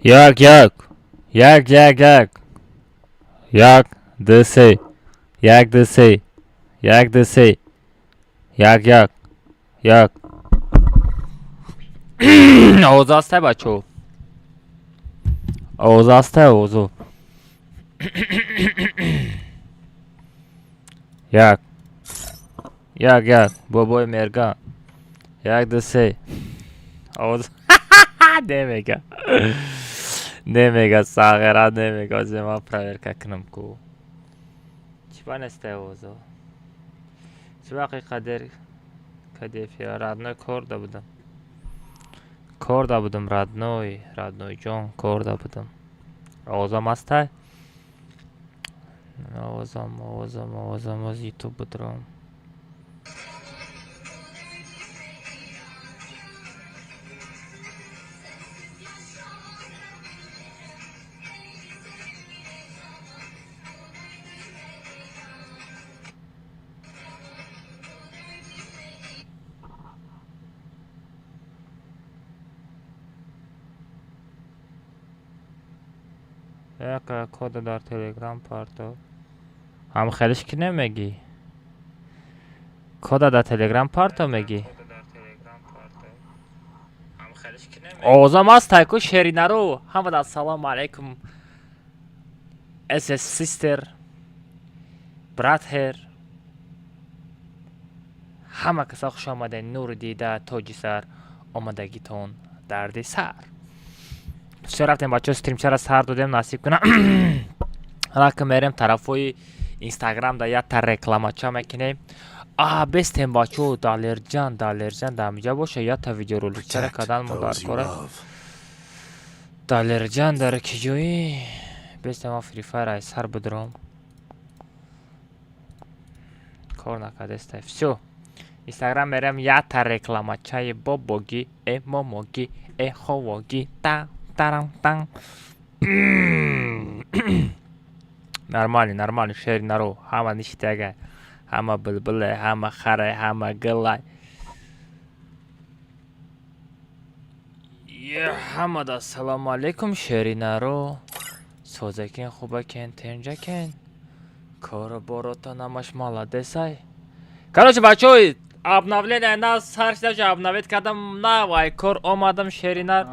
Як. Як дси. Як. Oğuz'u hasta bачо. Oğuz'u hasta Oğuz'u. Як. Бобой мерга. Як дси. Oğuz. Немега. Немега сагера немега зема проверка кнопку. Чего не Oğuz'u? Чуваки кадефи родной корда будем. Корда будем родной Джон корда будем. Oğuz'um hasta. Oğuz'um YouTube будем. Яка кода дар Telegram парто. Ҳам хелиш ки немеги. Кода дар Telegram парто меги. Oğuz'um hasta ку шеринаро. Ҳамада ассалому алейкум. SS sister. Brother. ҳама каса хуш омадед. нури дида тоҷи сар. омадагитон дарди сар. все рафтем бачо стримчара сар додем насиб кунам. ҳалака мерем тарафои Instagram да як та рекламача мекунем. бестем бачо далерҷан дамиҷа боша як та видеороликчара кадан мо дар кора. далерҷан дар киҷои бестем ма Free Fire ай сар будуром. кор накадестай. все Instagram мерем як та рекламачаи бобоги момоги ховоги та тарам-тан. Нормально, шеринаро. Ҳама ништага, ҳама булбуле, ҳама харе, ҳама гилай. ҳамада ассалому алейкум шеринаро. созакин хубакен, тенҷакен. кора борота намаш маладесай. короче, бачои, обновление нас сар шида обновить кардам. навай кор омадам шеринар.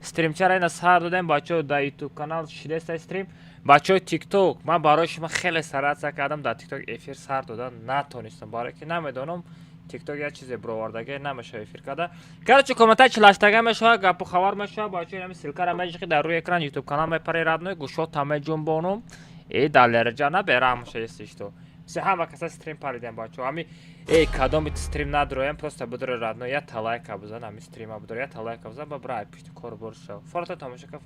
стримчара ина сар додем бачо да YouTube канал шидеста стрим. бачои TikTok ман барои шумо хеле саратса кардам дар TikTok эфир сар додан натонистам, барои ки намедонам TikTok як чизе бировардаге намешава эфир карда. короче, комментар чилаштага мешава, гапу хабар мешава. бачо ин силкара меҷиқи дар рӯи экран YouTube канал мепари радной гӯшота меҷунбонум. далераҷана берам шестишто. все ҳама каса стрим паридем бачо. ами кадоми стрим надроем, просто будро радно я талайка бузан, ами стрима будро я талайка бузан, ба брай пишти кор боршо. форта тамошака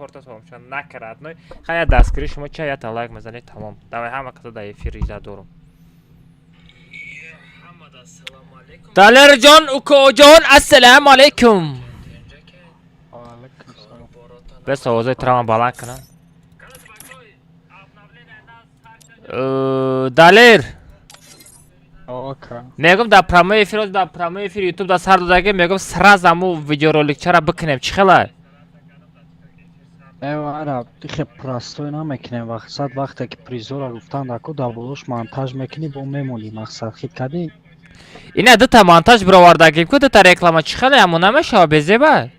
накрадной. хая дастгири шумо ча я талайк мезанед тамом. давай ҳама каса да эфир иҷа дорум. далерҷон укоҷон ассалому алейкум. бес овозаи трама баланд кунам. далер мегум дар прямой эфир YouTube да сар додаге мегум сразу аму видеороликчара бикунем. чӣ хела? хе простой намекунем. мақсад вақте ки призора гуфтан даку даволош монтаж мекунӣ бо мемонӣ. мақсад хит кадӣ ина дута монтаж бировардагим ку дута реклама чӣ хела аму намешава безеба?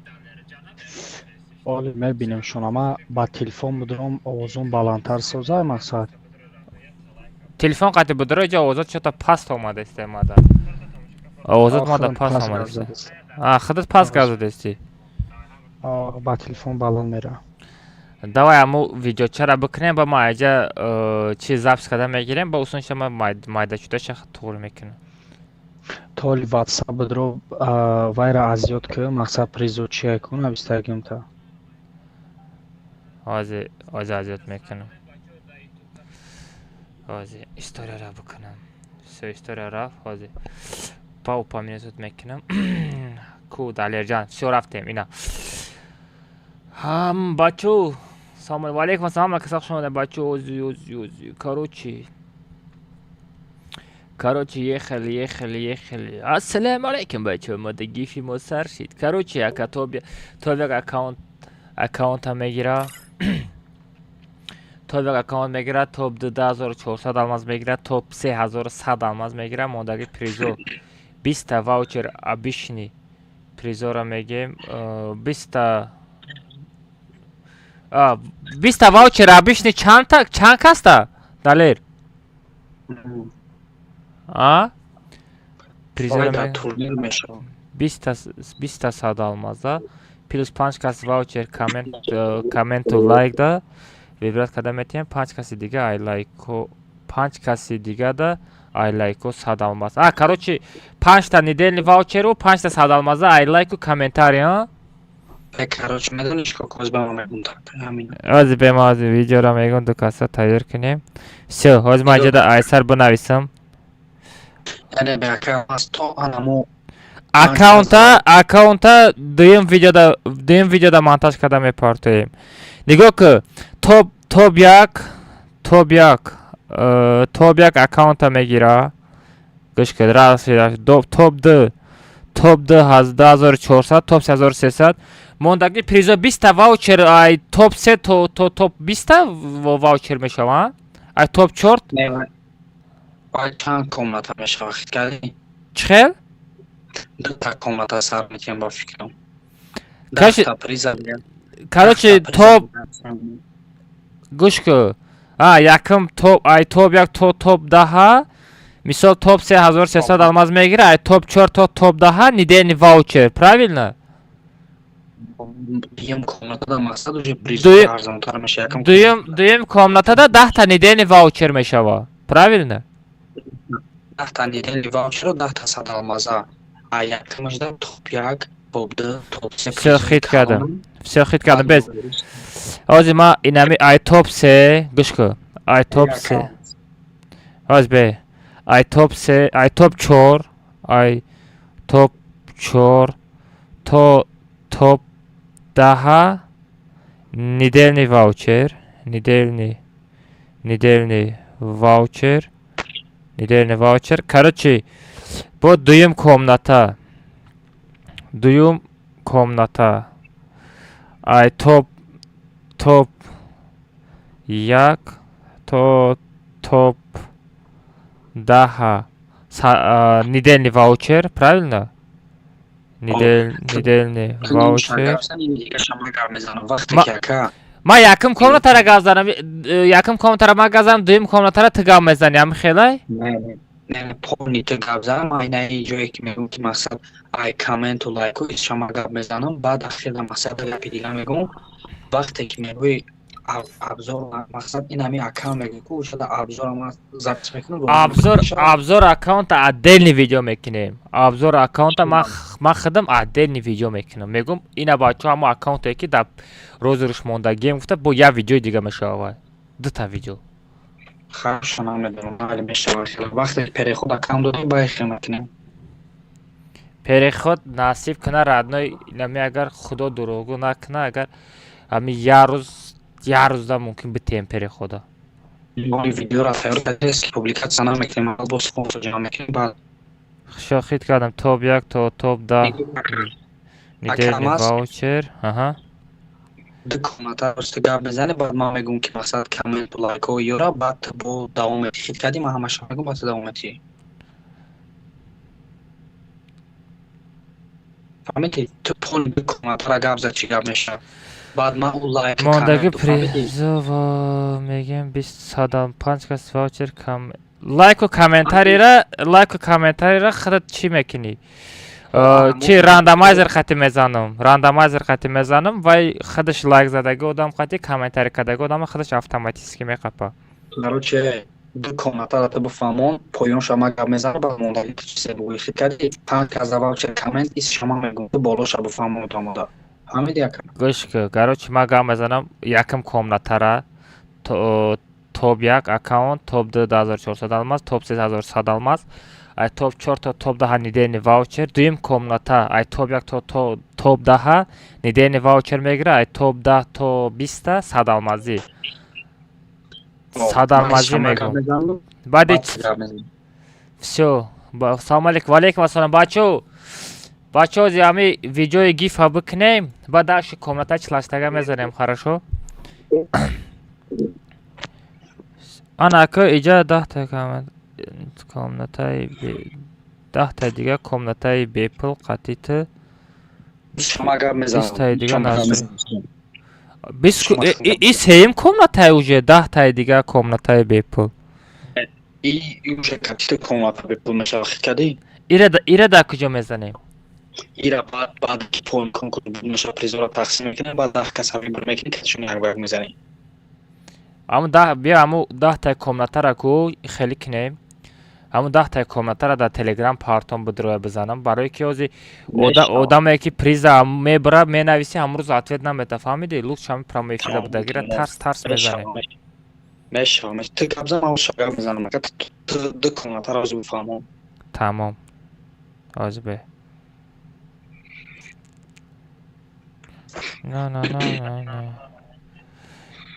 оле мебинем шунама ба телефон будуром овозум баландтар созай. мақсад телефон қати будро ҷа овозат чото паст омадасте мада. овозат мада паст омадасте. худат паст газадасти. ба телефон баланд мера. давай аму видеочара бикунем ба ма аҷа чи запис када мегирем ба усунша ма майдачудаша туғр мекунам. толи ватсап будро вайра азёд ку мақсад призо чия кун авистагимта. ҳозир азёд мекунам. ҳозир историяра бикунам. все история рафт. ҳозир па упоминасот мекунам. ку далерҷан все рафтем ина. бачо салому алейкум. ассалому алейкум шумо бачо. короче ехали. ассалому алейкум бачо. мода гифи мо сар шид. короче то як аккаунт аккаунта мегира. Топ як аккаунт мегира, топ 12400 алмаз мегира, топ 3100 алмаз мегира. Мондаги призо 20 та ваучер обычный призора мегем. 20 та 20 та ваучер обычный чанд каста? Далер. Призора Давай, да, мегем. турнир мешал. 20 та 100 алмазда. Плюс 5 каси ваучер комменту лайк да. Вибрат кадам метием 5 каси дига ай лайко 5 каси дига да ай лайко 100 алмаз. Короче 5 та недельный ваучеру 5 та 100 алмазда ай лайку комментарий. Короче, медониш как озбама мегун так. Амин. Ози бема ози видеора мегун дукаса тайёр кунем. Всё, ҳозир ман ҷода айсар бинависам. Яне бяка аз то анамо аккаунта дуюм видеода монтаж карда мепортоем. Нигоҳ кун, топ як аккаунта мегира. гӯш кун, топ 2400, топ 3300. Мондаги призо 20 та ваучер, ай топ 3 то топ 20 та ваучер мешаванд. Ай топ 4 ай чанд комната мешава хит кардӣ? чӣ хел? 2 та комната сар метиҳам ба фикрам. Короче, 10 та приза биям. короче топ гӯш кун. Якум топ ай топ 1 то топ 10. Мисол топ 3300 алмаз мегира, ай топ 4 то топ 10 недельный ваучер, правильно? Дуюм комнатада мақсад уже приза арзонтар меша. Дуюм комнатада 10 та недельный ваучер мешава, правильно? 10 та недельный ваучеру 10 та 100 алмаза. А якумашда топ 1, топ 2, топ 3 Всё хит кардам. Всё хит кардам. Без. Ҳозир ман инами ай топ 3 гӯш кун. Ай топ 3. ҳозир бе. Ай топ 3, ай топ 4, ай топ 4 то топ 10 недельный ваучер, недельный ваучер. Короче, бо дуюм комната. Ай топ 1 то топ 10 недельный ваучер, правильно? Недельный ваучер. Ман якум комнатара гап занам. Якум комнатара ман гап занам, дуюм комнатара ту гап мезанӣ. Ҳамин хелай? Не помни ту гап занам. Айнаи ҷое ки мегӯм ки мақсад ай комменту лайку шама гап мезанам. Баъд ахира мақсад гапи дига мегӯм. Вақте ки мегӯи обзор мақсад инами аккаунт мегӯи ку шуда обзорам запис мекунам. Обзор аккаунта отдельный видео мекунем. Обзор аккаунта ман худам отдельный видео мекунам. Мегӯм ина бачаҳо ҳамо аккаунтое ки дар рӯзи руш мондагием гуфта бо як видеои дига мешавад. 2 та видео. Хорошо, намедонам вале мешавад. Вақте переход аккаунт додем ба ихе мекунем. Переход насиб куна радной инами агар худо дурӯғу накуна, агар ҳамин як рӯзда мумкин битем перехода. Видеоро тайёр кардем, публикация намекунем, бо спонсор ҷамъ мекунем. Баъд шохид кардам топ 1 то топ 10 недельный ваучер. ду комната рости гап мезанем, баъд ман мегӯм ки мақсад комменту лайкҳо ёра, баъд ту бо давом метӣ. Хит кардӣ, ман ҳамаша мегӯм, баъд ту давом метӣ. фаҳмидӣ? Ту пони ду комнатара гап зад чӣ гап меша. Баъд ман у лайк мондаги призо мегем 25 кас ваучер кам лайку комментарийра худат чӣ мекунӣ? Чи рандомайзер хати мезанам, вай худаш лайк задаги одам хати комментарий кардаги одам худаш автоматически меқапа. Короче, ду комнатара ту бифаҳмон, поён шама гап мезанам, баъд мондаги ту чизе бугӯи. Хит кардӣ 5 каза ваучер коммент ис шама мегӯм, ту болоша бифаҳмон тамода. Фаҳмидӣ якам? гӯш кун. Короче ман гап мезанам, якум комнатара топ 1 аккаунт, топ 2 2400 алмаз, топ 3 1100 алмаз, ай топ 4 то топ 10 недельный ваучер. Дуюм комната ай топ 1 то топ 10 недельный ваучер мегира, ай топ 10 то 20 100 алмазӣ. 100 алмазӣ мегӯм. Баъди всё. Салом алейкум. Ва алейкум ассалом бачаҳо. бачаҳо ҳами видеои гифа бикунем ба даши комната члаштага мезанем хорошо анака иҷа 10 комнатаи 10 дига комнатаи бепул қатиту шумо гап Бистаи дига мезанам. и сеюм комнатаи уже 10 дига комнатаи бепул И уже катита комната бепул мешава хикади. ира дар куҷо мезанем Ира баъд ки пон конкурс мешава призора тақсим мекунем баъд 10 кас вибор мекунем катишон як баг мезанем. бия ҳаму 10 комнатара ку хеле кинем ҳаму 10 комнатара дар телеграм партон бидроя бизанам барои ки ҳозир одаме ки приза мебара менависи ҳамрӯз ответ намета фаҳмиди лучше ҳами промоэфира будагира тарс мезанем Мешава ту гап зан ман шо гап мезанам ака ту ду комнатара ҳозир бифаҳмам. тамом озбе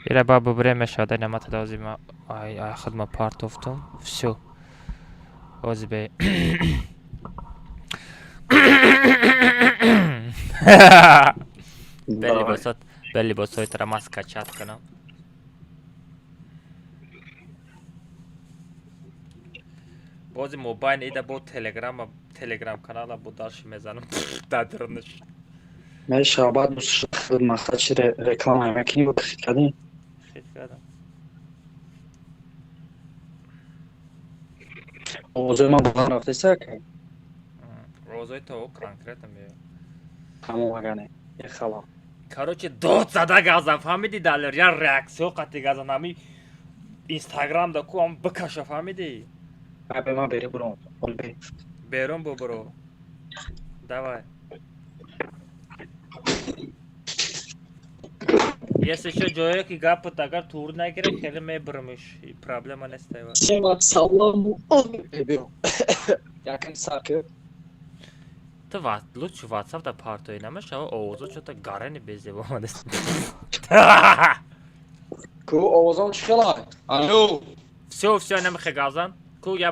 ира ба бубурем мешавад намата дози ма ай худма партофтум всё озбе бе либосои тара маска чат кунам бози мобайн ида бо телеграм канала бо даши мезанам дадирниш Мешава баъд мақсад чи реклама мекунем хикади. Овозои ман бован рафтеса ака? Овозои то конкретно меё. Тамом агане. Ехала. Короче, дод зада газам фаҳмиди далер я реаксиё қати газам ҳами Instagram да ку ам бикаша фаҳмиди? Абе ман бери бурам. Берун бубуро. Давай. Если ещё ҷое ки гапот агар тур нагире хеле мебуримш проблема нест айва. Шема салому алейкум. Яким сакы. Ты лучше WhatsApp да партой намешава овозо чото гарани безебо амадест. Ку овозон чила? Алло. Всё намехе газан. Ку я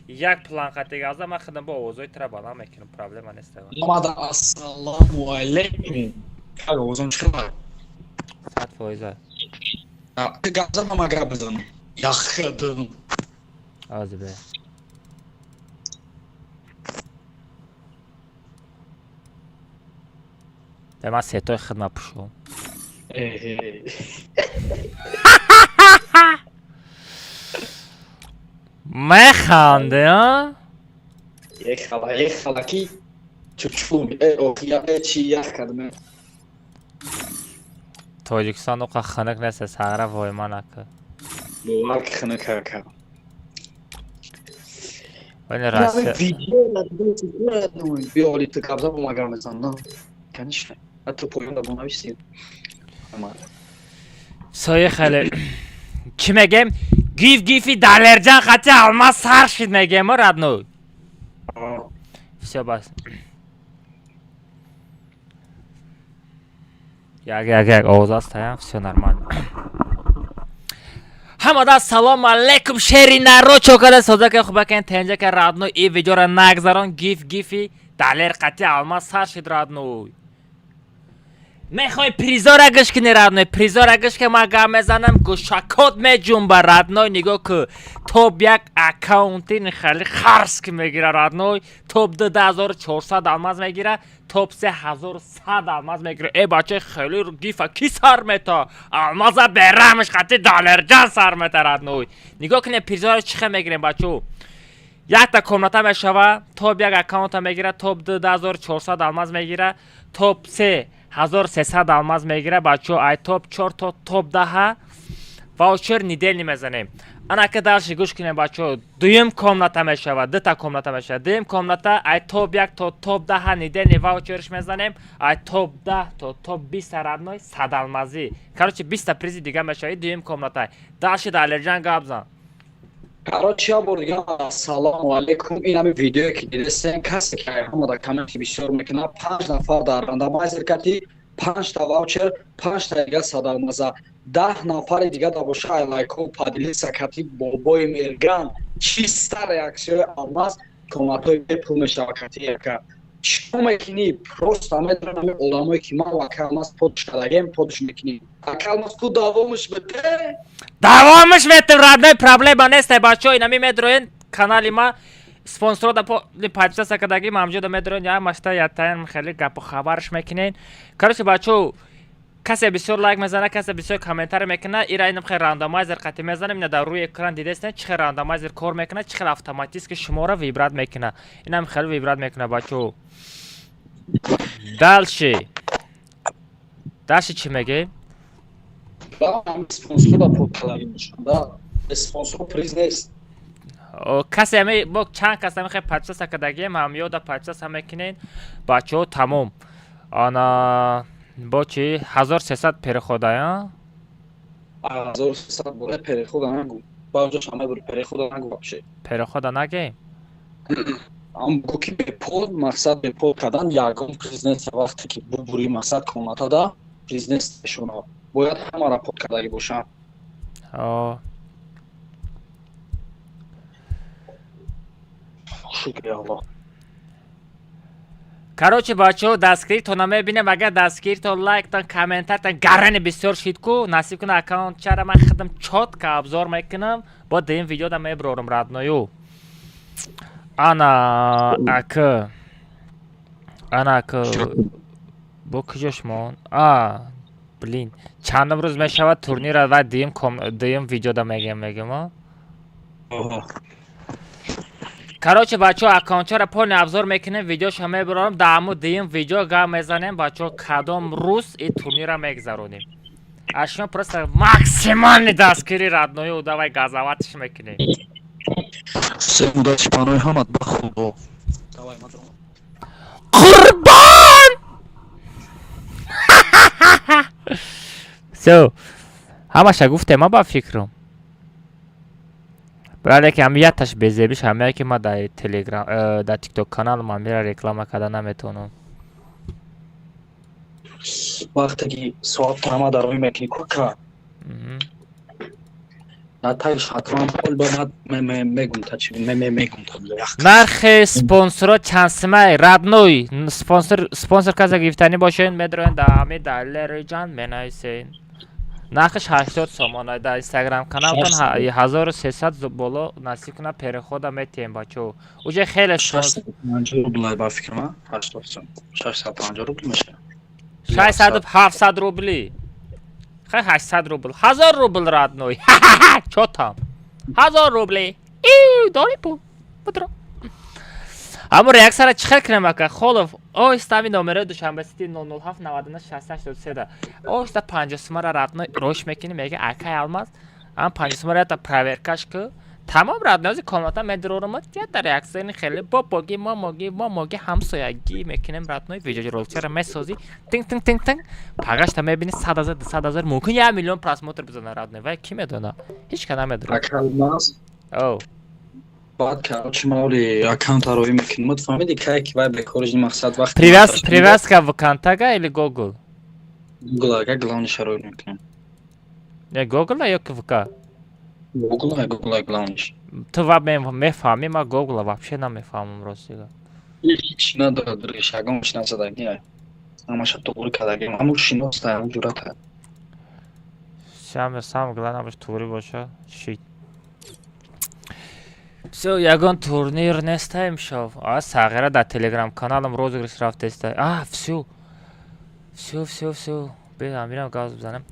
як план қати газан ман худам бо овозои тра баланд мекунам проблема нест айва. Мамада ассаламу алейкум. Как овозон чила? 100%. Ты газан мама гап бизанам. Яхдым. Азбе. Ман сетои хидмат пушум. Механде, а? Ехала ки чучум окия чи яхкадме. Тоҷикистон уқа хинак нест сагра вой манака. Бовар ки хинак ака. Вали Россия. Биоли ты кабза помогал мезанам. Конечно. А ты поён да бонависи. Сои хеле. Чӣ мегем? Гифи далерҷан қати алмаз сар шид мегем радной. Всё бас. Як овоз астаям, всё нормально. ҳамада салому алейкум шери наро чокада созака хубакан тенҷака радной и видеора нагзарон гифи далер қати алмаз сар шид радной. мехои призора гӯш кунӣ радной призора гӯш ки ман гап мезанам гӯшакот меҷунба радной нигоҳ ки топ як аккаунти хеле харс ки мегира радной топ 2400 алмаз мегира топ 3100 алмаз мегира э бачаи хеле гифа ки сар мета алмаза берамш қати далерҷан сар мета радной нигоҳ кунем призора чӣ хел мегирем бачао якта комната мешава топ як аккаунта мегира топ 2400 алмаз мегира топ 1300 алмаз мегира бачао ай топ 4 то топ 10 ваучер недельни мезанем анака дарши гӯш кунем бачао дуюм комната мешава дута комната мешава дуюм комната ай топ 1 то топ 10 недельни ваучерш мезанем ай топ 10 то топ 20 радной 100 алмазӣ короче 20 призи дига мешава дуюм комната дарши далерҷан гап зан. Короче, я буду говорить ассаламу алейкум. И нами видео, ки дидестен, касе ки ҳамада комменти бисёр мекунад, 5 нафар дар рандомайзер кардӣ, 5 та ваучер, 5 та дига садалмаза, 10 нафари дига да боша ай лайков падилиса кардӣ бобои мерган, чиста реаксияи алмаз комнатои бепул мешава кардӣ яка. чико мекунӣ? Просто медонам ҳамин одамое ки ман ва Калмаз подш кардагем, подш мекунӣ. А Калмаз ку давомиш бите? Давомиш метим, родной, проблема нест, бачо, инами медроен канали ма спонсорода подписаться кардаги мавҷуда медроен, я машта ятаен хеле гапу хабарш мекунен. Короче, бачо, касе бисёр лайк мезана, касе бисёр комментарий мекуна, ира инам хел рандомайзер қати мезанам, ина дар рӯи экран дидестен чӣ хел рандомайзер кор мекуна, чӣ хел автоматически шумора вибрат мекуна. Инам хел вибрат мекуна, бачо. Дальше чӣ мегем? Спонсор да, спонсор приз нест. کسی همی با چند کسی همی خیلی پچه سکدگیم هم یاده پچه سمه کنین بچه ها تمام آنا با چی 1300 پیر خوده یا 1300 بوده پیر خوده نگو با اونجاش همه بر پیر خوده نگو بپشه پیر خوده نگیم ам гӯ ки бепол мақсад бепол кардан ягон президент вақте ки бубури мақсад коматада президент шуно бояд ҳамара под кардагӣ бошам. Шукрия Аллоҳ. Короче, бачаҳо, дастгиритона мебинем. Агар дастгиритон лайктон, комментартон гарани бисёр шид ку, насиб кунад аккаунтчара ман худам чотка обзор мекунам, бо дим видеода меброрам радною. Ана ака бо куҷош мон? Блин, чандум рӯз мешавад турнира ва дим видеода мегем. Короче, бачо, аккаунтчара полный обзор мекунем, видеошо мебарам, дааму дим видео гам мезанем, бачо, кадом рӯз и турнира мегзаронем. А шумо просто максимальный дастгири радною, давай газаватиш мекунем. Все удачи панои ҳамат ба худо. Давай мадром. Қурбон! Всё. Ҳамаша гуфтем, ма ба фикрам. Брали ки ҳамияташ безебиш, ҳамия ки ма дар телеграм, дар тикток канал ма мира реклама карда наметонам. Вақте ки соат ҳама дарои мекунӣ кука. натаиш ҳатман пол ба ман мегум та чӣ мегум та нархи спонсоро чансимай радной спонсор каза гифтани бошен медроен да ҳами далериҷан менависен. нархиш 80 сомона дар инстаграм каналтон 1300 боло насиб кунад перехода метием бачо. Уже хеле 650 рубл ба фикрам 650 рубл меша. 600-700 рубли. Хай 800 рубл. 1000 рубл родной. Чё там? 1000 рублей. Дори пул. Бутро. Аммо реаксияра чӣ хел кунем ака? Холов. Оиста номеро Душанбе Сити 007 99 68 да. Оиста 50 сомара родной рош мекунем, мега ака алмаз. Ам 50 сомара это проверкаш ку. Тамом родной комната медрорум. Я реаксияни хеле бобоги момоги ҳамсоягӣ мекунем родной видео роликчара месози. Тинг. Пагашта мебини 100,000 мумкин 1 миллион просмотр бизана родной. Вай ки медона? Ҳеч кадам медона. Акалмаз. Баъд короче мавли аккаунт ароӣ мекунем. Мут фаҳмиди ки вай бекорижи мақсад вақт привязка в ВКонтакте или Google? Google ага главниш ароӣ мекунем. Не Google ё ки ВК? Google главниш. Ту ва мефаҳми, ма Google вообще намефаҳмам ростига. Ҳеч надорад дуриш ягон шиносадаги. Ҳамаша туғри кардагим. Ҳамун шиноста ҳамун ҷурата. Сам главнаш туғри боша. Шит. Всё, ягон турнир неста имшоб. Сағира дар телеграм каналам розыгрыш рафтеста. Всё. Мирам газ бизанам.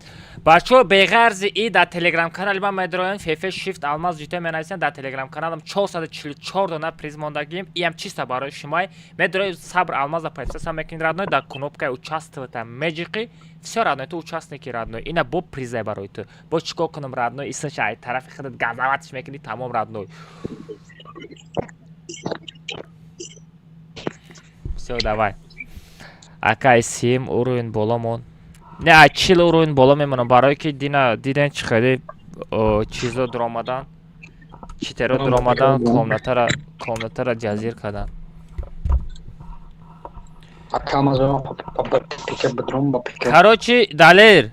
Бачо беғарзи и дар телеграм канали ман медроен феф шифт алмаз ҷуто менависен дар телеграм каналам 444 дона приз мондагим. Иам чиста барои шумай. Медроен сабр алмаза подписаться мекунед родной дар кнопкаи участвовать меджиқи. Всё родной, ту участники родной. Ина бо приза барои ту. Бо чикор кунам родной? Исмаша ай тарафи худат газаватиш мекунӣ тамом родной. Всё, давай. Ака 7 уровень боламон. Не, 40 уровень бола мемонам барое ки диден чӣ хеле чизо дуромадан, читеро дуромадан, комнатара ҷазир кардан. Короче, далер.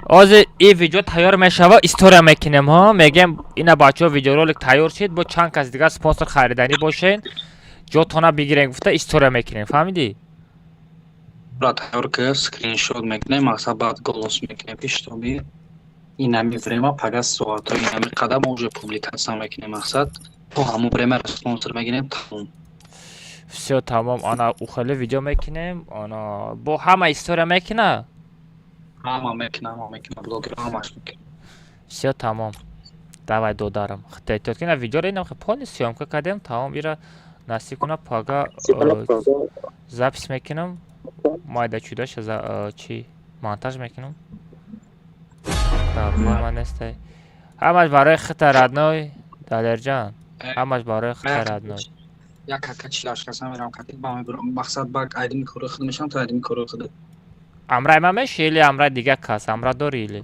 Озир и видео тайёр мешава, история мекунем ҳо, мегем ина бачаҳо видеоролик тайёр шид, бо чанд кас дигар спонсор харидани бошен. ҷотона бигирем гуфта история мекунем, фаҳмидӣ? Ра тайёр ки скриншот мекунем, мақсад баъд голос мекунем пештоби инами время пага соато инами қадам уже публикация мекунем, мақсад то ҳамон время спонсор мегирем тамом. Всё тамом, ана ухеле видео мекунем, ана бо ҳама история мекуна. Ҳама мекунам, блогер ҳамаш мекунам. Всё тамом. Давай додарам. Хтетот кина видео рейнам хе полни съёмка кардем, тамом ира насиб куна пага запис мекунам. Майда чудаша за чи монтаж мекунам. Проблема нестай. Ҳамаш барои хита радной, Далерҷан. Ҳамаш барои хита радной. Як качилашкасам мерам катиб ба мақсад ба айдими кори худ мешам, то айдими кори худ. Амрай ма меши или амрай дига кас? Амра дори или?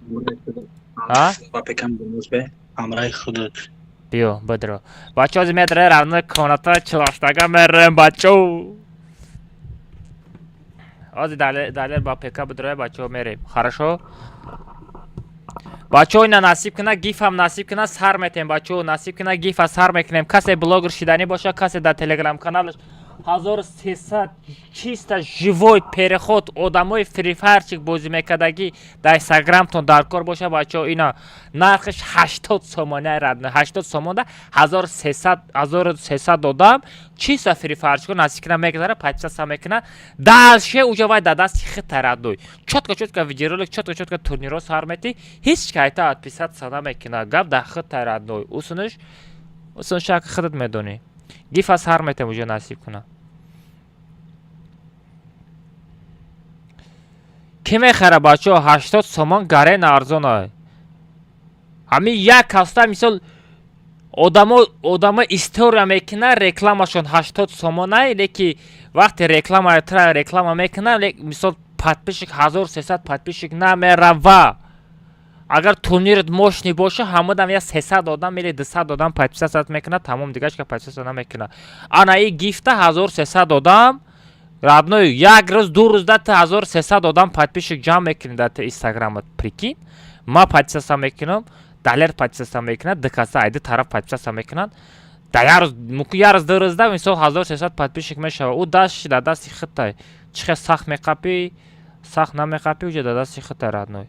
А? Ба пекам бонус бе. Амрай худут. Биё, бидро. Бачо ози медре равна коната чилаштага мерем бачо. Ози далер ба пека бидро бачо мерем. Хорошо? Бачо ина насиб кина гифам насиб кина сар метем бачо насиб кина гифа сар мекунем. Касе блогер шидани боша, касе дар телеграм каналаш 1300 чиста живой переход одамои фрифайрчик бозӣ мекардаги дар инстаграмтон дар кор боша бачо ина нархиш 80 сомонаи радна 80 сомона 1300 одам чиста фрифайрчико насикина мегзара пачаса мекуна далше уже вай дар дасти хита радной чотка видеоролик чотка турниро сар мети ҳеч кайта отписаться намекуна гап дар хита радной усунш шак худат медонӣ гифа сар метем уже насиб куна ки мехара бачо 80 сомон гарен арзона ҳамин як каста мисол одама история мекуна рекламашон 80 сомонай леки вақте реклама мекуна мисол подписчик 1300 подписчик намерава агар турнират мощный боша ҳамудам я 300 одам или 200 одам подписаться мекуна тамом дигашка подписаться намекуна ана и гифта 1300 одам радной як рӯз ду рӯз да 1300 одам подписчик ҷамъ мекунӣ дар инстаграмат прикинь ма подписаться мекунам далер подписаться мекунад дикаса айди тараф подписаться мекунад дар як рӯз ду рӯз да мисол 1300 подписчик мешава ӯ дастши дар дасти хитай чихе сахт меқапӣ сахт намеқапӣ уже дар дасти хитай радной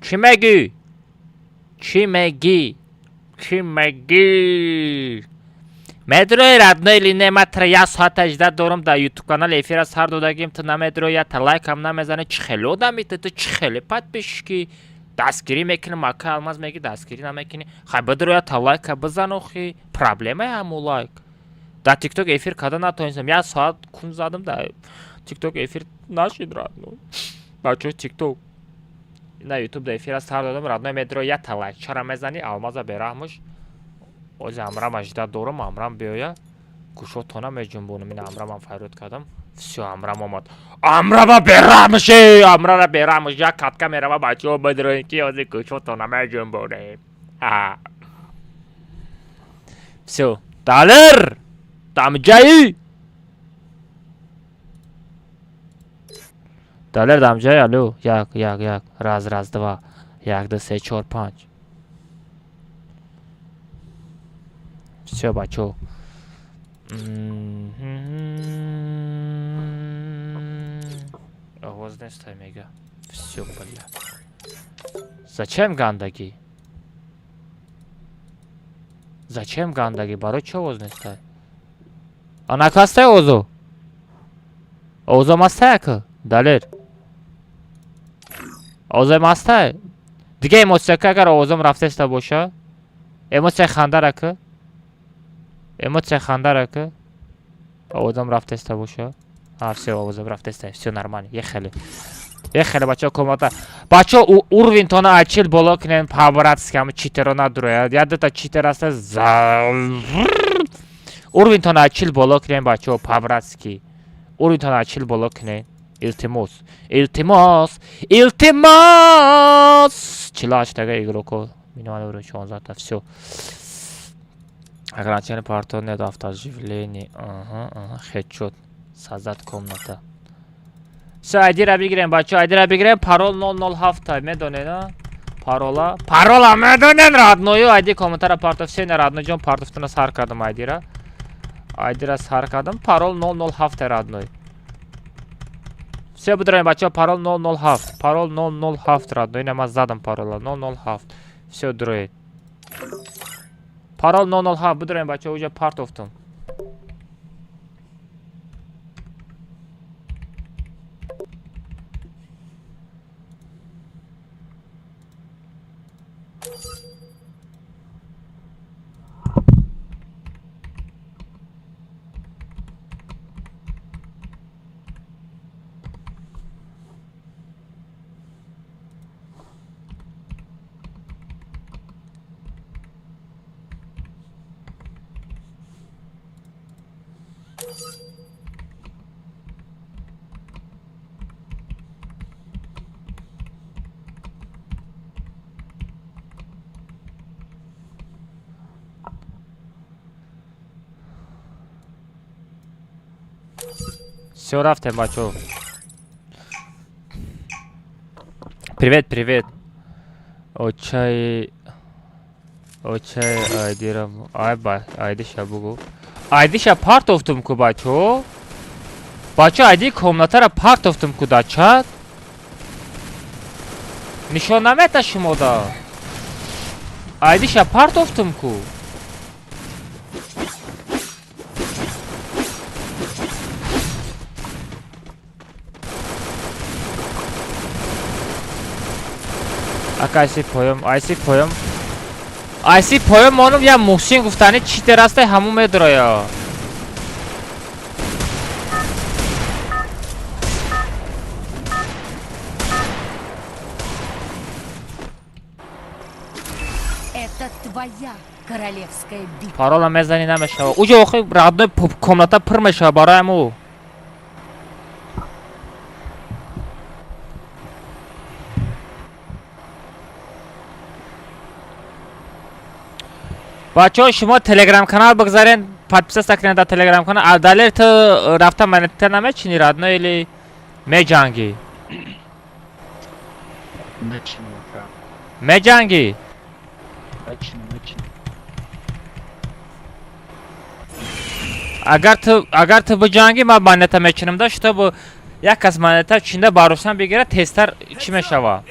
چی میگی медрои радной или нематра я соат 18 дорам дар ютуб канал эфира сар додагим ту намедрои я та лайкам намезани чихели одами ту чихели подписчики дастгирӣ мекунӣ мака алмаз меги дастгирӣ намекунӣ хай бидро я та лайка бизан охи проблемаи ҳаму лайк дар тикток эфир карда натонистам я соат кун задам дар тикток эфир нашид радной бачаҳои тикток на ютуб дар эфира сар додам радной медрои я та лайк чара мезани алмаза бераҳмуш ози амрам ажида дорам амрам биёя гӯшотона меҷунбонам ин амрамам файрод кардам всё амрам омад амрама бераҳмуши амрара бераҳмуш як катка мерава бачаҳо бидроин ки ози гӯшотона меҷунбонем всё далер дамҷаи далер дамҷаи алё як раз два 1 2 3 4 5 всё бачо овоз нестай мега всё бля зачем гандаги барои чӣ овоз нестай анакастай овозо мастай ака далер овозе мастай дига эмоция ка агар овозом рафтеста боша эмоция хандара ка овозам рафтеста боша всё овозам рафтеста всё нормально ехали бачаҳо комата бачаҳо урвинтона ачил боло кунем пабратскам читеро надурояд ядата читер аста урвинтона ачил боло кунем бачаҳо пабратски урвинтона ачил боло кунем илтимос 48 игроко минимально уровень 16 всё ограничение партнер нет автооживления хедшот создать комната Все, айди ра бигирем, бачо, айди ра бигирем. Парол 007 медонен, а? Парола медонен, родною. Айди комментара партов сен, родной ҷон, партовтона сар кардам айдира. Айдира сар кардам. Парол 007 родной. Все будем, бачо, парол 007. Парол 007 родной. Нема задам парола 007. Все дроит. Парол 007 будем, бачо, уже партовтон. Все, рафтем, бачо. Привет, привет. Очай, айдирам. Айди шабугу. Айди ша партовтум ку, бачо. Бачо, айди комнатара партовтум ку, да чат. Нишон намета шумо да. Айди ша партовтум ку. Айси поём монум я мухсин гуфтани чӣ терастай ҳаму медроя. Это твоя королевская битва. Парола мезани намешава. Уҷа охи родной комната пир мешава барои мо. бачаҳо шумо телеграм канал бигзарен, подписаться кунед дар телеграм канал. А далер ту рафта монетар намечини родной или меҷанги? Меҷанги? Агар ту биҷанги ман монета мечинам да, чтобы як кас монета чинда барушан бигира тезтар чӣ мешава?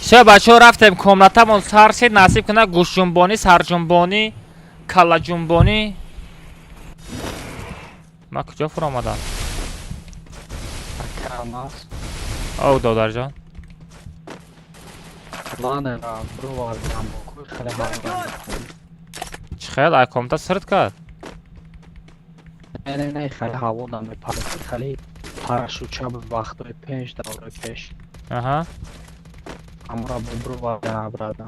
Все, бачаҳо рафтем комнатамон сарсид, насиб кунад гӯшҷунбонӣ, сарҷунбонӣ, каллаҷунбонӣ. Ма куҷо фур омадам? Ов додарҷон. Чӣ хел? Ай комната сирд кард? Не, хеле ҳавода мепарад, хеле парашютча бу вақтои пеш, давраи пеш. Аҳа. Амра бубру варда набрада.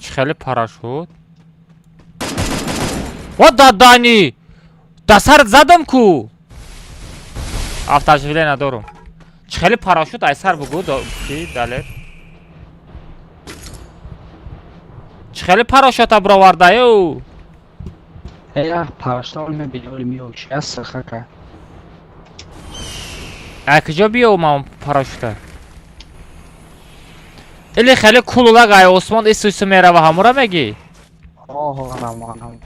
Чӣ хели парашют? О дадани! Да сарт задам ку! Автооживление надорум. Чӣ хели парашют ай сар бугу ки далер? Чӣ хели парашюта бировардаю? Парашют мебинёри миёчи асахака. Ай куҷо биёмам парашюта? Или хеле кулулак ай осмон ису мерава ҳамура меги? Анам.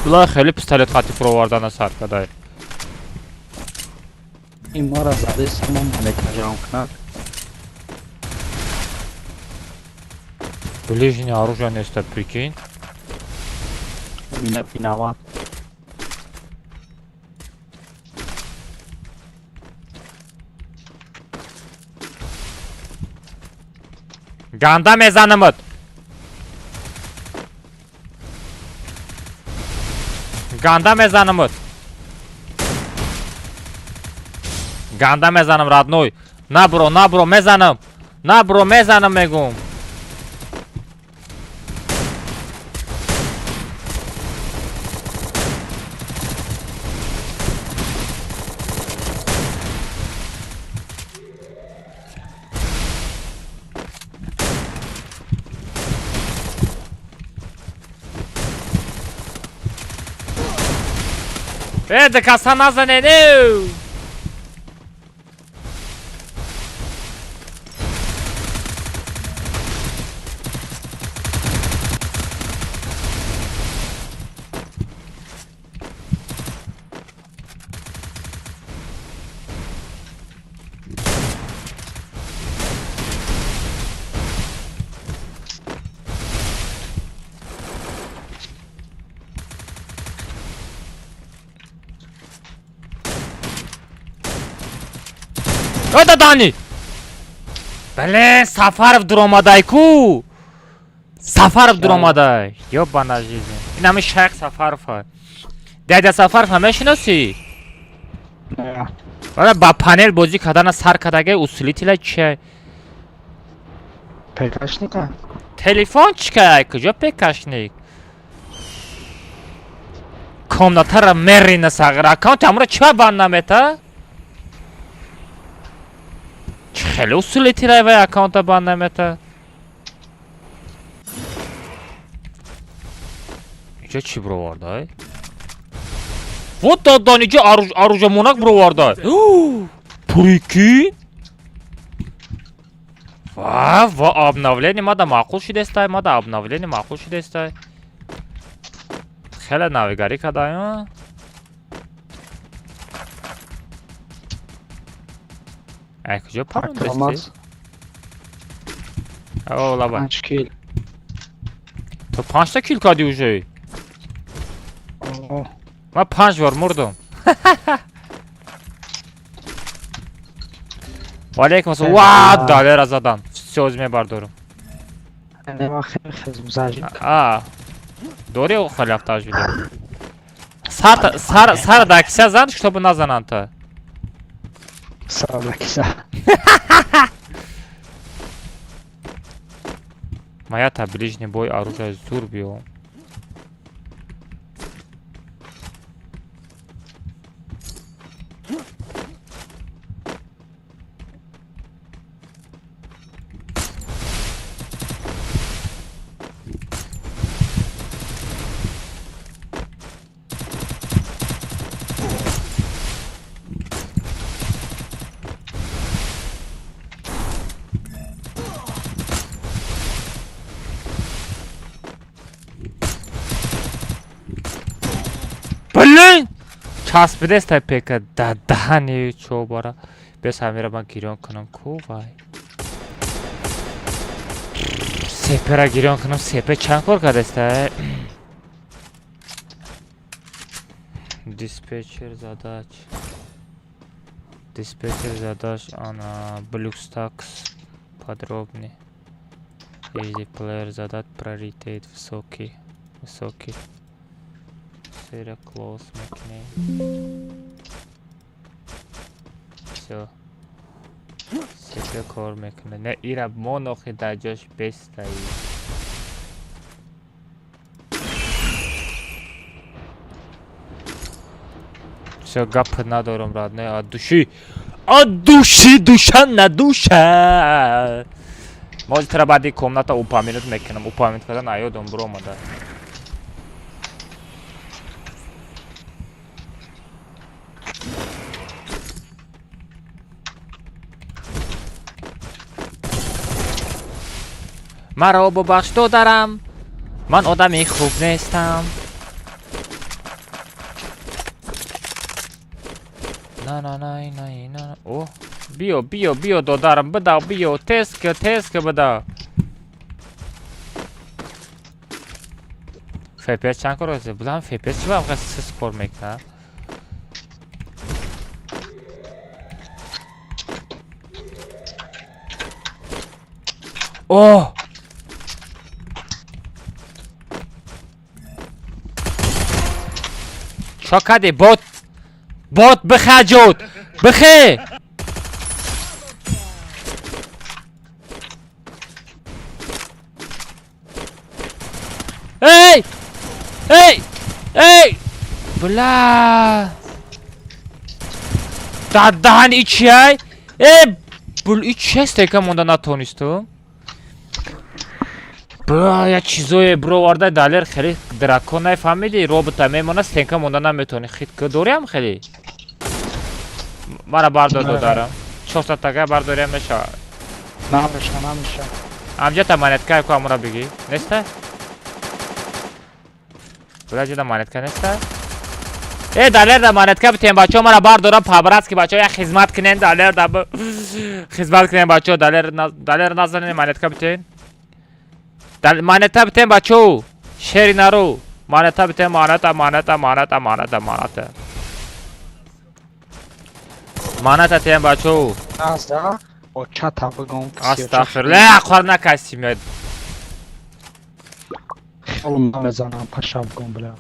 Була хеле пистолет хати фуровардана сар кадай. Ин мара заде самон мекажам кнак. Ближнее оружие неста, прикинь. Меня виноват. Ганда мезанамад. Ганда мезанам, родной. На, бро, мезанам. На, бро, мезанам мегум. دکاسا نزنه نو. دادانی بله سفر درآمده کو سفر درآمده یا بناجیزه این همه شیخ سفر فر دیده سفر همه شناسی نه ولی با پنل بازی کردن سر کدگه اصولی تیله چیه پکشنیکا تلفن چیه کجا پکشنیک کامناتر مری نساگر اکانت همرا چه بند نمیته خیلی اصولی تیره و اکانت بند نمیته اینجا چی برو وارده وات دادان اینجا عروج مونک برو وارده پوریکی و обновление ما دا معقول شده استای ما دا обновление معقول شده استای خیلی نویگاری کدایم ای کجا پرون دستی؟ اولا با 5 کیل تو 5 تا کیل کردی اوجه من 5 بار مردم وعلیکم السلام واه داده را زدم سوز میبردارم نه خیلی خیلی زجر دوری او خیلی افتاش بیده سر دکسه زن شتابو نزنن تا سالکیسا моя та ближний бой оружие зур био блин چسبیده است پیک دهنی چوبارا بس همیره من گیران کنم کو وای سپه را گیران کنم سپه چند کار کرده است диспетчер задач диспетчер задач она блюкстакс подробнее easy player задач приоритет высокий Серия close макне. Все. Себе кор мекне. Не ира монохи даҷош бестаи. Все гап надорам радне от души душа надуша. Може треба бади комната упомянут мекунам. Упомянут кардан аёдам буромада. مرا ببخش تو دارم من آدمی خوب نیستم نه اوه بیو دادارم بدا بیو تسک بدا FPS چند کار هسته بودم FPS چی باید سس کار میکنه اوه شاکده بوت بخه جود بخه ای بلا دادن ایچی ای بل ایچی هسته که مونده نتونستم Бра, я чизое бро варда далер хели дракон нефамиди робота мемона стенка монда наметони хитка дорям хели. Мара бардо додарам. 400 тага бардорям меша. Намеша. Амҷата монетка ку амура биги. Неста? Будаҷида монетка неста? далер да монетка битем бачо мара бардорам пабратски бачо я хизмат кинен далер да хизмат кинен бачо далер назанен монетка битен. Монета битем бачо шери наро монета битем монета тем бачо Азда очата бгон. астағфируллах қорна касимед Олум намезанам паша бгон бля.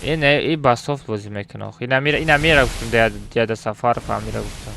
ин ба софт бозӣ мекунад охи ина мера гуфтам деяда сафар фамира гуфтам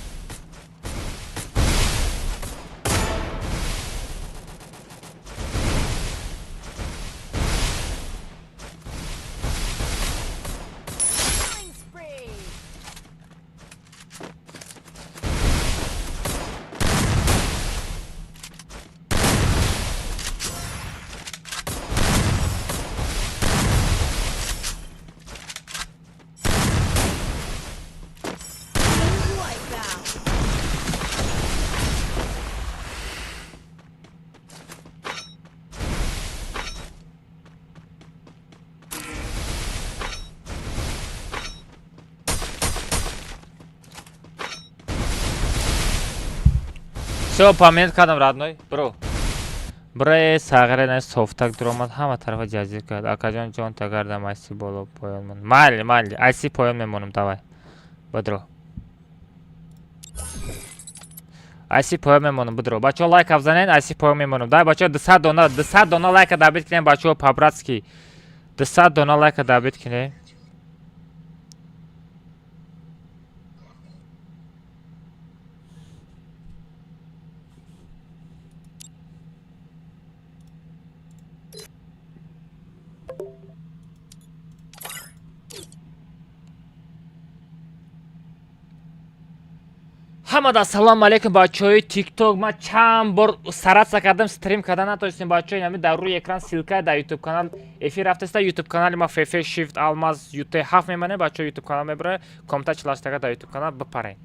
Всё, памят кардам, родной. Бро. Бро, сағирина софтак дуромад, ҳама тарафа ҷазир кард. Акаҷон ҷон тагардам айси боло поён монам. Майли, айси поён мемонам, давай. Бадро. Айси поён мемонам, бадро. Бачо лайк авзанен, айси поён мемонам. Дай, бачо 200 дона лайка дабит кинем, бачо по-братски. 200 дона лайка дабит кинем. ҳамада салом алейкум бачаҳои тикток. Ман чанд бор саратса кардам, стрим кардан натонистем бачаҳо. Инами дар рӯи экран силка дар YouTube канал эфир рафтаста. YouTube канали ма FF Shift Almaz UT7 мемонем бачаҳо. YouTube канал мебара комта 48 дар YouTube канал бипарен.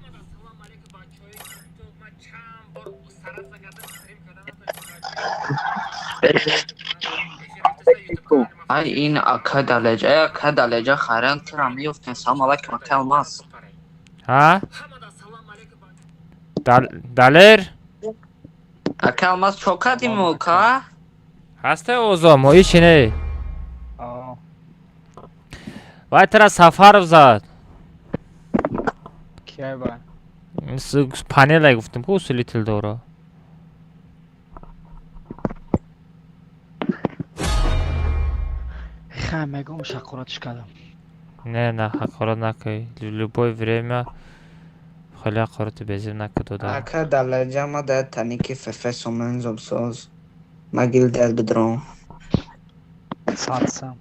ҳамада салом алейкум бачаҳои тикток. Ман чанд бор саратса кардам, стрим кардан натонистем ай ин акадалеҷа хайран кира меёфтен. Салом алайкум ака Алмаз. ها دلر ака Алмаз чо кардиму ка هسته اوزا مایی چینه وای ترا سفر زد Кия ба? پانیل گفتم که اصولی تل دورا Ха, мегум шақуратш кардам. نه حقارت نکنی любое время خیلی حقارت بزیر نکد دادم ака далеҷа ма дар таники фефесо мензобсоз магил дел бидрон Сатсам.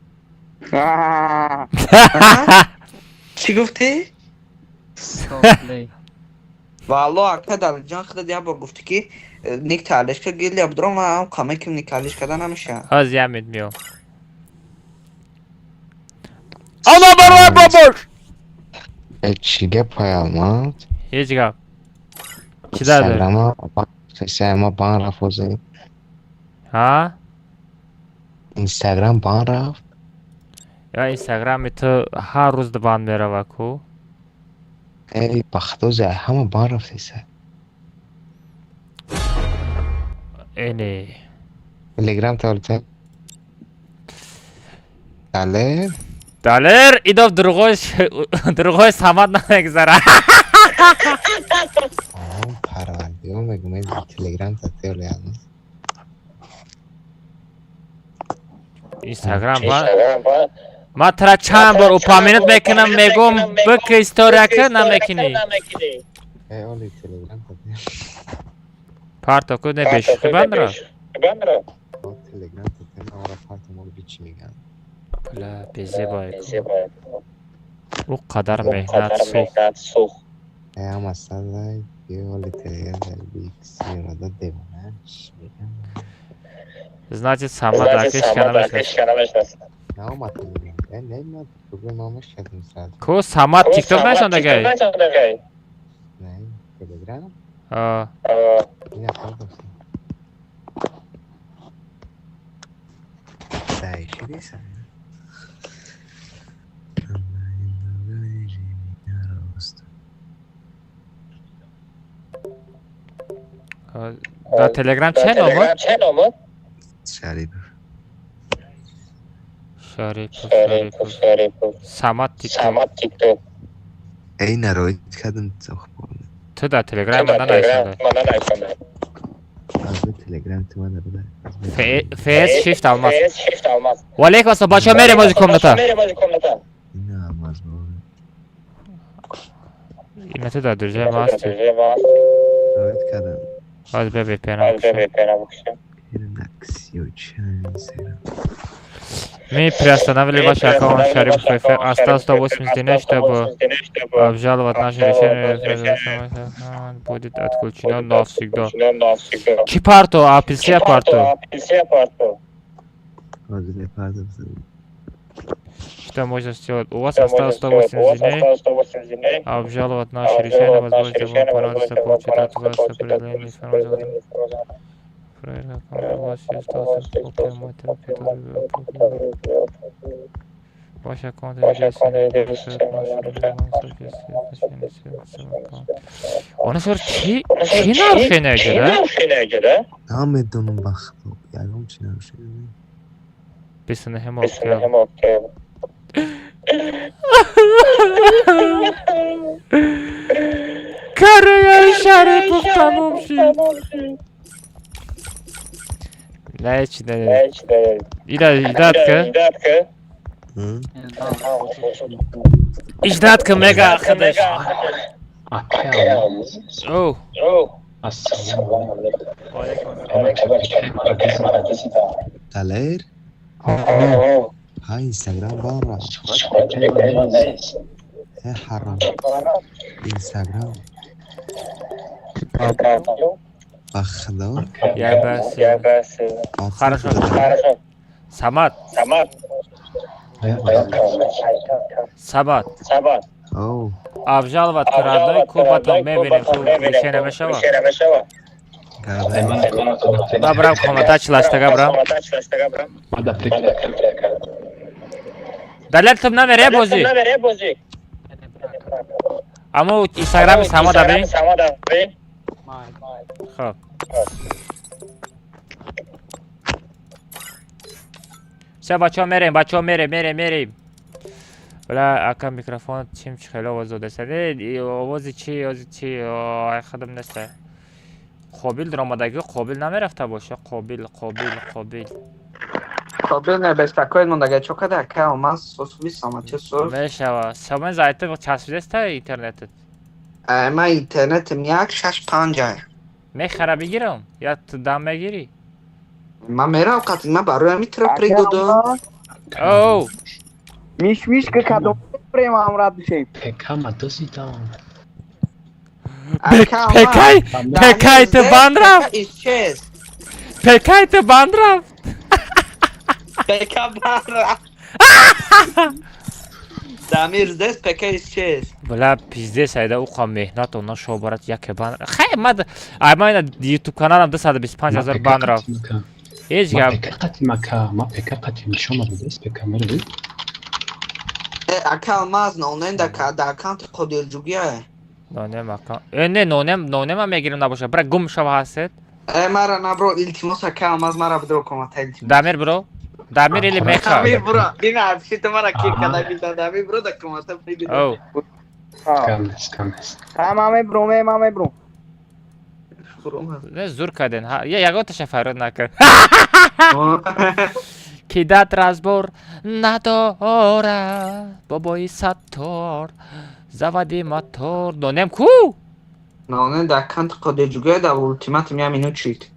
чӣ гуфтӣ? Софтли. валло ака далеҷан худа дия бо гуфтӣ ки ник талишка гил дел бидрон ма камеким никалиш карда намеша از یمید میام Allah برای باباش چی گپ های Almaz؟ هیچ گپ چی داده؟ اینستاگرام بان رفت وزی ها؟ اینستاگرام بان رفت؟ یا اینستاگرامی تو هر روز بان میره وکو ای بختوزه همه بان رفت ایسه اینی تلگرام تولته دلر دلر ایداف درغوی سامد نمیگذاره پرونده ها مگه من تلگرام تولته Almaz اینستاگرام با ما ترا چند بار اپامینت میکنم میگم بک استوریا که نمیکنی ای اولی تلگرام تولته پارتا کد نبیشی بندرا تلگرام تولته آره پارتا مال بیچی میگن بلا بیزی باید او قدر مهنت سوخ ای هم اصلا یه اولی تلگرام در بیکسی را دا دیوانش میگن Значит, Самат Акишкана мешнас. Наумад Telegram. Ben neyim bugün olmuş geldim sadece. Ку Самат TikTok нешондагай? Ne? Telegram? А, Yine kaldırsın. Değişirse. да Telegram че номер? Şerif. Шарипов. Самат TikTok. Ey naroid kadın çok bu. Ту да Telegram ман найсанда. Az bir Telegram tımada bu da. Face shift алмаз. Валейкум ассалам, бача мерем ози комната. Yine almaz bu. Ина ту да дуржа маст. Naroid kadın. Аз бе VPN. Yerin aksiyo çayın selam. Мы приостановили ваш аккаунт Шарипов ФФ. Осталось 180 дней, чтобы обжаловать наше решение. Будет отключено навсегда. Чипарто, апельсия парто. Hazır yapardım sana. Что можно сделать? У вас осталось 180 дней. Обжаловать наше решение. Возможно, вам понадобится получить от вас определенную информацию. У вас остался копия материала, который ваш аккаунт Ona sonra çi narşene göre? Ahmet onun bak. Yani onun için bir şey değil. Bir sene hem okuyalım. Karaya Şaripov tamam şey. Лечне. Идатка. Иждатка мега arkadaş. Oh. Taler. Ha Instagram barra. He haram. Instagram. Bakhdor. Я бас. Хорошо. Самат. Oh. Обжаловать крадой, потом мы видим, что решение мешало. Добра, комната açılışta Gabram. Далер тум намере бози. Аму Instagram Самат abi. Xo'p. Все, бачо мерем. Бля, ака микрофон чим чихел овоз додаса. Овози чи, ай хадам неста. Қобил драмадаги қобил намерафта боша. Қобил. Qobel ne bestakoid mondaga chokada ka olmaz sosubi samachi sor. Мешава. Сама зайти часвидеста интернетет. Ama internetim yak 6-5 мехара бигирам. Я дам мегири. Ma mera qatima baroy mitra prigodo. Оу. Mish que cada um prema amrado şey. Pekaj te bandrav. Pekaj te bandrav. Damir здесь pekaj isches. Бля, пиздец, айда уқа мехнат онан шобарат яке бандрав. Хай, мад, айма YouTube каналам 225,000 бандрав. Heç gap. Ma PKK şoma budes PKK Aka olmaz nonen da account qodirjugiya. Nonem account. Ne nonem am megirim nabosha. Bırak gum şava haset. Mara na bro iltimos aka olmaz mara bidro komata iltimos. Damir bro. Damir ili mecha. Damir bro. Bina bir tamara ki kada bilda Damir bro da komata prigodo. Oh. Skames. Mame bro. Ne zur kadın. Ya go teşekkür nakar. Kidat razbor nadora. Boboy sator. Zavadi motor. Nonem ku. Nonen da account qodirjugiya da ultimatum ya minuchit.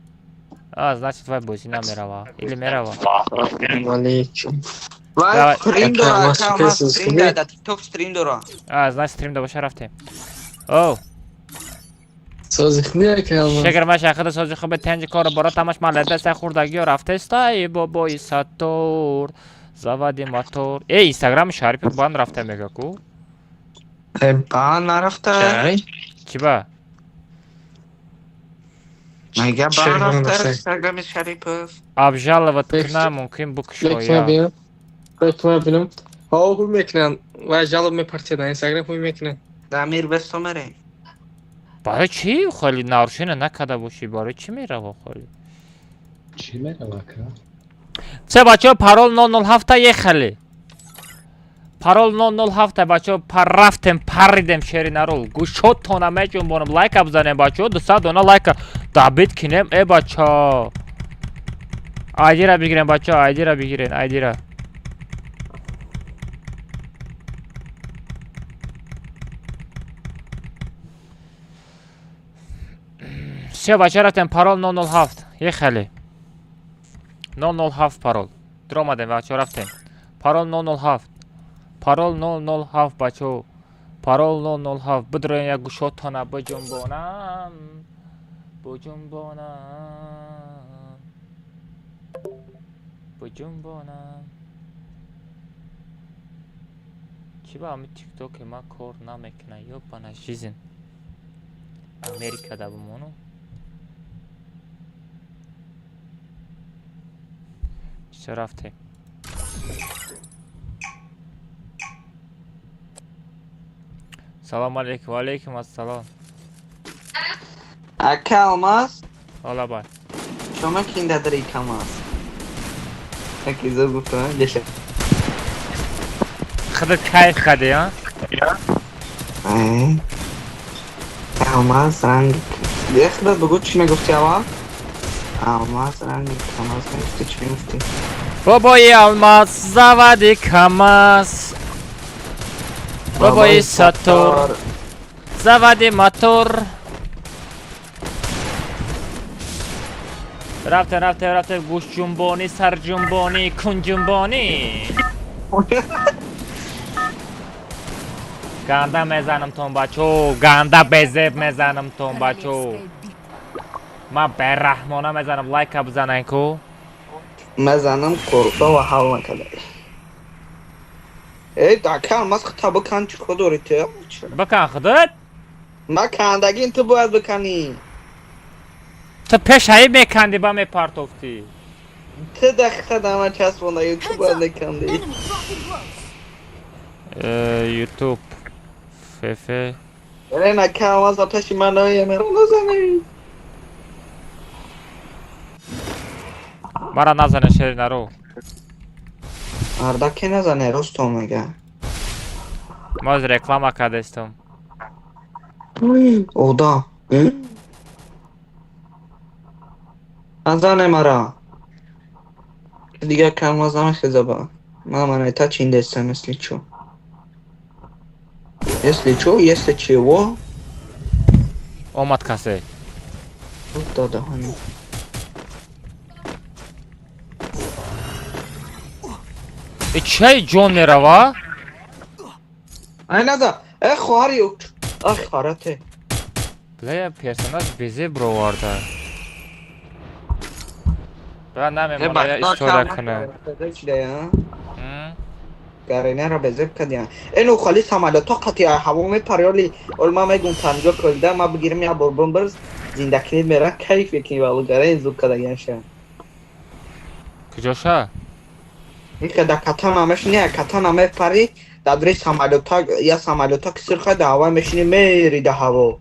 А, значит, твоя бусина мирова. Или мирова. Алейкум. Давай. Вай стрим дора aka стрим да TikTok стрим дора. А, значит, стрим да боша рафте. Оу. سازی خوبیه که الان شکر ما شاخد سازی خوب تنج کار برا تماش مالده سه خوردگی و رفته استای بابای ساتور زوادی موتور ای اینستاگرام شریف بان رفته میگه کو با نرفته چی با میگه با چه رفته نرفته؟ اینستاگرام شریف обжаловать к нам ممكن بکنم بکشویا بینم بکنم بینم ها خوب میکنن و جالب میپرتیدن اینستاگرام خوب میکنن دمیر بستو مره برای چی خیلی نارشینه نکده باشی برای چی میره خیلی چی میره واکا؟ چه بچه پارول 007 یه خیلی پارول 007 بچه پر رفتم پریدم شیرین رو گوشت تونه میجون بونم لایک بزنیم بچه 200 دونه لایک دابید کنیم ای بچه آیدی را بگیرین بچه آیدی را بگیرین آیدی را سه بچه رفتم پارول 007 یه خیلی 007 پارول در آمدیم بچه رفتیم پارول 007 پارول 007 بچه پارول 007 بدرین یک گوشتانه بجنبانم بجنبانم چی با همین تیک توک ما کار نمیکنه یا بانشیزین امریکا دا بمونو چه رفته سلام علیکم و علیکم السلام اکه الماس حالا باید شما کینده داری کماس اکی زور گفتم دیشه خودت کیف خدی ها الماس رنگ یه خودت بگو چی میگفتی اول الماس رنگ کماس میگفتی چی میگفتی بابای الماس زوادی کماس بابای ساتور زوادی موتور رفته گوش جنبانی سر جنبانی کن جنبانی گنده میزنم تون بچو گنده بزب میزنم تون بچو Королевская битва. ما به رحمانه میزنم لایک بزنن کو مزنم قربه و حال نکده ای دکه الماس خطابه کن چی خود داری تو بکن خودت ما کندگی این تو باید بکنی تو پیش هایی میکندی با میپارتوفتی تو دقیقه دمه چسبونده یه تو باید نکندی Enemy dropping close. یوتیوب فیفه ای نکه الماس آتشی من نایه مرا نزنی مرا نزنه شیرین رو اردکی نزنه رستم میگه ما از رکلام کرده استم اودا نزنه مرا دیگه کلماز نمیشه زبا من تا چین دستم مثل چو Если чего, اومد کسی داده همین ای چه جون میروا؟ ای ندا ای خواهری ای خواهرته بله پرسناج بیزی برو وارده بله نمیمونه یا استوره کنه گرینه را بزرگ کردیم اینو خالی سمالتا قطعی هوا میپریالی علما میگون تنجا کرده ما بگیرم یا بربون برز زندگی میرن کیف یکی ولو گرین زود کدگنشه کجاشه؟ این که در کتان همش نه کتان همه پری در دوری سمالتا یا سمالتا که سرخه در هوا میشینی میری در هوا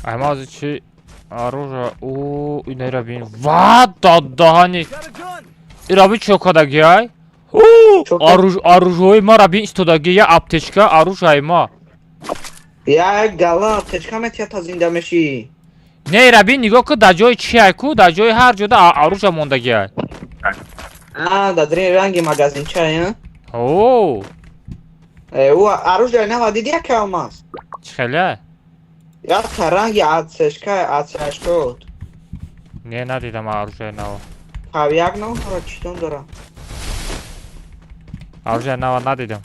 اما از چی؟ آروژا اوه اینه را بین واد دادهانی این را بین چه کدگی های؟ آروژ های ما را بین استودگی یا اپتشکا آروژ های ما یا گلا تشکا میتیا تا زنده میشی نه را بین نگاه که در جای چی های کو در جای هر جا در آروژ موندگی های در دوری رنگی مگازین چه اوه او آروژ های نه دیدی که آماز چه خیلی؟ یا ترنگی عدسش کود نه ندیدم آروژ های نوا خب یک نو را چیتون دارم آروژ های نوا ندیدم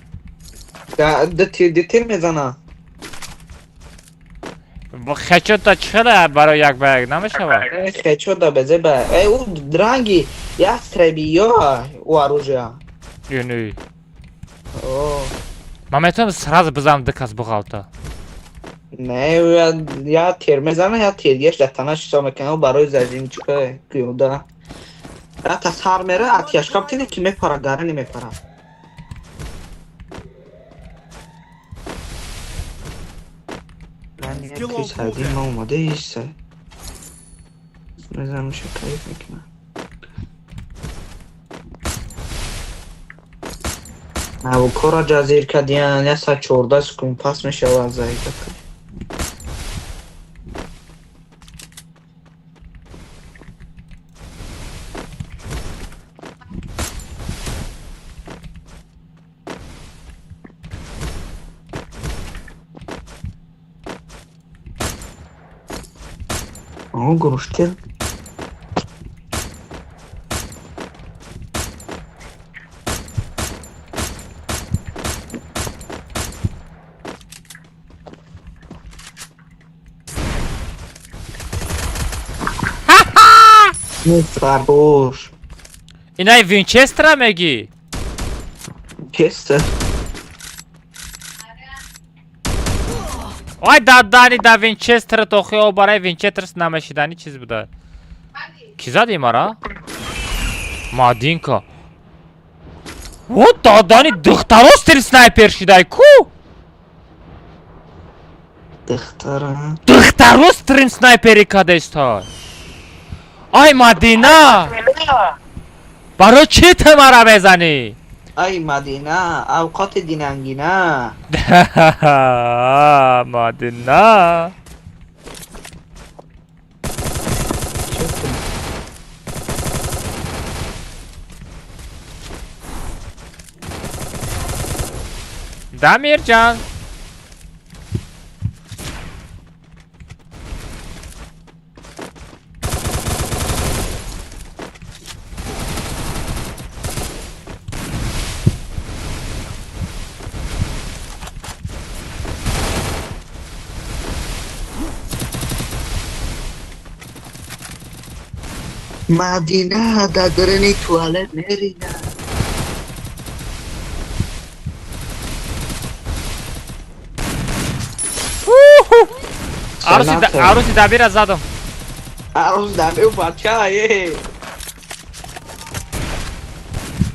تیر میزنه. با خچوت تا چخله برای یک به یک نمیشه. خیچو دا بزه با او درنگی یا استربی یا او اروژه. یعنی اوه من میتونم سراز بزنم دکاز بغالتا. نه یا تیر میزنه یا تیرگیش دستانش شما میکنه و برای زرجین چکه کیوده. یا تسهر میره اتیاش کابتینه که میپره گره نمیپره. من یه توی سردی ما اومده ایسته میزنم میشه کلیف میکنه. او کورا جزیر کدیان یا سا 14 سکون پاس میشه و از زایی کدی. او گروشتر فربوش اینای وینچستر میگی؟ کسته آی دادانی دا وینچستر تو خیلی برای وینچستر نمیشیدنی چیز بوده. کی زد این مرا؟ مادینکا. او دادانی دختراستر سنایپر شده کو؟ دختره دختراستر سنایپری کدستای. آی مادینا برای چی تو مرا بزنی؟ ای مدینه اوقات دیننگینه مادینا دمیر جان مدینه در درنی توالت میرینه عروسی دبیر از زدم. عروس دمه و بچه هایه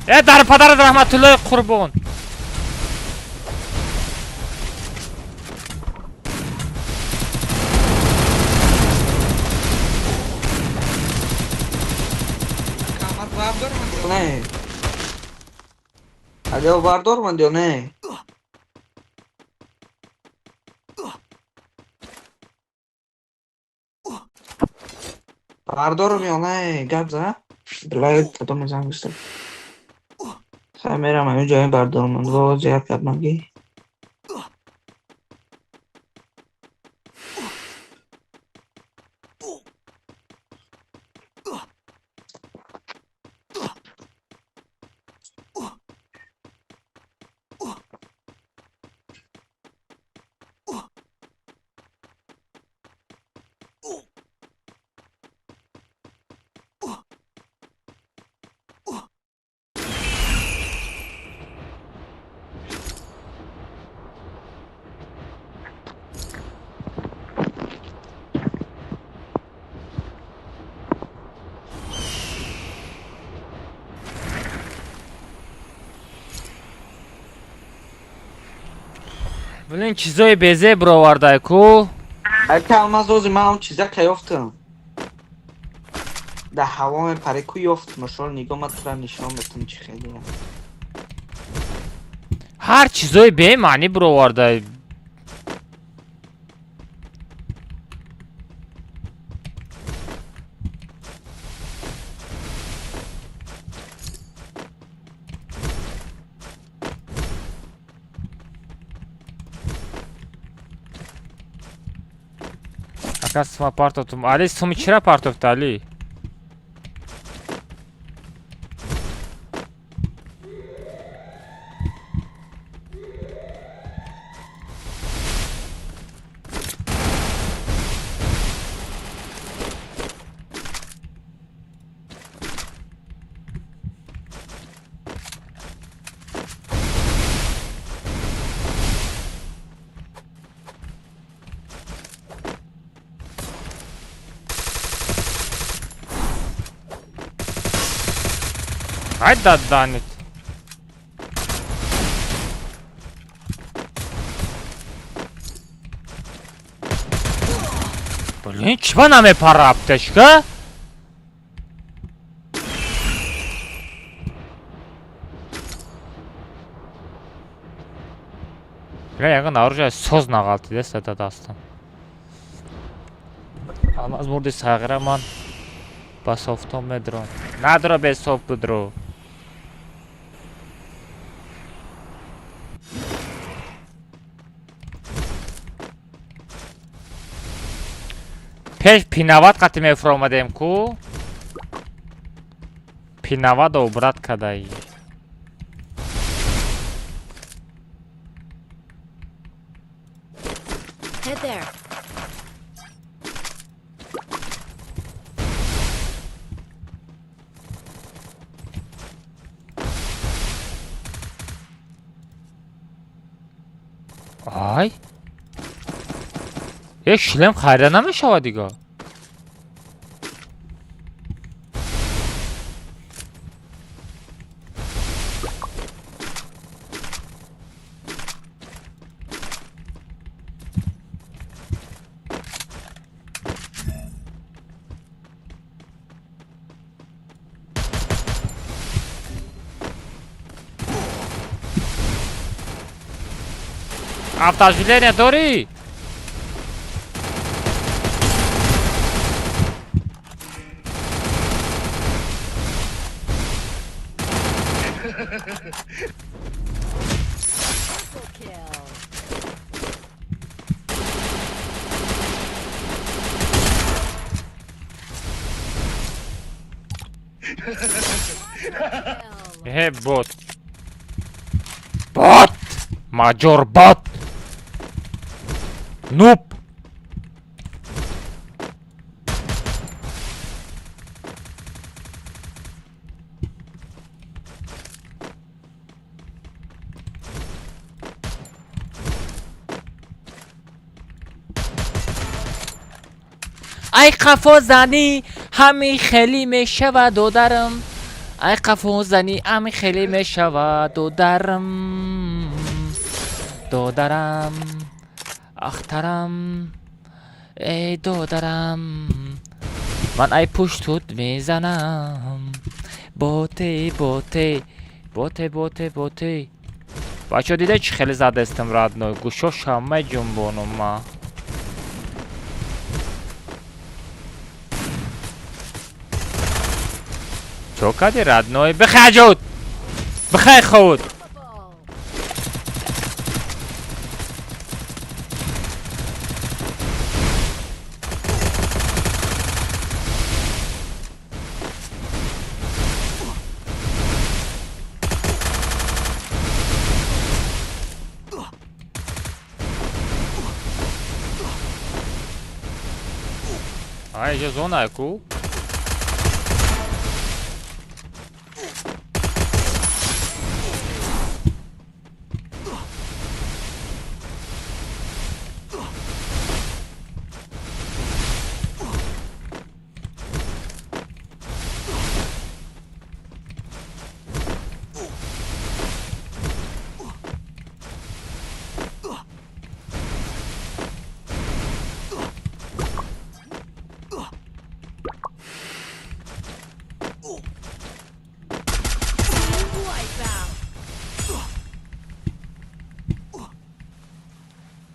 در پدرت رحمت الله قربان. نه اگه باردار من دیو نه باردارم یا نه گبزه دلای کدوم میزن گستر خیلی میرم همین جایی باردارم من دو زیاد کرد مگی بلین چیزای بیزه براورده کو. اگه الماس روزی من اون چیزا که یافتم در هوا پره کو یافتم شما نگاه ما تو را نشان بتون چی خیلی هم. هر چیزای به معنی براورده. Акасма партовтум. Али суми чира партовту Али? ай даданит. Блин, чего нам и пора аптечка? Бля, яғын оружие соз нағалты дес это дастан. Алмаз мурды сағыраман. Басофтон медро. Надро бесоф будро. Пеш пинават қати мефромадем ку. Пинават обрат кадай. Head there. Ай. یک شلم خریده نمیشه دیگه. Автожиление дори. بوت بوت ماجور بوت نوب ای قفا زنی همین خیلی میشود و درم ای قفا زنی همین خیلی میشود و درم اخترم ای دودرم من ای پشتود میزنم بوته بوته بوته بوته بوته بچه دیده چی خیلی زده استمراد نوی گوشو شامه جنبونم ما چو کدی رد نوی بخی جود بخی خود Ай, je zona je cool.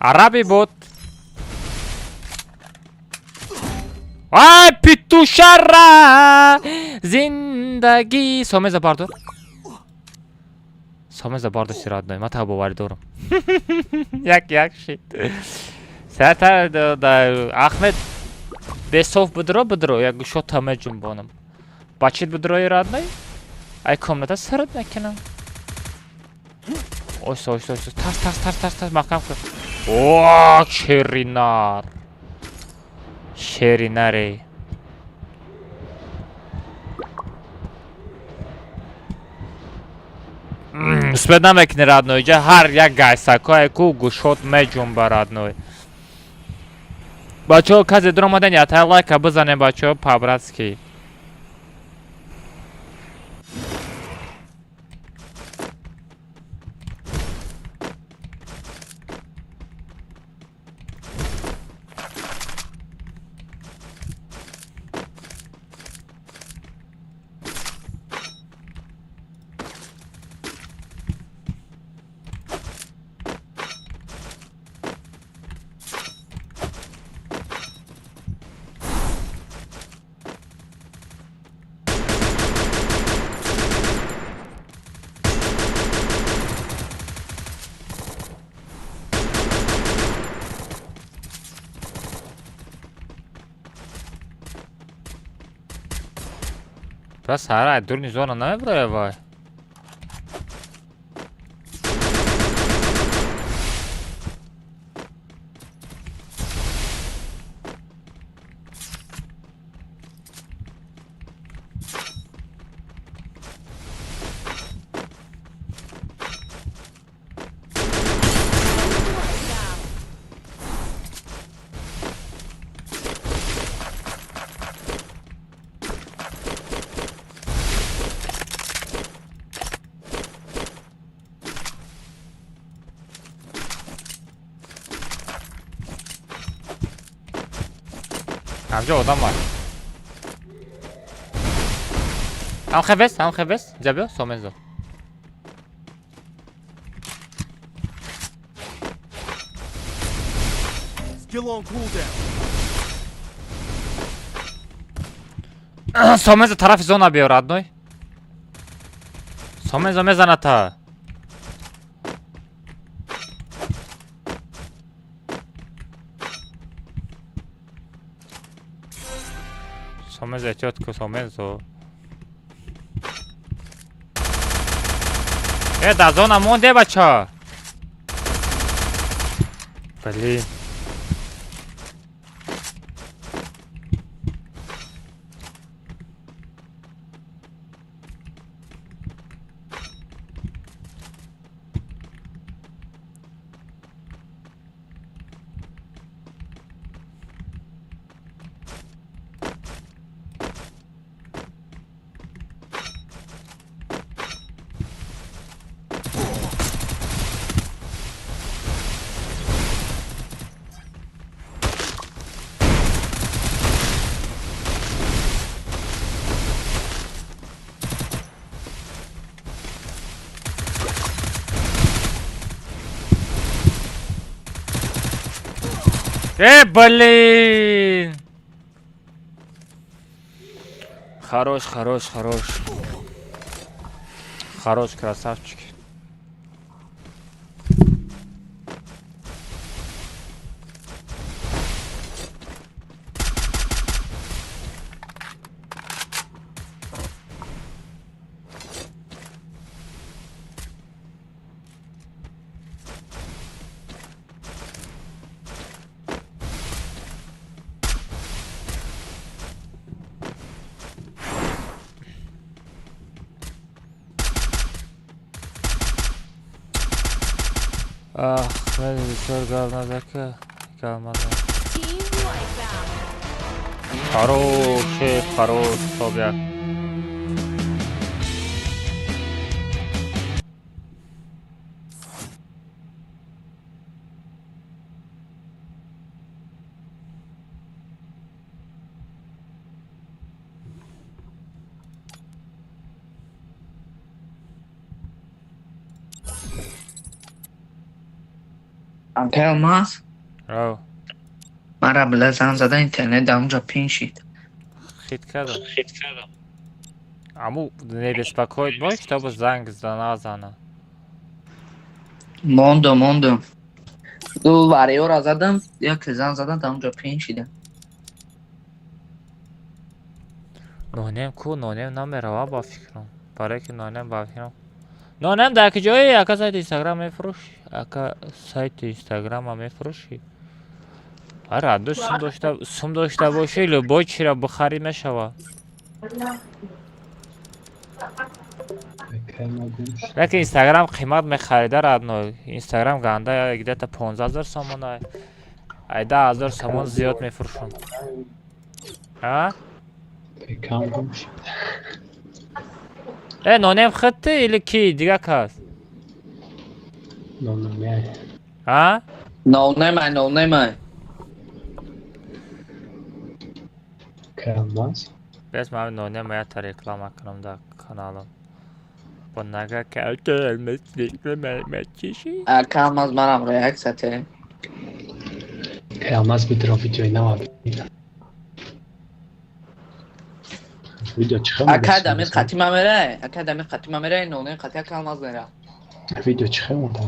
عربی بود آی پیتو شره زندگی سومز باردار سومز باردار سیراد نای ما تا باوری دارم یک شید سرتر دا احمد بسوف بدرو یک شوت همه جنبانم بچید بدروی راد نای ای کامنتا سرد نکنم اویس ترس محکم کن اوه شیریناره سپید نمیکنی رادنوی جا هر یک گایساکای کو گوشت میجون با رادنوی بچه ها کسی در اومدن یا تا لایک بزنه بچه ها پابراتسکی پس سارا دور نیزونا نمیبره وای. همجا آدم var. هم خبست اینجا بیا سومنزو. سومنزو طرف زونا بیار ادنوی. سومنزو میزنه تا. Sommenzo четко, Sommenzo. Да зона монде бача. Блин. Блин! Хорош. Хорош, красавчик. Ах, бисёр говнозака. Хорош, собяк. Алмаз Ау. مرا بله زن زده اینترنت در اونجا پین شید. Хит кардам. Аму не беспокоит бой, чтобы занг назана. موندم دو وریو را زدم یا که زن زدن در اونجا پین شیده. نونم کو نونم نمیره با فکرم. برای که نونم با فکرم. نونم در که جایی اکا سایت اینستاگرام میفروشی. اکا سایت اینستاگرام میفروشی. آره دوست سم داشته باشی لبای چی را بخری میشوه. لیکن اینستاگرام قیمت میخریده رادنو. اینستاگرام گنده یک تا 15,000 سومن 10,000 سومن زیاد میفروشم. ها؟ نونم خطه ایلی کی دیگه کس؟ ها؟ نونم بس من نونم باید تا رکلام کنم در کانالم. با نگه کلتر مثل چیشی؟ اکا алмаз منم ریاکسته. алмаз بدرا ویدیوی نوا ویدیو چخه اکادمی قطی ممیره نونه قطی اکا алмаз میره. ویدیو چخه مونده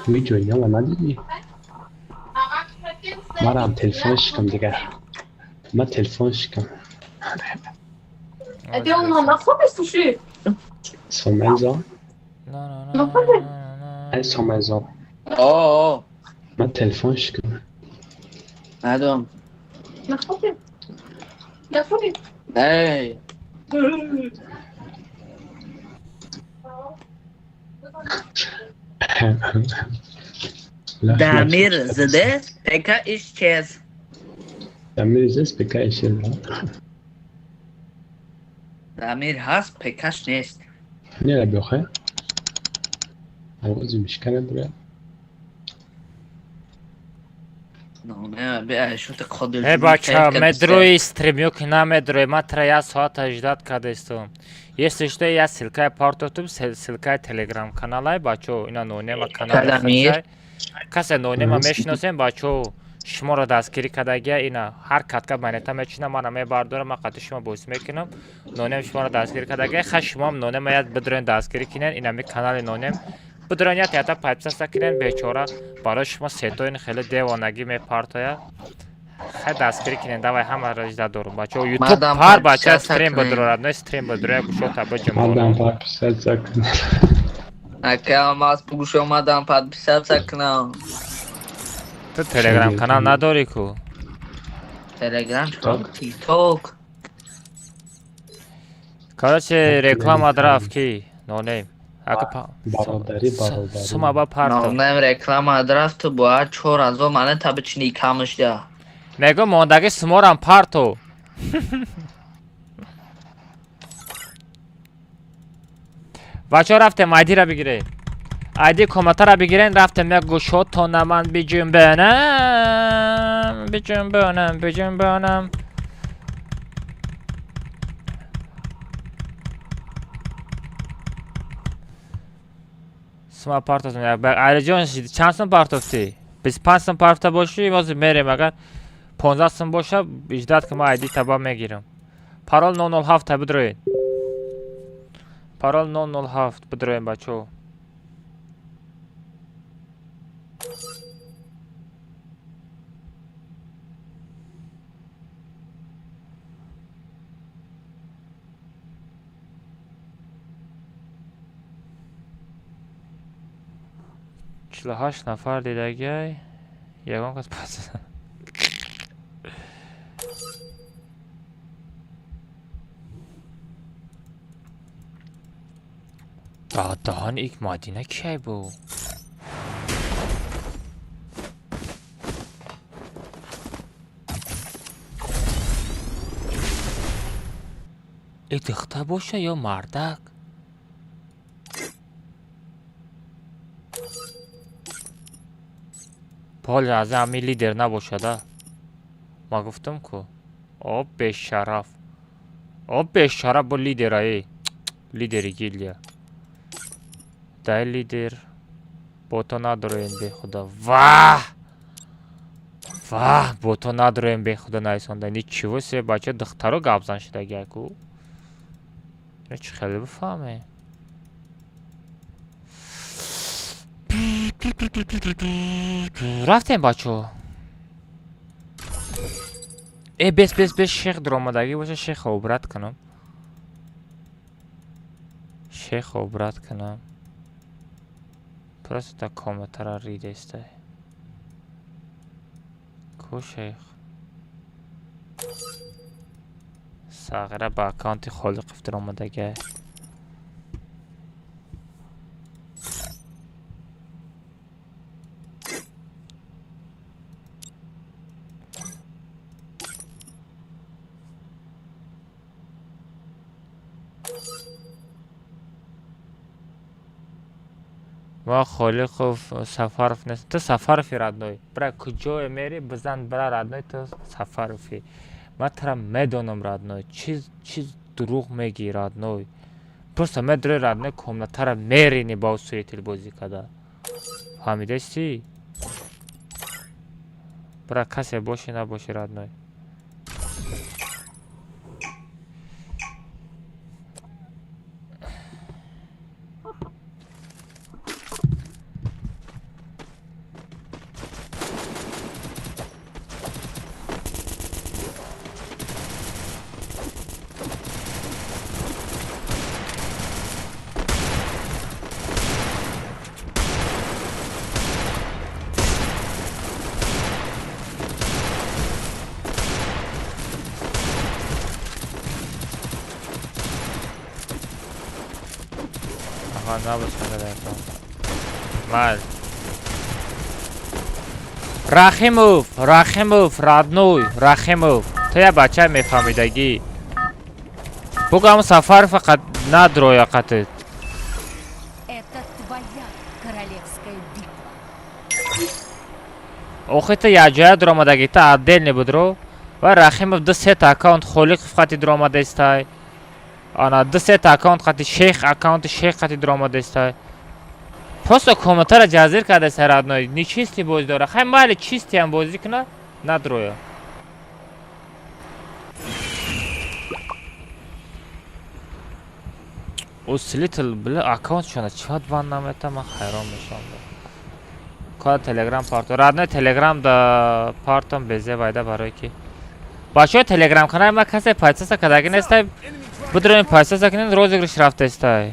ویدیوی نوا ندیدی؟ مرا هم تلفونش کم دیگر من تلفن شکم سومنزا ای سومنزا آه من تلفن شکم ندارم نه Damir zde peka işçez. Damir zde peka işçez. Damir has pekaş nest. Ne yapıyor? عوض مشكلة برا نه به شو تقدر ای بچه مدروی استریمیو که نه مدروی ما ترا یا ساعت 18 کدستم یه سشته یا سلکای پارتوتوب سلکای تلگرام کانالای بچه اینا نونما کانال خدای کسی نونما میشناسیم بچه شما را دستگیری کدگی اینا هر کتکا بینتا میچینم من همه باردارم من قطع شما بویس میکنم نونم شما را دستگیری کدگی خش شما هم نونم یاد بدرین دستگیری کنین اینا می کانال نونم بدرین یاد یاتا پایپ سستا کنین بیچاره برای شما سیتوین خیلی دیوانگی می پارتایا خیلی دستگیری کنین دوای همه را اجده دارم بچه یوتیوب هر بچه استریم بدرورد نه استریم بدروی گوشو تا بجمعونم پایپ سستا کنین اکرام از پوشو مادم پایپ سستا کنم تو تلگرام کانال نداری کو؟ تلگرام چون تیک توک کارچه رکلام ادراف کی؟ نونیم برادری سما با پارتو نونیم رکلام ادراف تو باید چور از او منه تا بچینی کامش ده نگو موندگی سمورم پارتو بچه رفتم آیدی را بگیره آیدی کمتا را بگیرین رفتم یک گوشو تا نمن بجنبانم سما پارتوتون علی جان چند سم پارتوفتی 25 سم پارتا باشی باز میریم اگر 15 سم باشه 18 که ما آیدی تبا میگیرم پارول 007 تا بدروین پارول 007 بدروین بچو چلو 8 نفر دیدگی یکان کس پس دادان ایک مادینه کی بو ای دختر باشه یا مردک پال از همین لیدر نباشه ما گفتم که آب به شرف با لیدر های لیدری گیلیا دای لیدر با تو نداریم به خدا واه با تو نداریم به خدا نایسانده نی چی واسه بچه دخترو گابزن شده گیکو اینه چی خیلی بفهمه رفتیم بچه ای بس شیخ در آمدگی باشه شیخ عبرت کنم پرست تا کامتر ریده استه کو شیخ ساغره با اکانتی خالق افتر آمدگی ما خالق سفارف نیست تو سفارفی رادنوی برای کجای میری بزن برای رادنوی تو سفارفی من ترا میدونم رادنوی چیز دروغ میگی رادنوی پرسته میدونی رادنوی کاملا ترا میرینی با سویتیل بازی کده فهمیده چی؟ برای کسی باشی نباشی رادنوی خانه بسکنده دیتا مال رخیموف رادنوی رخیموف تو یه بچه میفهمیدگی بگو همون سفر فقط ندروی قطعت Это твоя королевская битва. اوخی تو یه جای درامدگی تا عدل نبودرو و رخیموف دو سه تا اکاونت خولیق فقطی درامده استای آنا دو سه تا اکاونت خطی شیخ اکاونت شیخ خطی درامده استای پس کومنتر جزیر کرده سرادنوی نی چیستی بازی داره خیلی مالی چیستی هم بازی کنه ندروی اوسلیتل بله اکاونت شونه چهات بان نمیتا من خیران میشم کار تلگرام پارتو رادنوی تلگرام دا پارتون بزه وایده برای که باشه تلگرام کنه ما کسی پیسه کداگی نیسته بدرون پیسه کنین روزی گرش رفته استه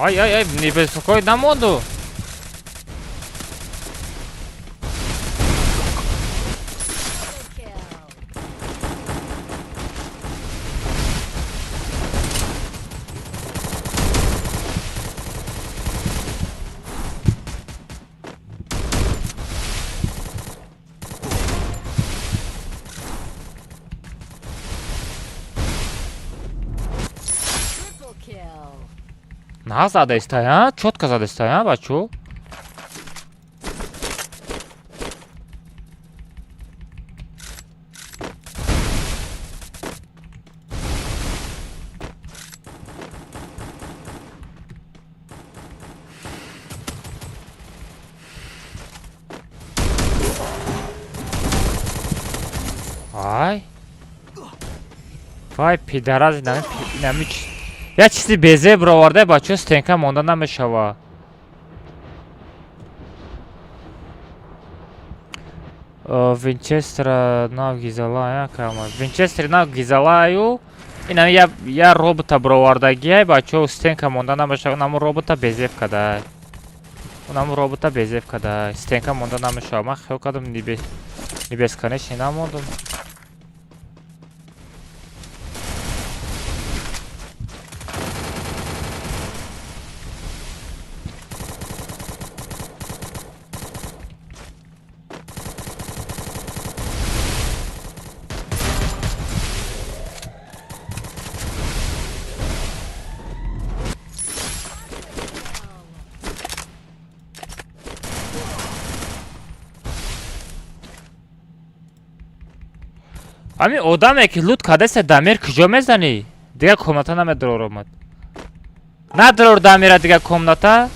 Ай, не беспокой на моду. На задестай, а? Чётко задестай, а, бачу? Ай. Вай, пидорас, намич. Я чизи безе броварде бачо стенка монда намешава. Винчестер нав гизалая кама. Винчестер нав гизалаю. Ина я робота бровардагия бачо стенка монда намешава. Наму робота безев кадай. Наму робота безев кадай. Стенка монда намешава. Ман хел кадам нибес конечно намондум. Ами одаме ки лут кадесе дамир куҷо мезанӣ? Дига комната намедрор омад. Надрор дамира дига комната.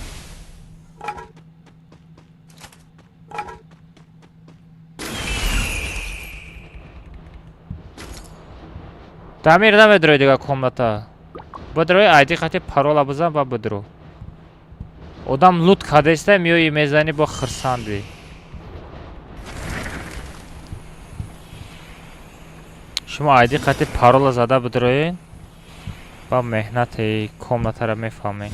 Дамир намедрой дига комната. Бодрой айди хати парола бизан ва бодро. Одам лут кадесте миёи мезанӣ бо хирсанди. شما айди خطی پارولا زده بدروین با مهنت کامنت را میفهمین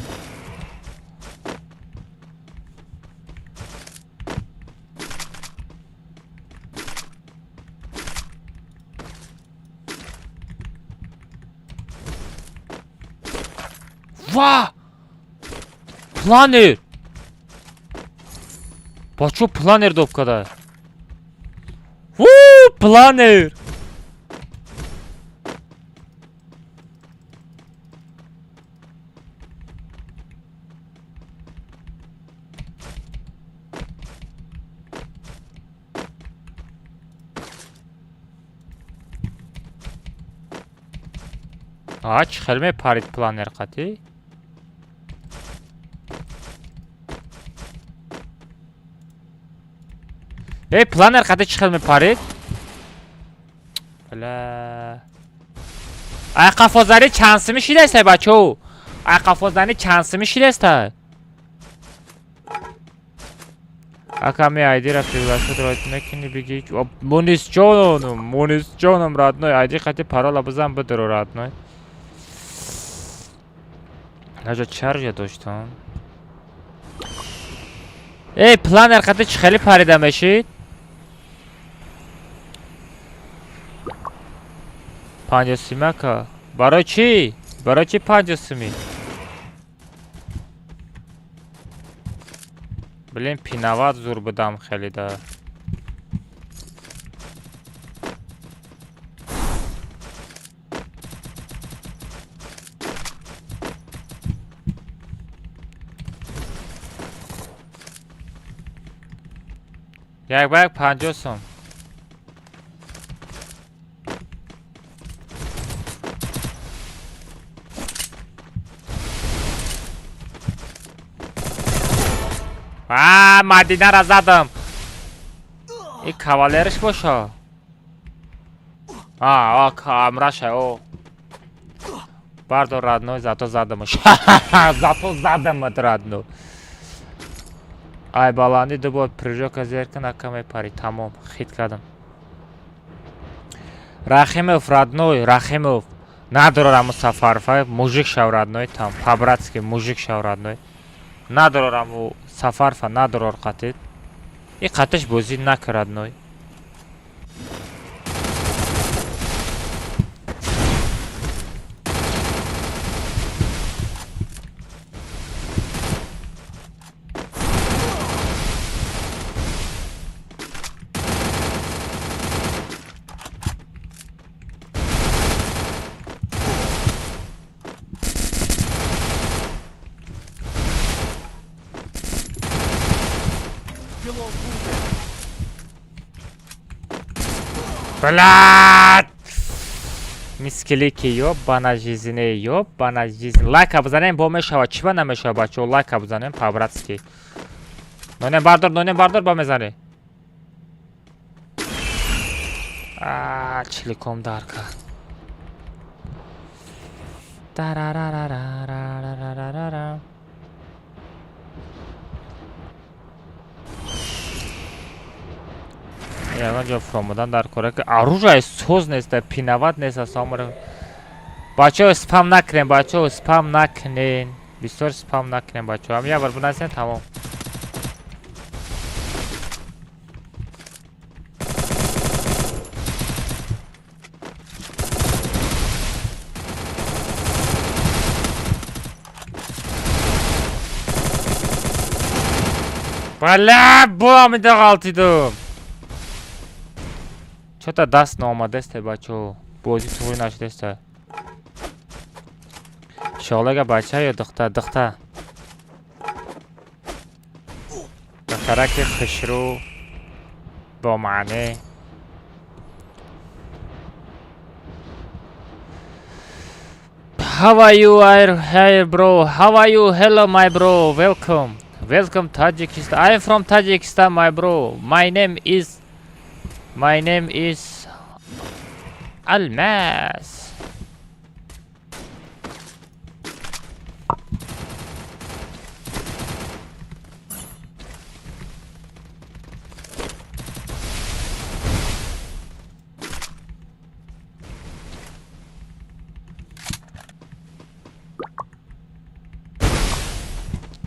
واه پلانر بچو پلانر دوب کده ووو پلانر Aç xelme parit planer qati. Ey planer qati xelme parit. Bala. Ayaqqabozani chansimi shiraysa bacho. Ayaqqabozani chansimi shiraysa. Aka мне ID приглашают родственники беги. Мунис Джоном, родной. ID хотя парола бзам бедро, родной. Нажа чарж я доштам. Эй, планер хотя чхели парида мешид? 50 ака. Барои чи 50? Блин, пинават зур будам хели да. Як бак 50 сом. Madina ra zadım. Kavalerish boşa. Kamraşa o. Pardon родной, зато задымыш. Зато задымыт родной. Ай баланди дубо прыжок азеркан акаме пари. Тамом, хит кадам. Рахимов родной, Рахимов. Надорам Сафарфа, мужик шав родной там. По-братски мужик шав родной. Надорам Сафарфа надорор қатет. И қатыш бози накрадной. Блядь! Мискилики ёбана жизни, ёбана жизни. Лайк абзанем бо мешава, чива намешава бачо, лайк абзанем по-братски. Нонем бардор ба мезани. Чиликом дарка. Тарарарарарарарарарара. Я же фромодан дар корак оружие соз нест, пинават нест самара. Бачо спам накрен, бачо спам накрен. Бисёр спам накрен бачо. Ам я бар бунасен тамом. Бала бом дагалтидум. Что-то даст номадесте бачо. Бози туй нашдесте. Шолага бача ё духта. Духтараки хишру бо маъне. How are you, hey bro? How are you? Hello my bro. Welcome Tajikistan. I am from Tajikistan my bro. My name is Almas.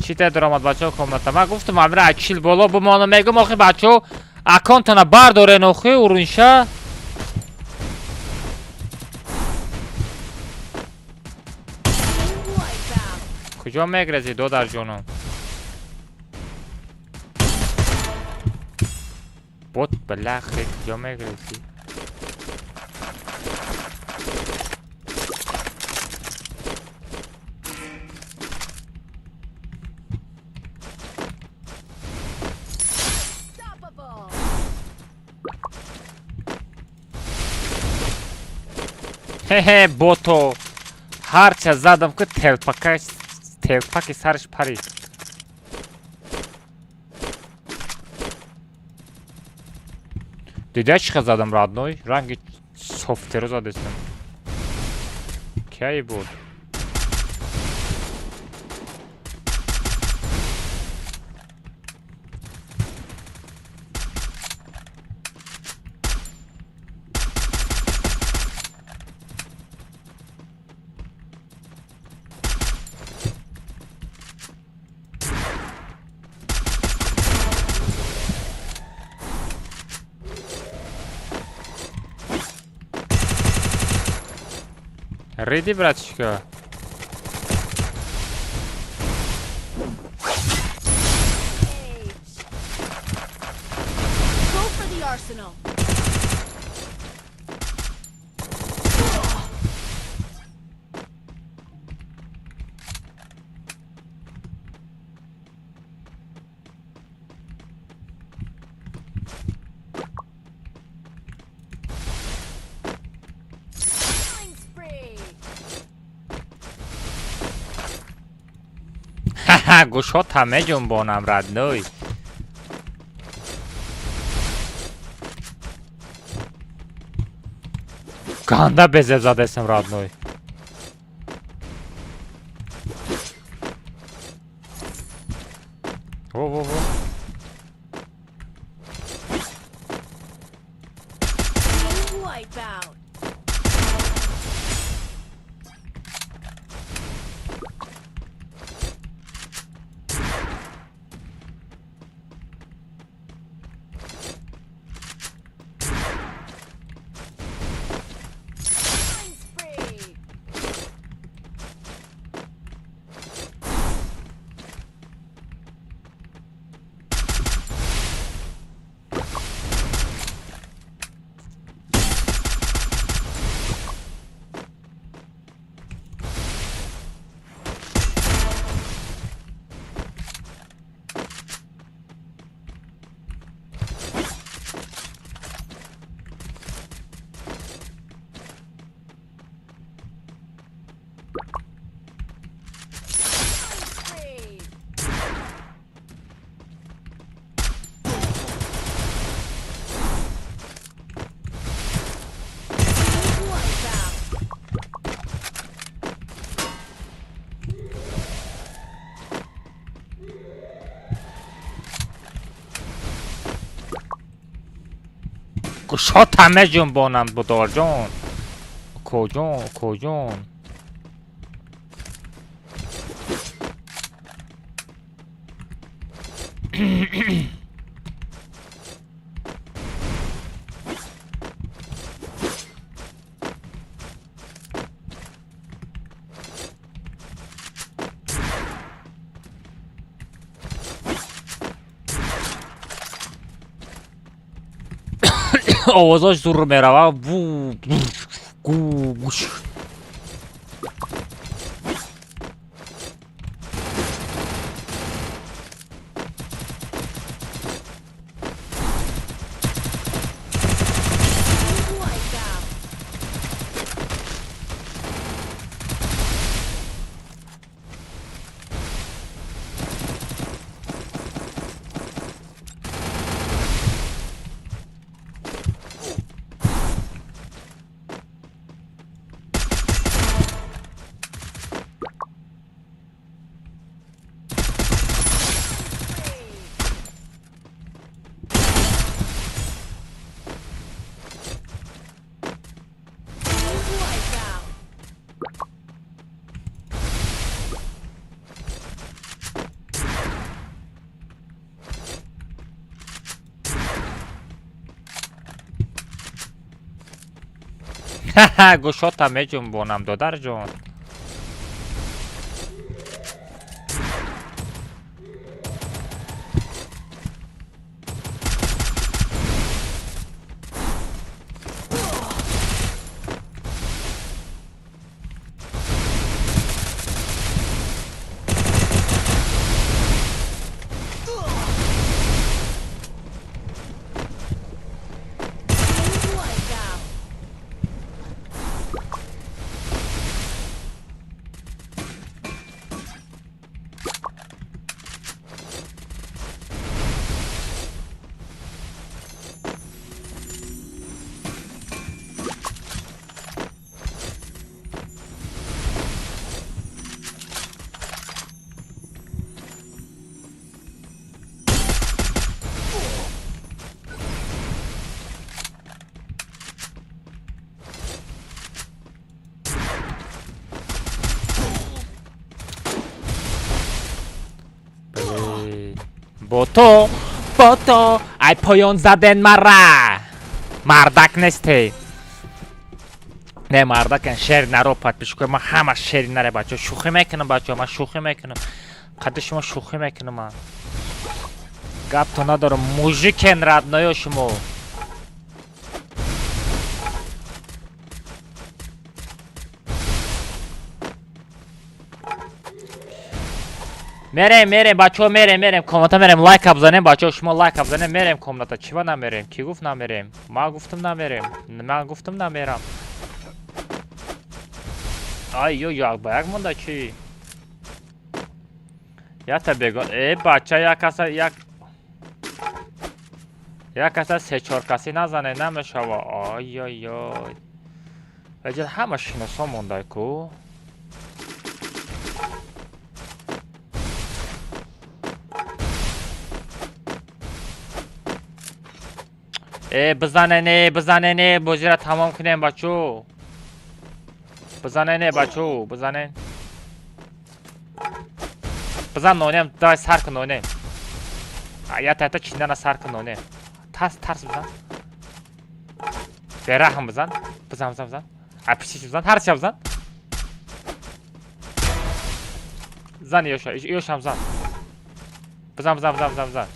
چی درآمد بچه‌ها کامنت ما گفتم امر اکیل بالا به ما میگم آخه بچه‌ها اکانت نه برداره نوخه اورونشا کجا میگرزی دو در جونم بوت بلاخه کجا میگرزی Хе-хе, бото. Харча задам ки телпаки сарш парид. Дида чиқа задам родной? Ранги софтеро задестам. کی بود؟ ریدی братчика. Go for the arsenal. Killing spree. Haha, گوشات همه جنبانم ردنوی. گنده بزه زده اسم ردنوی. او Team wipeout. Killing spree. Spree. Team wipeout. گوشات همه جنبانم بدار جان. کجان آوازاش زور میروه. گوش. Team wipeout. Team wipeout. گوشات همه جنبانم دادر جان. Team wipeout. با تو ای پایان زدن مرا مردک نیستی نه مردکن شیر نرو پد پیش کنم من همه شیری نره بچه شوخی میکنم بچه من شوخی میکنم قد شما شوخی میکنم من گپ تو ندارم موژیکن رد نیا شما میریم بچه ها میریم کامنتا میریم لایک بزنیم بچه ها شما لایک بزنیم میریم کامنتا چی با نمیریم کی گفت نمیریم ما گفتم نمیریم من گفتم نمیرم آیو یک با یک مونده چی یا تا بگو ای بچه یک کسا سه چار کسی نزنه نمیشه و آی آی آی وجد همه شناسا مونده کو بزنه نه بازی را تمام کنیم بچو بزنه نه بچو بزنه بزن نونیم دای سر کن نونیم یا تا چیندن سر کن نونیم ترس بزن بره هم بزن اپیشیش بزن هر چی بزن زن یوش هم زن بزن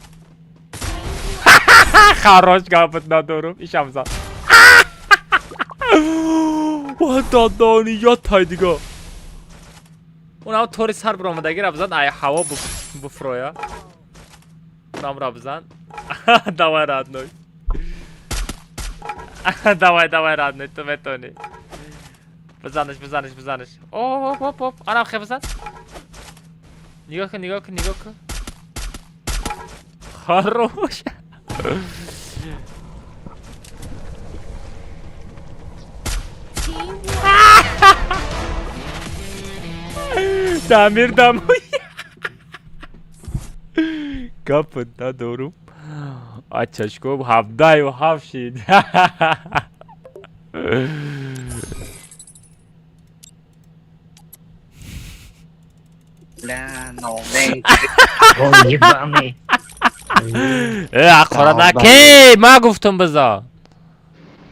خراج گفت ندارم ایشم زن و دادانی یاد تای دیگه اونم طوری سر برامدگی را بزن ای هوا بفرویا اونم را بزن دوای رد نوی دوای رد نوی تو میتونی بزنش اوه آنم خیلی بزن نگاه کن خروش تعمیر دموی گفت ندارم آچشکو هفته و هفت شید نه نامه بایبانی اخورا نکی ما گفتم بزا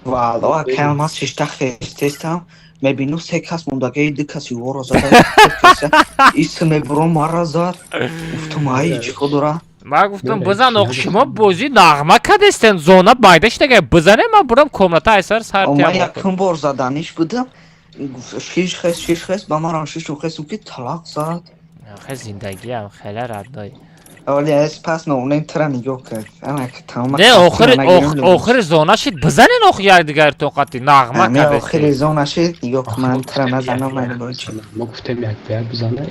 والا کلمه از ششته خیستم میبینو سه کس موندگه دی کسی او را زده اسم برو مرا زد گفتم ای چی خودورا ما گفتم بزن اخ شما بازی نغمه کدستن زونا بایدش دیگه بزنه من برم کمرتا ایسر سر من یکم بار زدنش بودم شیش خیست با من شیش خیست که طلاق زد خیلی زندگی هم خیلی ردای ولی از پس نونه تره نگاه کرد اما که تمام نه آخر زونه شید بزنین آخر یک دیگر تو قطعی نغمه همه کدستی آخر زونه شید نگاه که من تره نزنم من باید ما گفتم یک بیر بزنه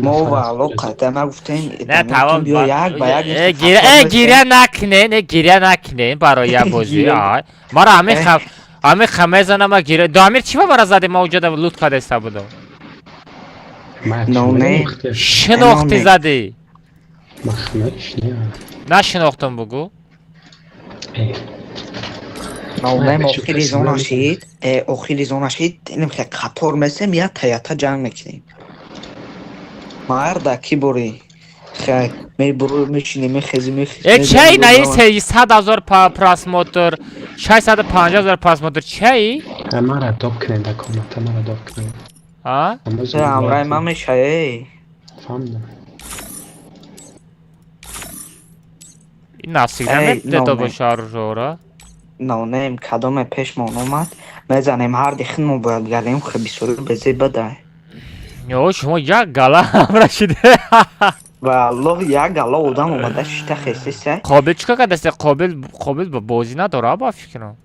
ما والا قطعه ما گفتیم نه تمام بیا یک با یک گیره نکنه برای یه بازی ما را همه خمه زنم گیره دامیر چی برای زده موجود لوت کدسته بودم شناختی زدی نه شناختم بگو نام آخری زونه شید اینم که قطار مثل میاد تیاتا جنگ میکنیم مرد کی بوری خیلی می برو میشینی میخیزی چی نه 100,000 پراسموتر 650,000 پراسموتر چی؟ ما را داب کنین در کامنت ما را داب کنین امرای من میشه فهمدم این نسیده میده باشار رو را نیم کدام پیش من اومد میزنیم هر دیخن ما باید گردیم خیلی سوری بزی بده یو شما یک گله هم رشیده والله یک گله آدم اومده شیطه خیسته سه قابل چکا که دسته قابل با بازی نداره با فکرم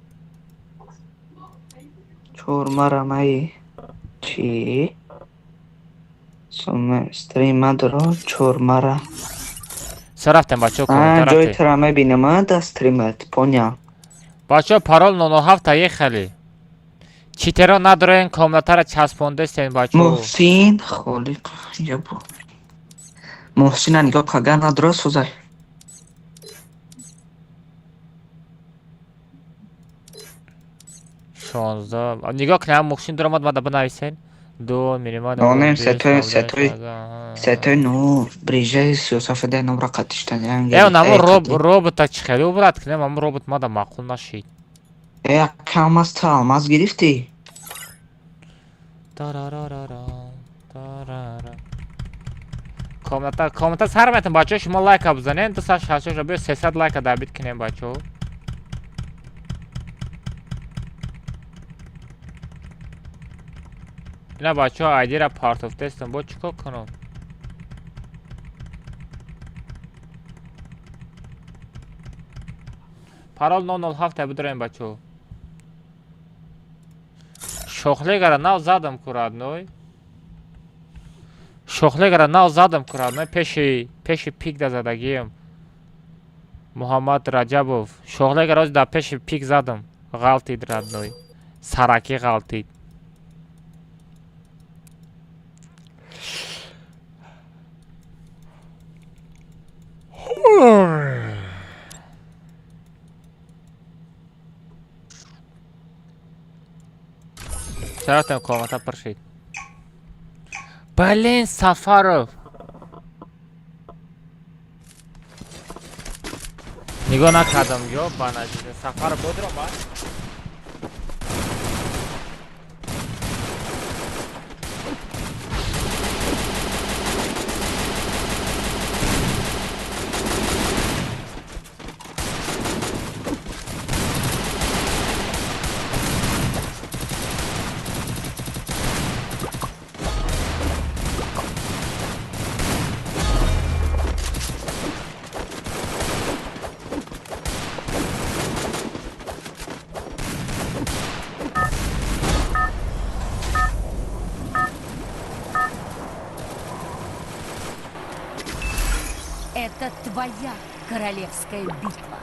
چور مرمه چی؟ سومه استریم نداره چور مره سر رفتم بچه ها کامنت جای رفته ترمه بینم ده استریمت پونیا بچه ها پارال 97 تا یک خیلی چی ترا نداره این کامنت را چسبانده استین بچه ها محسین خالی یا با محسین نگاه کگر نداره سوزه 16 نگاه کنم محسین درآمد ما بنویسین دو میلیمتر Donem setoj nu brije siyosafe de numra katıştan نمو روبوت چی خیلی برات کنم اما روبوت ما دا معقول نشید kalmaz ta almaz girifti. کامنت سر میتون بچه شما لایک بزنین 260 رو 300 لایک دابید کنیم بچه اینا بچه ها ایدی را پارت اف تستم با چیکار کنم پارال 007 بدریم بچه ها شوخلیگره ناو زدم کرد نوی شوخلیگره ناو زدم کرد نوی پیش پیک دا زدگیم محمد رجبوف شوخلیگره از دا پیش پیک زدم غلطید رد نوی سرکی غلطید چرا کامنت پرشید بلین سفارов نگاه نکردم یا بانجیده سفارov بودرم با Это твоя королевская битва.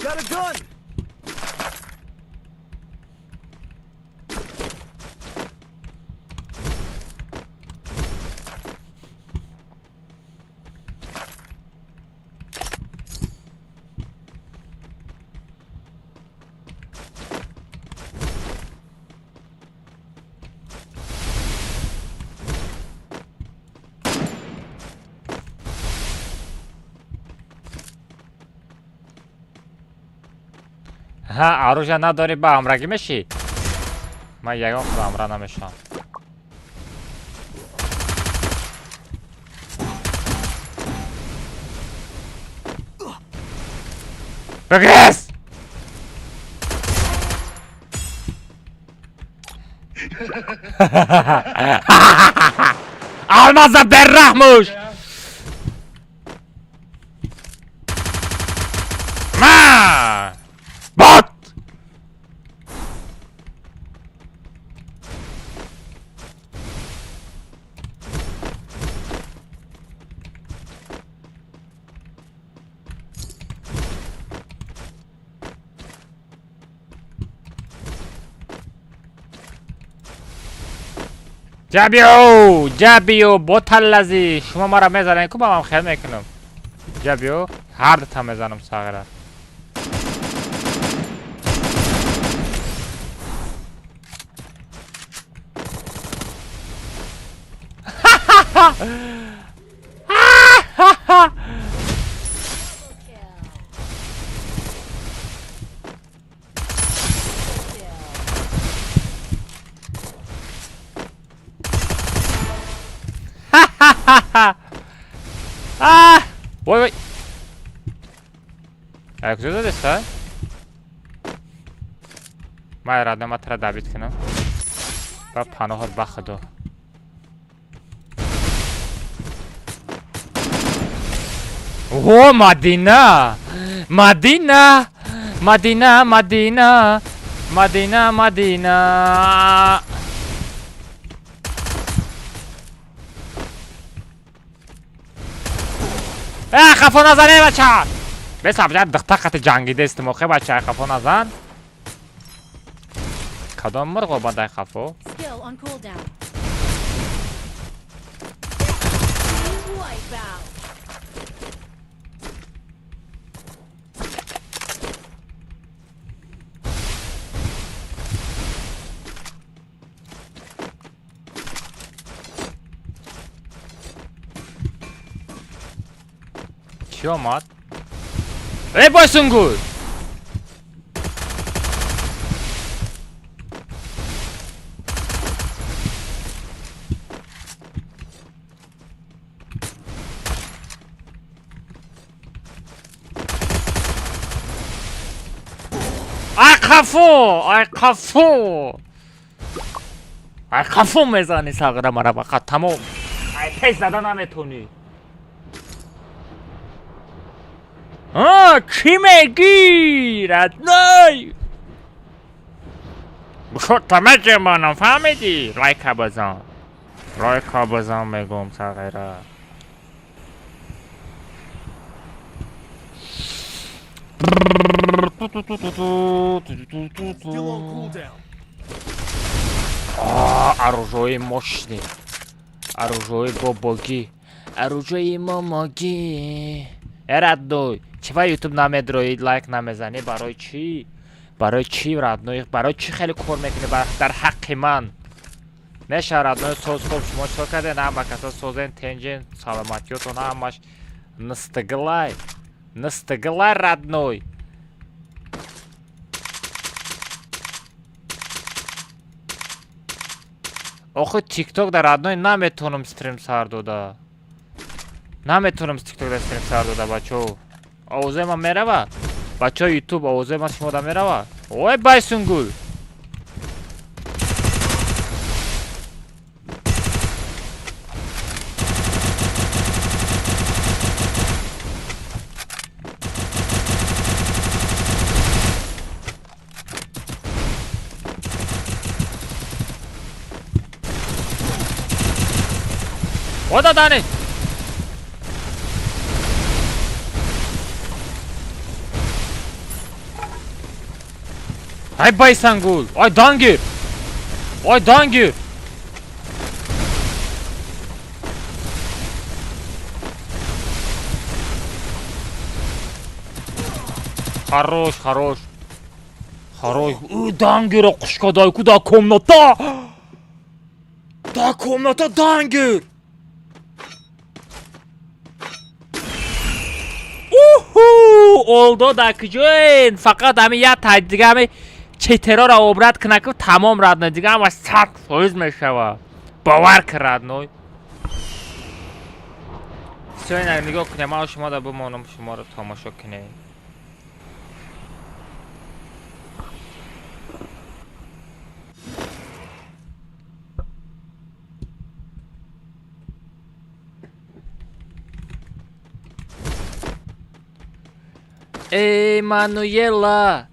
Got a gun! ها عروجه نداری با همراهی میشی من یکم خود همراه نمیشم بگریز الماز برحموش ما بات جابیو بوتلازی شما ما را میزنین که با من خیلی میکنم جابیو هر تا میزنم ساغره وای وای як куда деста май радна матра дабит кинам ба паноҳот ба худо о мадина мадина мадина мадина мадина мадина خفا نزنه بچه بسا بجد دختقت جنگیده استموخه بچه خفا نزن کدام مرغ با دای خفا Skill on cooldown. Wipeout. کی آمد؟ ای بایسونگول ای خفو ای خفو ای خفو میزنی ساغره مرا بخواد تمام ای پیس زدن نمیتونی چی میگی ردنای بخود تمجه منم فهمیدی لایک بزن لایک بزن میگم ساغره оружие мощное оружие бобоги оружие мамаги радной чего ютуб намедроид лайк намезани барои чи радной барои чи хеле кор мекунӣ дар ҳаққи ман меша радной соз хоб шумо чиқор карден ҳама каса созен тенҷен саломатиётон ҳамаш настыглай радной охи тикток дар радной наметонам стрим сар дода наметонам тикток дар стрим сар дода бачо овозаи ман мерава бачо ютуб овозаи ман шумода мерава ой байсунгул ода дани ай байсангул ай дангир хорош дангира қушкадай куда комната дангир олдо дакҷоин фақат ҳами як таҷ дига ҳами четероро обрат кунад ки тамом радной дига ҳамаш 100% мешава бовар кун радной всё инак нигоҳ кунем ман шумода бимонам шуморо тамошо кунем Эммануела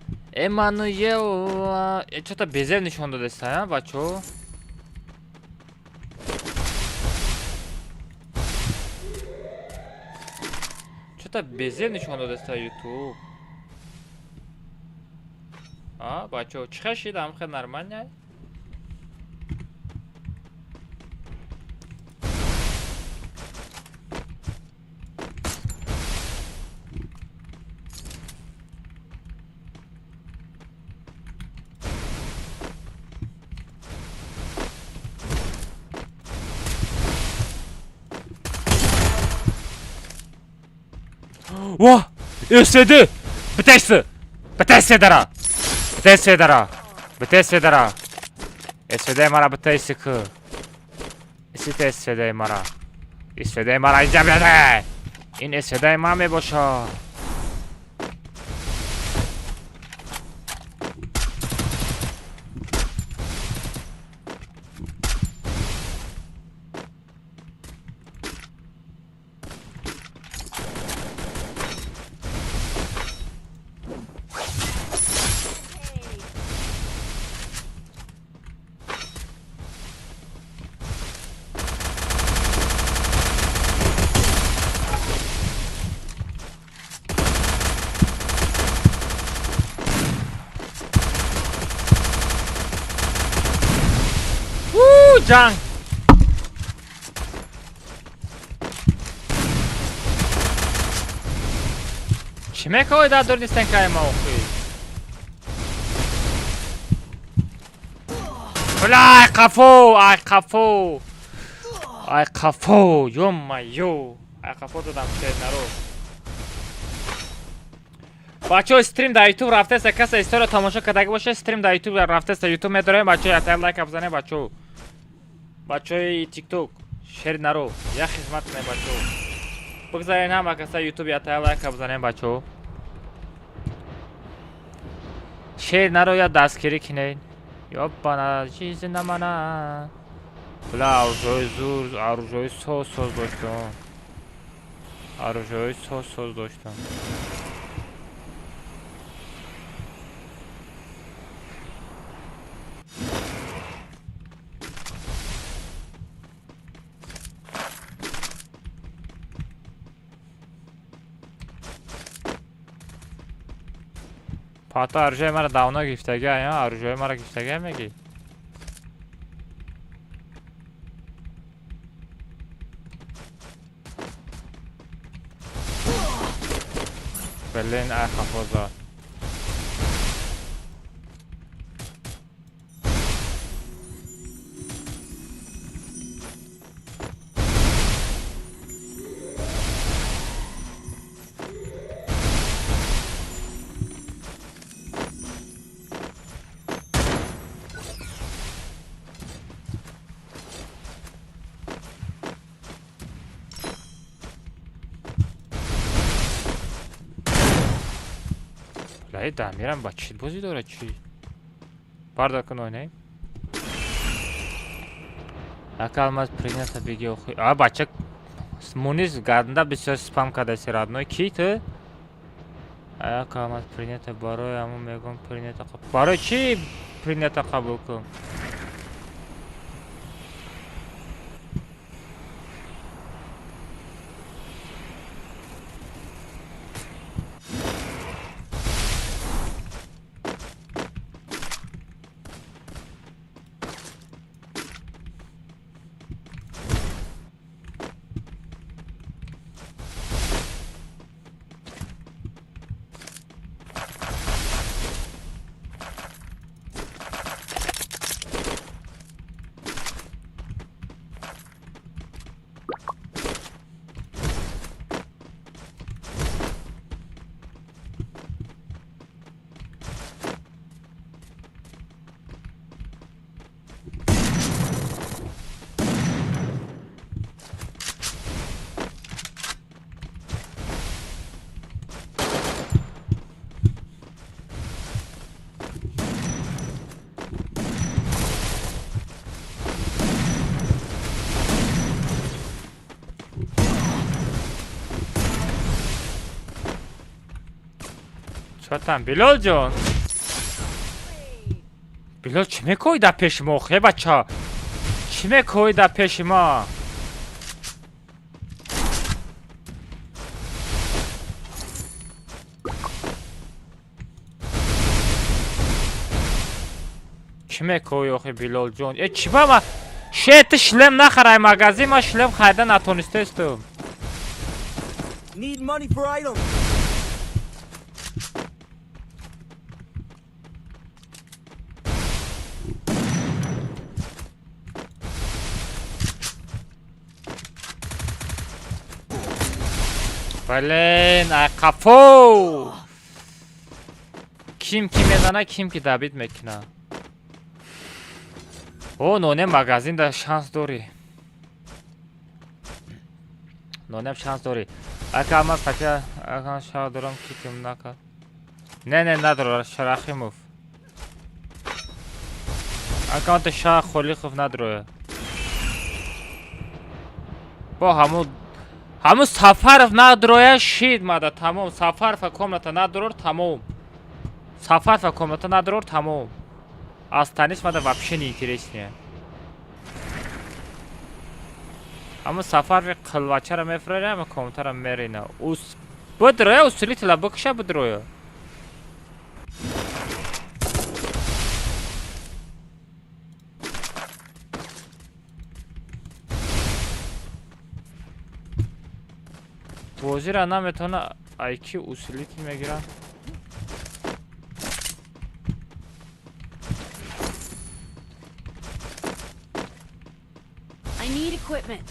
что-то безе нишон додеста бачо что-то безе нишон додеста ютуб бачо чӣ хел шидам хел нормально Вау! СВД! БТС! БТС дара! БТС дара! БТС дара! СВД мара БТС к. СВД мара. СВД мара اینجا بیاده! این СВД ما می باشه. جنگ چی میکنی در دور نیستن که ما اوخی ای قفو ای قفو ای قفو یوم یو ای قفو دادم شد نرو بچه استریم در یوتیوب رفته است کسی استوری تماشا کردگی باشه استریم در یوتیوب رفته است یوتیوب میداریم بچه ها لایک بزنه بچه های تیک توک شیر نرو یا خدمت کنه بچه ها بگذارین همه کسی یوتیوب یا لایک بزنه بچه ها شیر نرو یا دستگیری کنین یا بنا چیزی نمانه بلا آرزوی زور آرزوی سوز داشتم آرزوی سوز داشتم پاتا ارجای مرا داونا گیفتگی ها ارجای مرا گیفتگی میگی بلین ای خفوزا لای دمیرم با چی بازی داره چی باردا کن oynayayım Akalmaz принято беги охуй а бачак Muniz гадында без спам кадasi родной ки ты Akalmaz принято барой аму мегон принято барой чи принято qabul qil چطورم بیلال جان بیلال چی میکنی در پیش ما خیلی بچه ها چی میکنی در پیش ما چی میکنی آخه بیلال جان ای چی با ما شیط شلم نخرای مغازی ما شلم خریده نتونسته استم Блин, кафо! Kim میزنه kim که دبید میکنه. او نونه مغازین در شانس داری. نونه شانس داری. اگه هم از فکر اگه شاید دارم کیکم نکرد. نه نداره شرخی موف. اگه تو شاه خولی خوف نداره. با همون سفر نداره شید ماده تمام سفر فکرمت نداره تمام. سفر فکرمت نداره تمام. Останись надо вообще не интереснее. Ама сафар қилвачара мефрали, ама комтара мерина. Будроя усилителя быкша будроя. Бозира наметона IQ усилитель мегирам. I need equipment.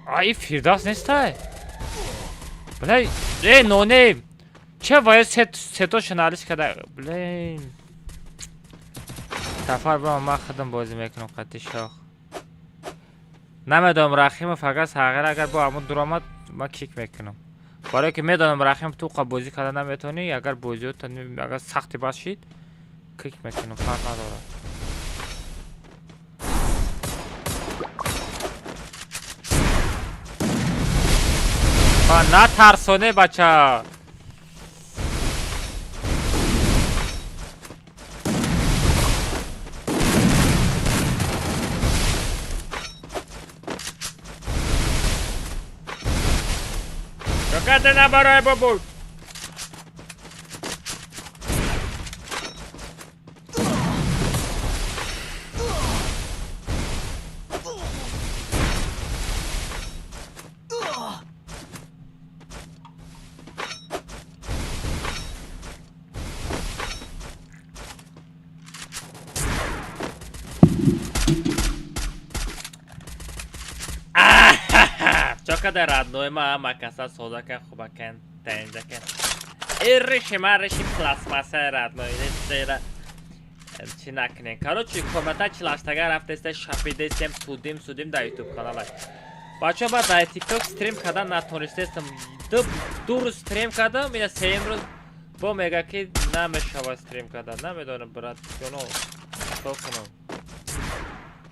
Ай, Фирдавс нестай. Блин, no name. چه باید سه تا شنالیش کرده. بلین سفر با ما خودم بازی میکنم قطعی شاخ. نمیدونم رخیم فقط حقیقت اگر با همون درامت ما کیک میکنم. برای که میدونم رخیم تو قبل بازی کردن نمیتونی. اگر بازی اگر سختی باشید کیک میکنم فرق نداره. نه ترسونه بچه. Какая-то набирай бабу. Чокаде родной мама каса созака хубакен тенжакен. Реши пластмасса родной нестера. چی نکنین کاروچی کامنتا چلاشتگاه رفتسته شپیدستیم سودیم در یوتیوب کانال بچه با در تیکتوک استریم کردن نتونستم دو روز استریم کردم یا 3 روز با میگه که نمیشه استریم کردن نمیدونم برات جونو تو کنم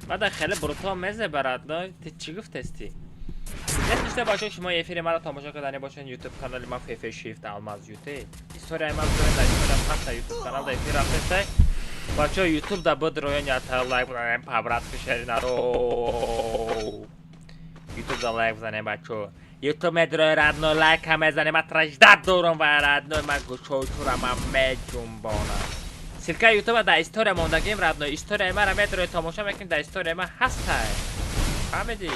بعد خیلی بروتا مزه برات نه چی گفتستی نمیشه بچه شما یه فیلم مرا تماشا کردنی باشین یوتیوب کانال ما فیفی شیفت الماز یوتیوب استوری ما داریم در یوتیوب کانال در فیلم رفتسته بچه یوتیوب در بود روی نیاتا لایک بزنیم پابرات کشیدن رو یوتیوب در لایک بزنیم بچه یوتیوب مدروی ردنو لایک هم بزنیم اترشدد دورم و ردنو من گوشوی تو را من میجنبانم سیرکه یوتیوب در استوری موندگیم ردنو استوری ما را مدروی تماشا میکنیم در استوری ما هسته فهمیدی؟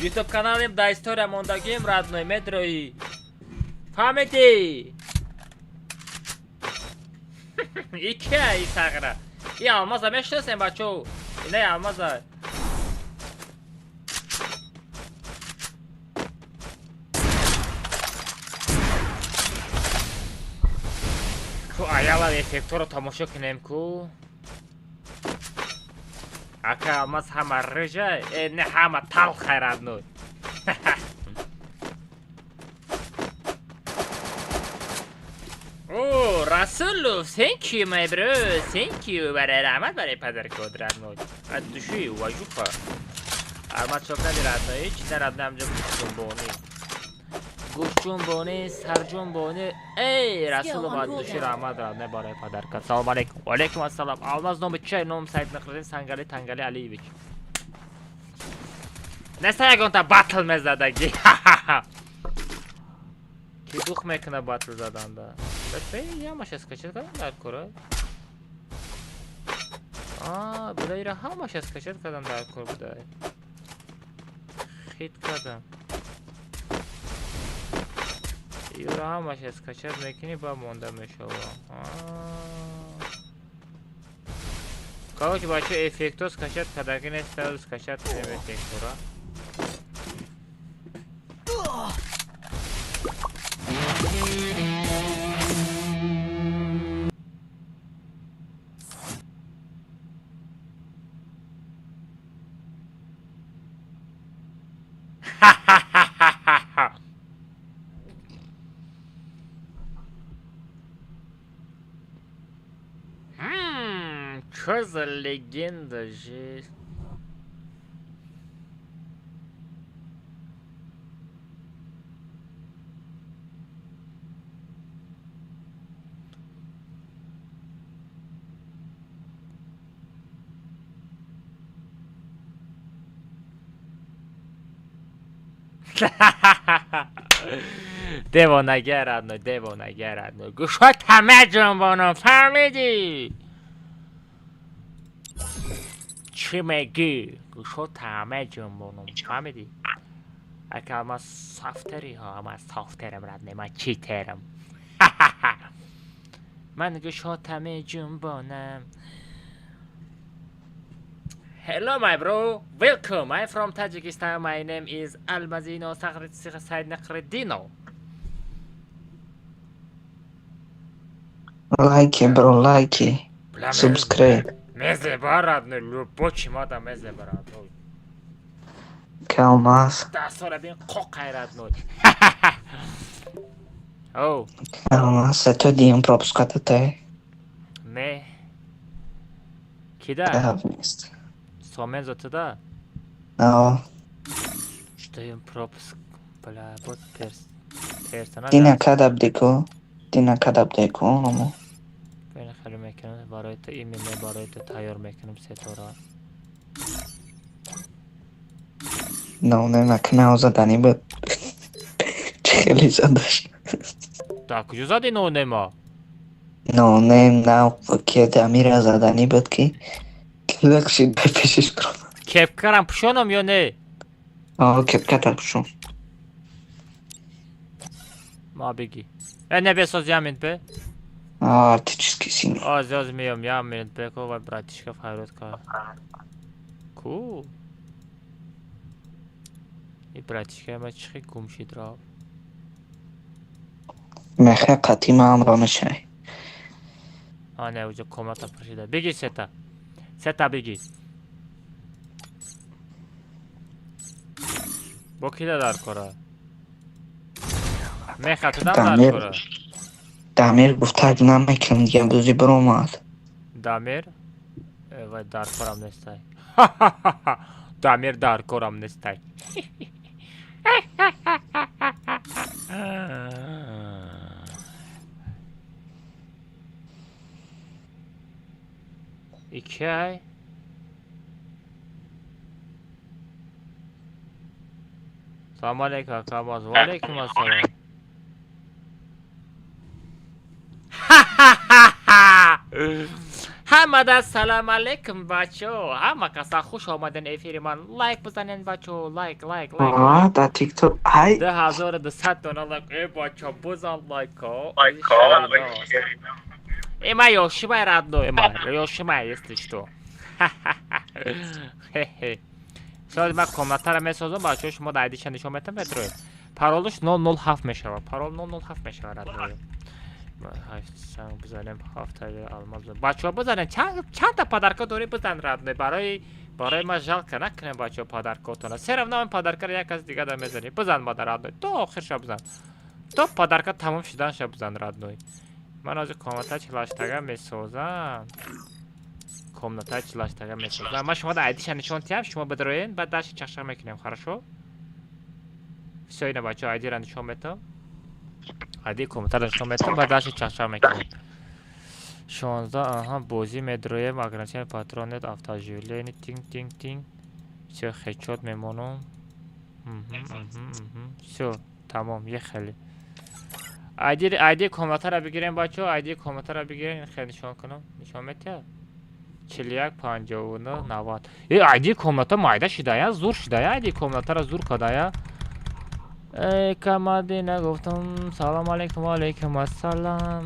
یوتیوب کانالیم در استوری موندگیم ردنوی مدروی فهمیدی؟ ای که ای ساقره ای المازه میشناسیم بچو اینه المازه کو ایالا افکتور رو تماشا کنیم کو اکه الماز همه رجه نه همه تلخ ردنوی اوه رسولوف thank you my bro thank you برای رحمت برای پدر کود ردنوی ادوشوی واجوخا ارمت شکردی ردنوی چی در ردنوی همجا گوش جنبانی سر جنبانی ای رسولوف ادوشوی رحمت ردنوی برای پدر کود سلام علیکم و علیکم السلام الماز نوم چه نوم سید نقردین سنگلی تنگلی علیویچ نسته یکون تا بطل مزدگی Ki duh mekne batıl zadan da. Bey yamaş eskaçet kadar dar kora. Aa, bu da ira hamaş eskaçet kadar dar kor bu da. Hit kadar. Ира ҳамаш эскачат мекунӣ ба монда мешавам. Короче, бача эффекто скачат кадаги неста скачат нем эффектора. Что за легенда, жесть. دیوانگر ادنو دیوانگر ادنو گوشات همه جنبانو فهمیدی چی میگی گوشات همه جنبانو فهمیدی اگه اما صافتری ها اما صافترم رد نما چیترم من گوشات همه جنبانم. Hello my bro, welcome. I'm from Tajikistan. My name is Almazino Said Nakredino. Лайки, бро, лайки. Subscribe. Meze baradno, любочи мада meze baradno. Kalmaz. Da sonra ben kok hayradno. Oh. Kalmaz, se to dijem propускате te. Ne. Kida? Davnist. Somen zotada? No. Što im propust? Bla, bot persona. Dina kada bdiko? Dina kada bdiko onomu? Ben خیلی میکنم برای تو ایمیل برای تو تیار میکنم ستاره. No, nemakne zadání بود. خیلی زدش. تا کجا زدی نو نما؟ No, ne, که دمیر zadání بود که لکشید بپیشش کنم. کپ کردم پشونم یا نه؟ کپ کتر پشون. ما بگی. نه بساز یامین به؟ Артический синий. Зяз миям ямин бекова братишка файротка. Cool. И братишка ма чихи гумшидра. Меха қатима амронашай. Не, уже комната прошида. Беги сета. Сета беги. Бо кида дар кора? Меха тудам дар кора? Дамир гуфт так намекунам дигам дузи биромад. Дамир? Вай дар корам нестай. Дамир дар корам нестай. İki ay. Selamun aleyküm Kamaz. Ve aleyküm assalam. همه سلام علیکم بچه همه کسا خوش آمدن افیر من لایک بزنین بچه لایک لایک لایک در تیک توک های 2200 دونه لایک ای بچه بزن لایک ها ایما یوشیما رادنو ایما یوشیما یستش تو شاید من کامنتر رو میسازم بچه شما در ایدیشن نشون میتون بدروید پارولش 007 میشود پارول 007 میشود رادنو سنگ بزنیم هفته آلمان بزنیم بچه ها بزنیم چند تا پادرکا دوری بزن رادنو برای ما جلکه نکنیم بچه ها پادرکاتونه صرف نام پادرکا رو یک از دیگه در میزنیم بزن ما در رادنو تو آخر شب بزن تو پادرکا تمام شدن شب بزن رادنو من از کامنت چلاشتگه میسازم کامنت چلاشتگه میسازم من شما در ایدیش نشون تیم شما بدروین بعد داشت چخشق میکنیم خرشو все اینه بچه ها ایدی را نشون میتم ایدی کامنت را نشون میتم بعد داشت چخشق میکنیم 16 آها بازی میدرویم اگرانچین پاترونت افتاژیولی تینگ تینگ تینگ все خیچات میمونم все تمام یه خیلی ID کامنت‌ها را بگیرین بچه ها. ID کامنت‌ها را بگیرین. خیلی نشان کنم. نشان میتیا 41 59 90. ID کامنت‌ها مایده شده یا زور شده یا ID کامنت‌ها را زور کده یا کمادی نگفتم. سلام علیکم و علیکم السلام.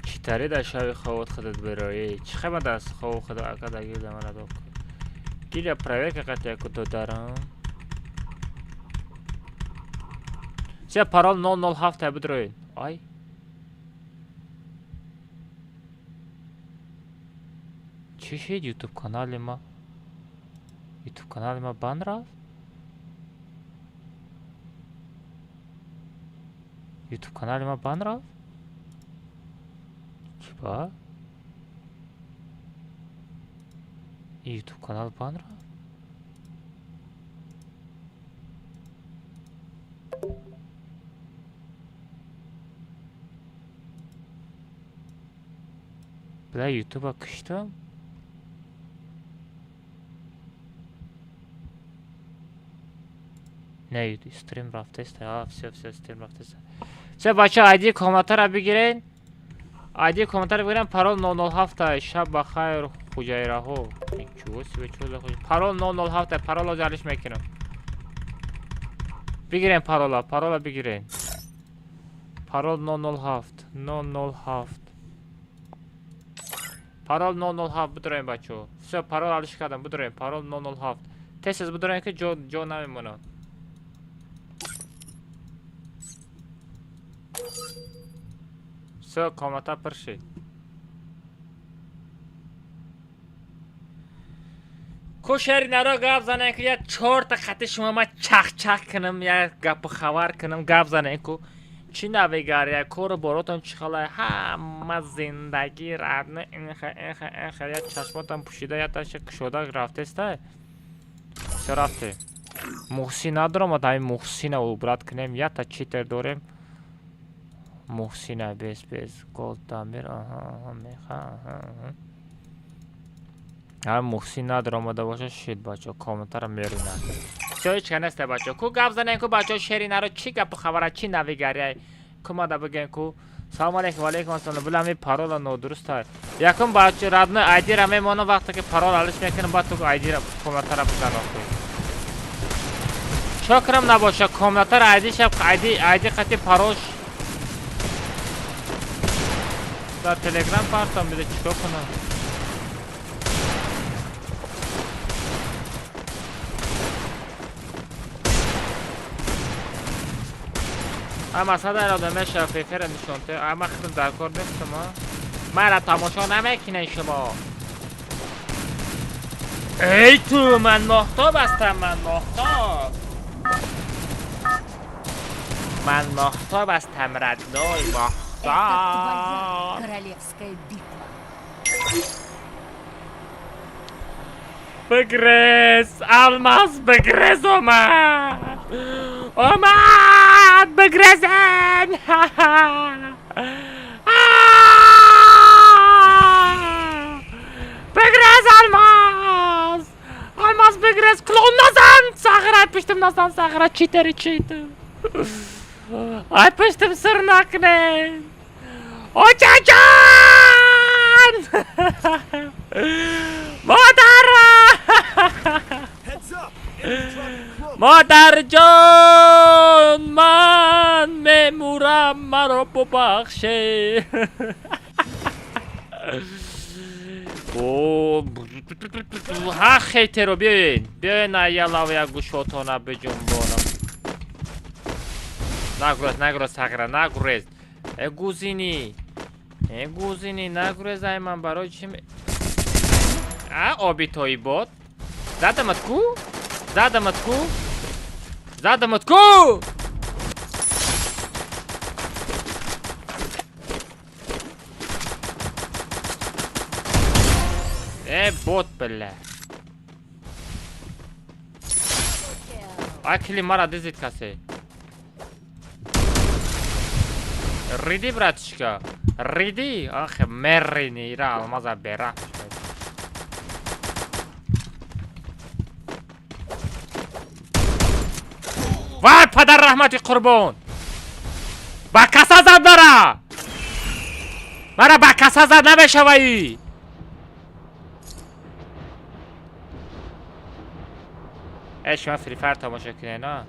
چطوری در شب خوابت خودت برایی؟ چه خبر است خواب خودت اکد اگه زمان را کن گیره پرویر که قطعه کدو دارم چه پارال 007 بدروین آی چی شد یوتیوب کانال ما بند رفت یوتیوب کانال ما بند رفت چی با یوتیوب کانال بند رفت بلا یوتیوب کشتم نه استریم رفته است. все استریم رفته است. все بچه آیدی کامنت را بگیرین. آیدی کامنت را بگیرین. پارول 007 شب بخیر خوجایره ها. پارول 007 پارول رو جالش میکنم. بگیرین پارول بگیرین. پارول 007 پارول 007 بدرین بچه ها. все پارول علش کردم بدرین. پارول 007 تست بدرین که جو نمیمونه. все کامنت پرشید. کوشری نرا گپ زنه که یا 4 تا خط شما ما چخ کنم یا گپ خبر کنم گپ زنه که چی نویگاری کور براتون چی خلای همه زندگی رادنه این خیلی چشماتم پوشیده یا تا شک شده رفته است. چه رفته محسین ندارم و دایی محسین رو برات کنیم یا تا چیتر داریم محسین بیس گلد دامیر محسین ندارم و باشه شید بچه کامنت را میرونه چه چه نسته بچه کو گپ زنه کو بچه شیری نرو چی گپ خبره چی نویگاری کو ما دا بگن کو سلام علیکم و علیکم السلام بلا می پارول نو درست است یکم بچه رادنه آیدی را میمونه وقتی که پارول علش میکنم بعد تو آیدی را کامنت را بزن شکرم نباشه کامنت را آیدی شب آیدی خطی پاروش در تلگرام پارتم بده چیکار کنم اما صدا ارادمه شفیفه را نشونته اما خیلی در کار نیستم من را تماشا نمیکنه شما ای تو من محتاب هستم من محتاب هستم ردنای محتاب Твоя королевская битва. بگرز الماس بگرز اومد بگرزن بگرز الماس بگرز کلون نزن ساغره پشتم نزن ساغره چیتر آی پشتم سر نکنه اوچه جان مادر جان من میمورم مرا ببخشه ها خیلی رو بیاین ایالا و یک گوشاتانه بجنبانم نگرز ساغره نگرز گوزینی نگرز ای من برای چی آبی توی بود زدمت کو بوت بله اکلی مرا دیزید کسی ریدی براتشکا ریدی آخه مرینی ایرا المازا بیره وای پدر رحمتی قربون با کسا زد مرا با کسا زد نمیشوی ای شما فری فایر تماشا کنه نه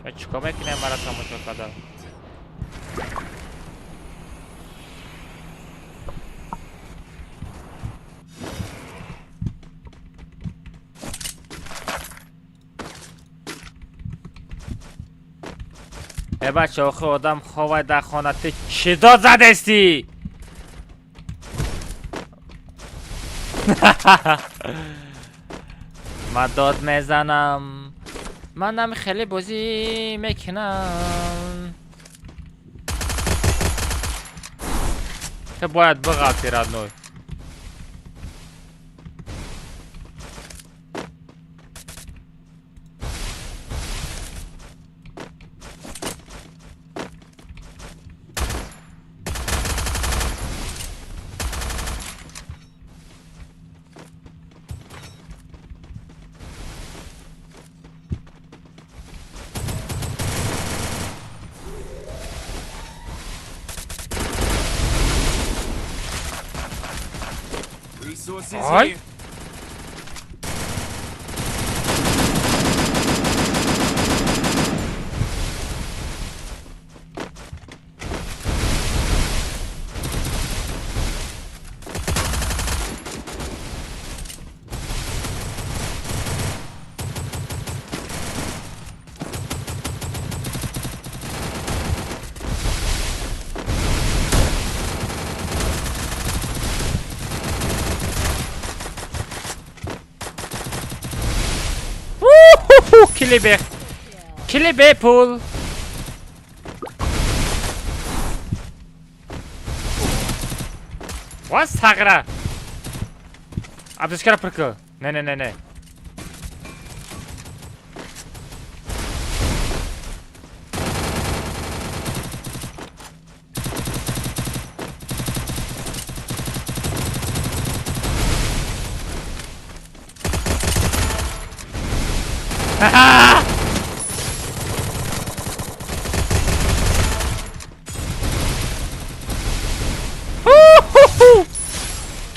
شما چیکار میکنه مرا تماشا کردن ای بچه آخه آدم خواه در خانت چی داد زدستی من داد میزنم منم خیلی بازی میکنم که باید بغلطی ردنوی Ay. Kilibe pool. What sagra? Abdüşkara pırkı. Ne. Haha!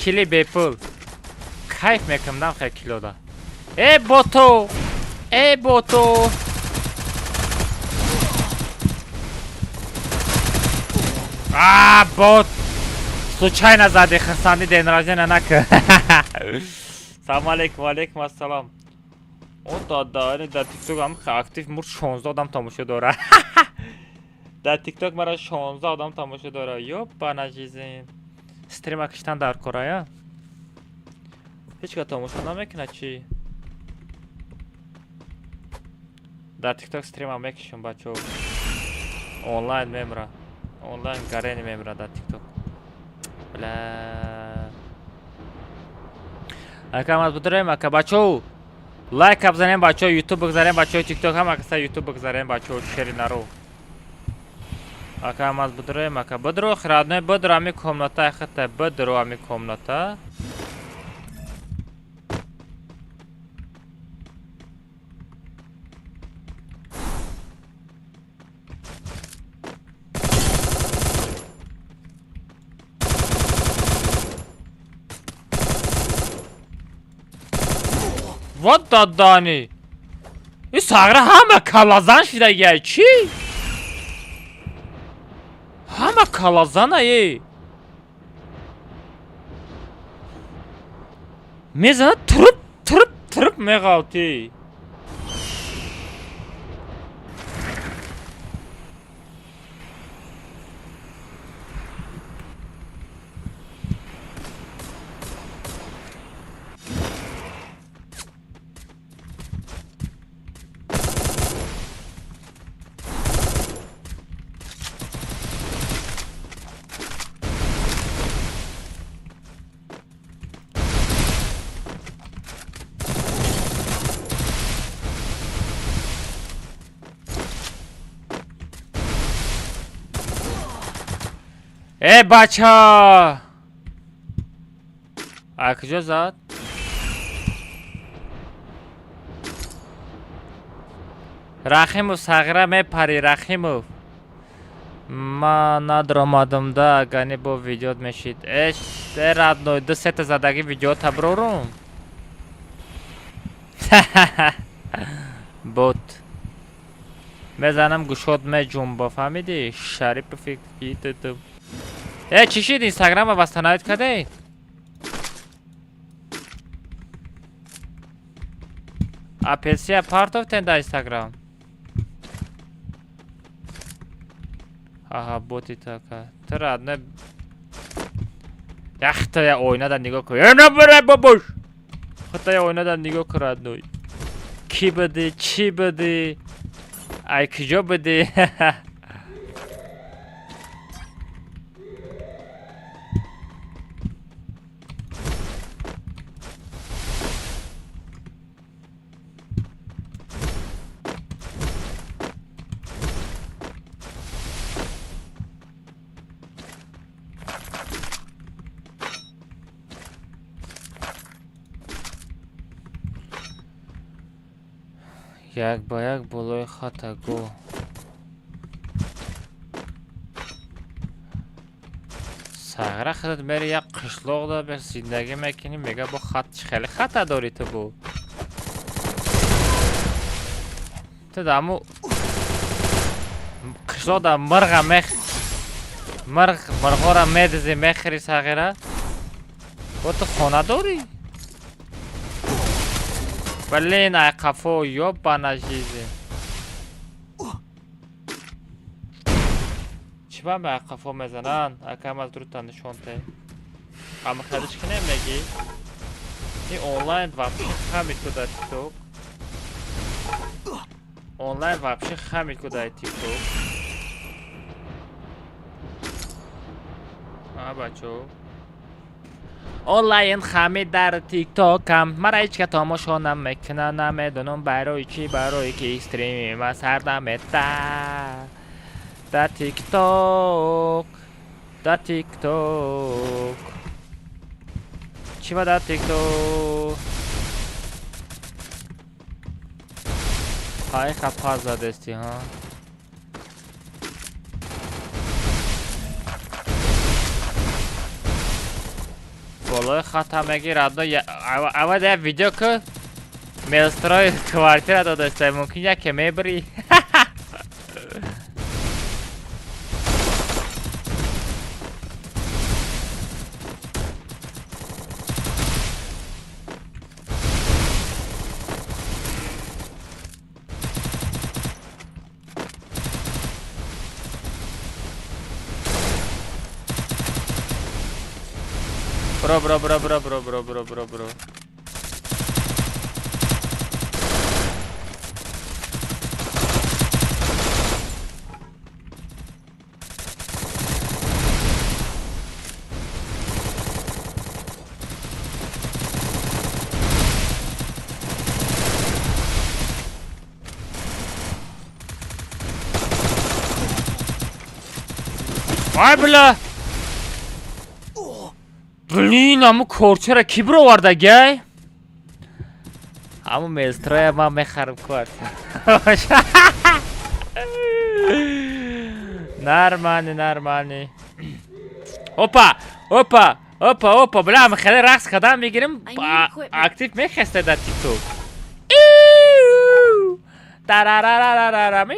کلی بیپل کیف میکنم خیلی کیلو دا ای بوتو بوت случай назади хасани ден рождения нак салом алейкум алейкум ассалом он дада дар тикток ҳам актив мур 16 одам тамошо дора дар тикток мара 16 одам тамошо дора ёбана жизнь стрима киштан дар корая ҳеч ка тамошо намекуна чӣ дар тикток стрима мекишам бачо онлайн мемра онлайн гарени мемра дар тикток бля акамат будурем ака бачо лайк абзанем бачо ютуб бигзарем бачо тикток ҳам акаса ютуб бигзарем бачо шери наро ака маз будурем ака будро хирадне будро ами комната хата будро ами комната вот дадани ин сагра ҳама калазан шидаги чӣ ҳама калазанае мезана труп меғавти бача а куҷо зад Рахимов сағира мепари Рахимов. Ма надромадам да гани бо видеот мешид. Радной 2 задаги видеота брорум. Бот. Мезанам гушод ме ҷумба фаҳмиди? Шарипов фикр. Чӣ шид Инстаграма восстановить кардед? Апельсия партовтен да Инстаграм. Аха, боти така. Тра не. Яхта я ойнадан нигоҳ кун. Яна бара бабуш. Хата я ойнадан нигоҳ кун радной. Ки буди, чӣ буди? Ай куҷо буди? Як ба як болои хата го. Сағира хатат мери як қишлоқда бе зиндагӣ мекунӣ, мега бо хат хеле хата дорӣ ту бо. Ту даму қишлоқда мирғора медизи мехири Сағира. Бо ту хона дорӣ? Блин, ай қафо ёбана жизнь. Чӣ ба ай қафо мезананд? Акам аз дуртан нишонте. Ама хадиш ки немеги? Ин онлайн вообще хамид куда TikTok. Онлайн вообще хамид куда TikTok. Бачо. онлайн хамид дар тиктокам мара ҳечка тамошо намекунад, намедонам барои чӣ, барои ки стримима сар намета. Дар тикток чӣ ба дар тикток ҳай хапар задести ҳа. Болой хатамеги радно авад я видео ки мелстрой квартира додастай мумкин яке мебри. Бро. Ай бля! Блин, аму корчера ки бироварда гай? Аму мелстроя ман мехарам квартира. Нормальный. Опа! Бля, мы хеле рақс қадам мегирим, актив мехесте дар тикток. Тарарарарарарам.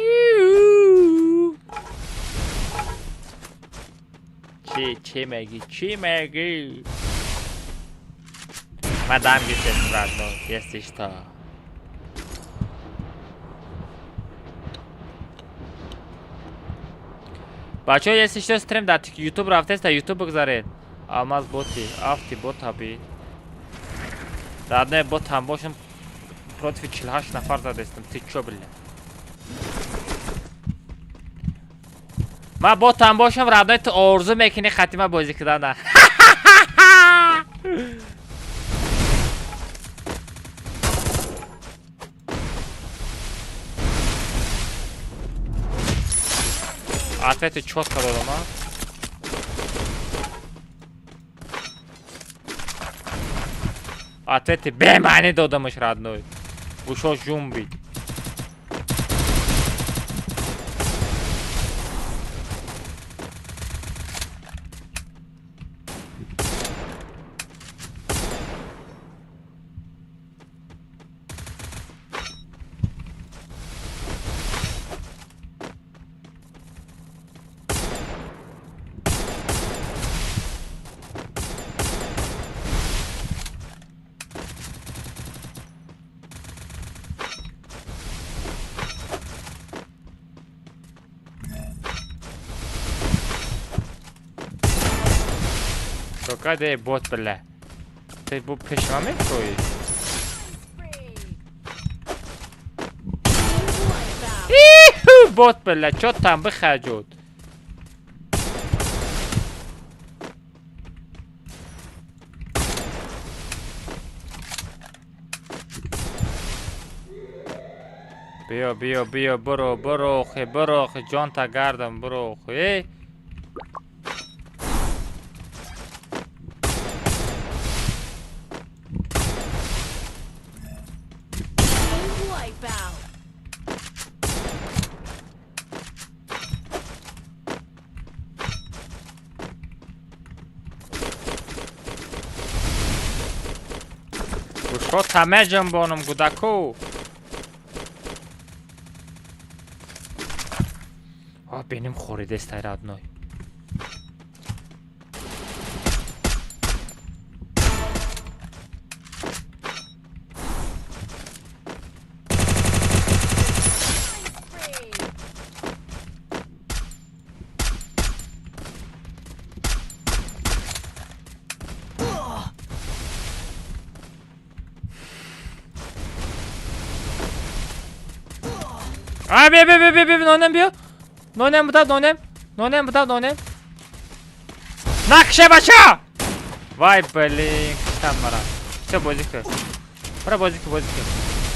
Чӣ меги? Мадам гисес радно, если что. Бачо, если что, стрим да YouTube рафтеста, YouTube бигзаред. Алмаз боти, афти бота би. Радне бот ҳам бошам против 48 нафар задестам. Ти чо бля? ما با تن باشم رادای تو آرزو میکنی خاتمه بازی کردن. Atlet çok kalır ama. Atlet be mani dodamış radnoy. Bu şo jumbi. Çokade bot bile. Te bu peşime mi koyu? Bot bile çok tam بخجود. بیا برو خی جان تا گردم برو خی Wipeout. Uşko tamecem bonum gudaku. Benim xoride stayradnoy. Be nonem bio. Nonem bu da nonem. Nonem bu da nonem. Nakşe başa. Vay blink. Tamara. Çe bozuk. Para bozuk.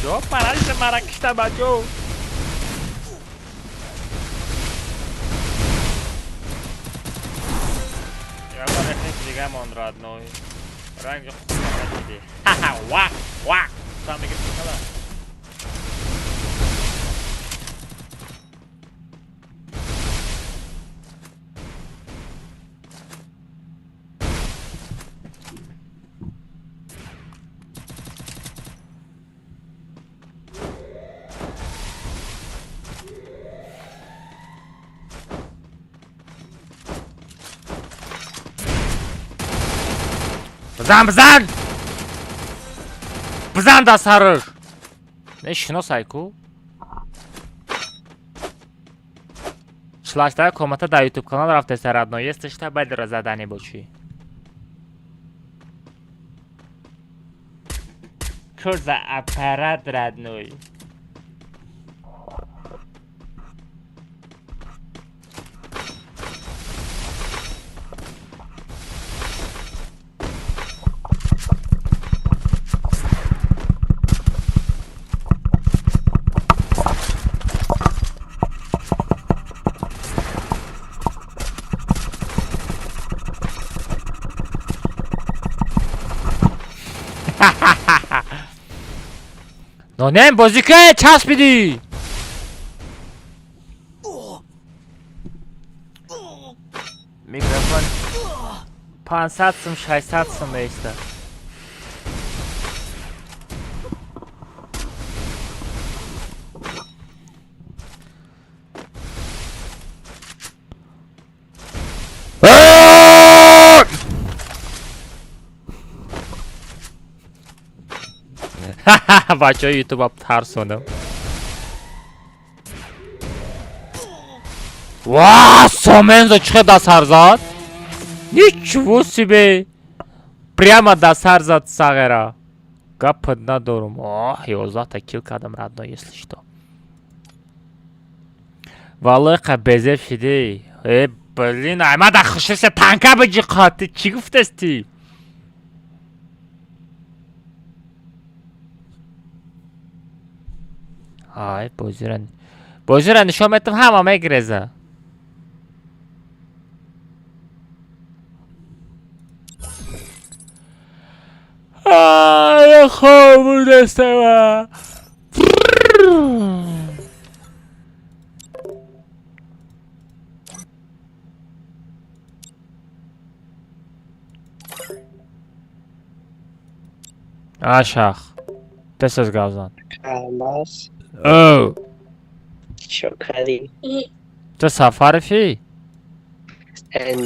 Yo para işte marak işte bacho. Ya bana hiç digam on radnoy. Rangi khusna. Haha wah. Tam bir kadar. Bzan da sarır. Ne şino sayku? Шлашта комната да YouTube канал рафте сарадно. Если что, бедро задание бочи. Курза аппарат родной. نونم بازی که چسبیدی میکروفون 500 سم 600 سم بیسته بچه های یوتیوب ترسوندم واه سوмензо чё да сар зад ничего себе прямо да сар зад сагера гап надорум ох 11 кил кардам родной если что валлаха безев шиди блин ама да хушсе танка бижи қати чӣ гуфтасти ай бозира нишон метам ҳама мегиреза ай хобу дастава ашах десас гавзан Алмаз. او شکری. تو سفرفی؟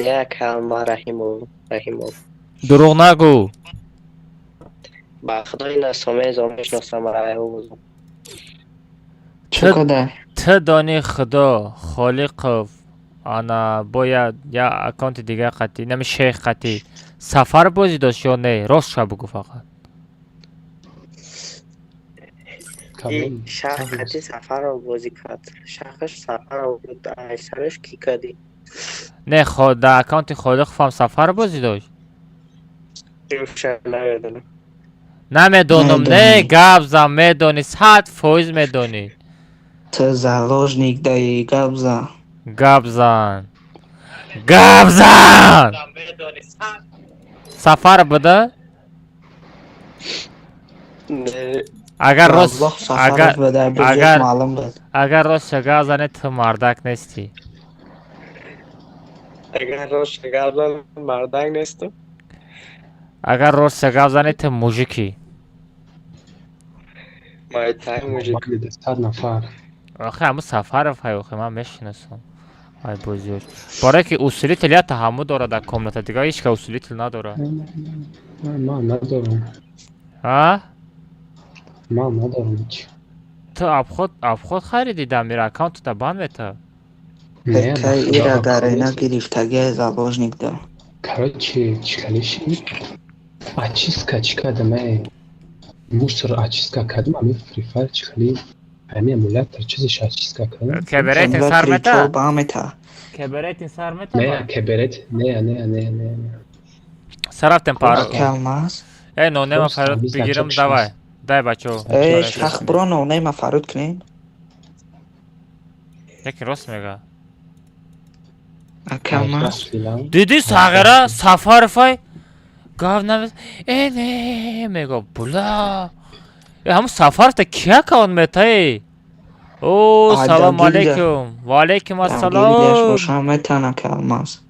نه کلمه رحیمو. دروغ نگو با خدای نسامه زامش نستم رحیمو چقدر؟ تو دانی خدا خالق ана бояд я аккаунти дига қати нами шейх қати сафар бозӣ дошт ё не ростша бугу фақат Камон. Шахати сафарро бозӣ кард. Шахаш сафарро буд айсараш ки кади. не да аккаунти холиқовам сафар бозӣ дошт Ҷӯша намедонам. намедонам не гап зан медонӣ 100% медонӣ Ты заложник дай габза. гап зан сафар буда Не, агар рост Аллоҳ сафараш бедай бижош маълум буд. агар рост гап зане ту мардак нестӣ агар рост гап зан мардак несту. агар рост гап зане ту мужикӣ Майтай мужик. Мали 100 нафар. охи ҳамун сафаров ҳай охи ман мешинасам ай бозиёш барое ки усилитель я таҳаммул дорад дар комната дигар ҳеч ка усилитель надорад Ман надорам. а Ман надорам чӣ. ту абход харидӣ дамир аккаунтта банд мета Не, Кай ира гарена гирифтагия заложник да. короче, чикалиши. Очистка чикадам ай. Мусор очистка кардам, ами Free Fire чикали. Ами эмулятор чизиш очистка кардам. кеберетин сар мета ба мета. кеберетин сар мета Не, кеберет. Не. сарафтем паро Калмаз. но нема Просто фарод biz бигирам açık давай şans. дай бачо Эй, шах броно, нема фаруд кунем. яки рост мега Калмаз. дидӣ сағира сафарфай гап намес не мега була ҳамун сафарта ки аккаунт метаи о салому алейкум ва алейкум ассалом Бошам метана калмаз.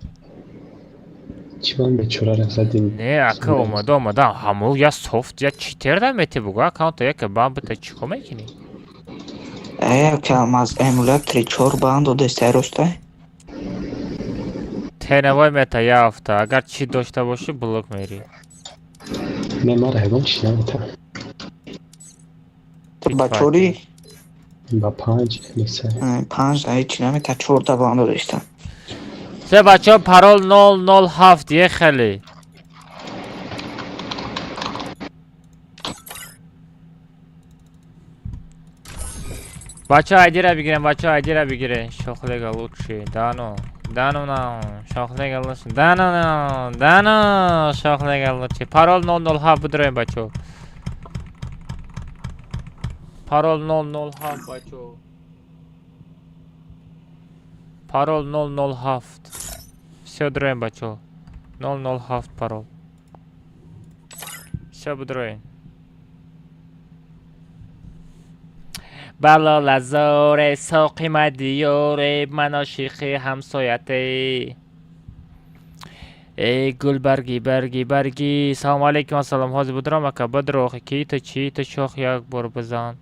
Чиван бечора задим. не ака омадам ҳамун я софт я читер да мети буга аккаунта яке банд бита чико мекини Эй, калмаз эмулятори 4 банду дестай ростай. тенавой мета я афта агар чӣ дошта бошӣ блок мери Не мара ҳайвон шинавата. Ба чори Ба 5 миса. 5 ҳеч намета 4 банду дошта. се бачо парол 007 ехали бачо айдира бигирен бачо айдира бигирен шохлега лучши дано на шохлега лучши дано шохлега лучши парол 007 будроем бачо парол 007 бачо парол 007 все дроем бачо 007 парол все будроем بلا لزاره ساقی مدیاره مناشیخی همسایته ای گل برگی سلام علیکم السلام حاضر بودرم اکا بدروخی کی تا چی تا شاخ یک بار بزن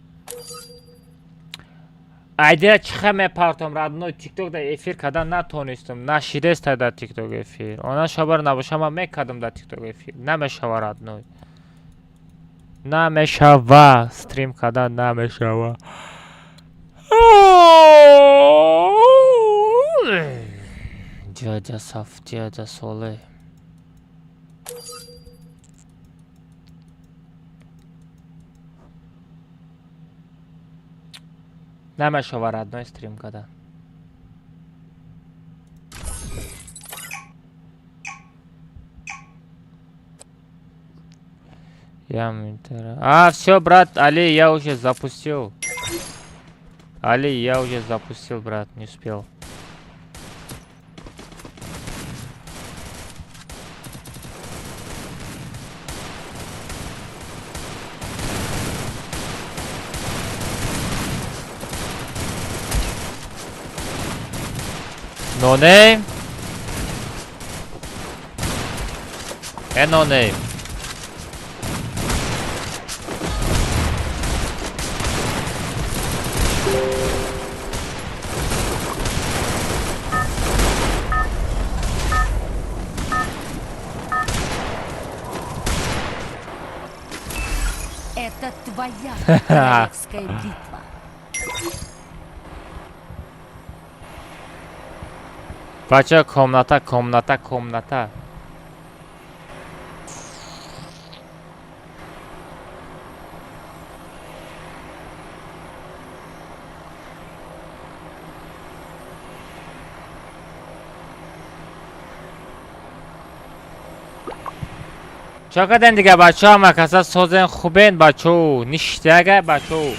айдира чиха мепартам радной тикток да эфир кардан натонистам нашидеста дар тикток эфир она шабар набоша ман мекардам дар тикток эфир намешава радной намешава стрим кардан намешава дядя Саф дядя Соле намешава радной стрим кардан все, брат, Али, я уже запустил. Али, я уже запустил, брат, не успел. No name. No name. Это твоя королевская битва. Бача, комната. چقدر دیگه بچه ها مکسا سازن خوبین بچه ها نشتگه بچه ها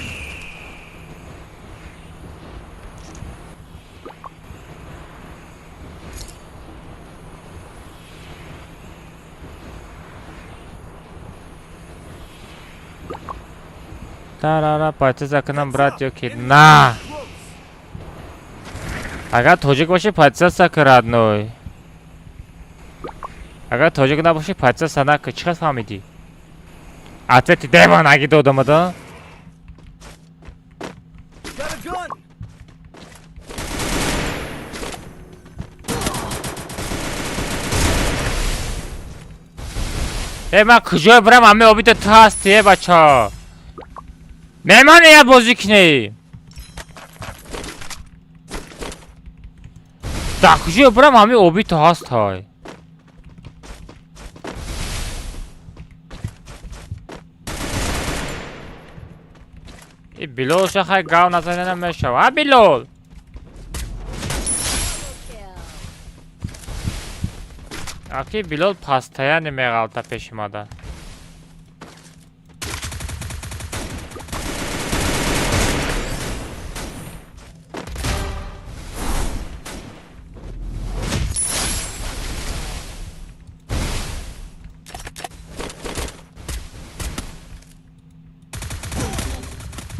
тарара пойти закинем брат ёки на агар тоҷик боши патиса ки радной агар тоҷик набоши патиса наки чӣ қад фаҳмидӣ ответи дай ман аги додамада ман куҷо бирам ҳамаи обида ту ҳасти бачаҳо меҳмони я бозӣ кунӣ дар куҷо бирам ҳамаи оби ту ҳастой и билол шахай гав назанена мешава а билол аки билол пастая немеғалта пешимада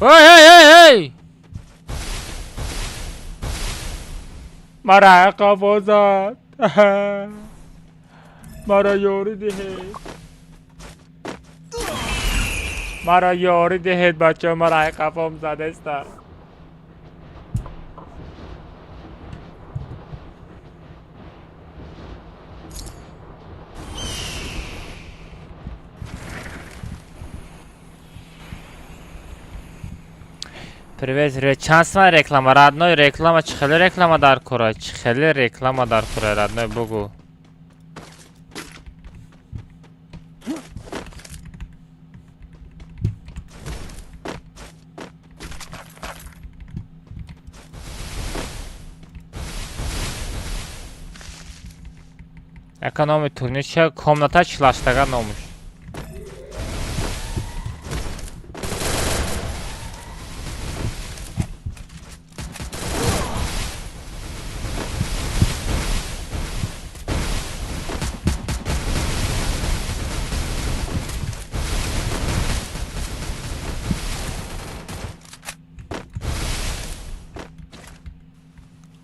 эй мара қафо зад мара ёрӣ диҳед бачаҳо мара қафом задаста Привет, чансма реклама, родной реклама, чихели реклама дар кора, чихели реклама дар кора, родной бугу. Экономи турниша, комната члаштага номуш.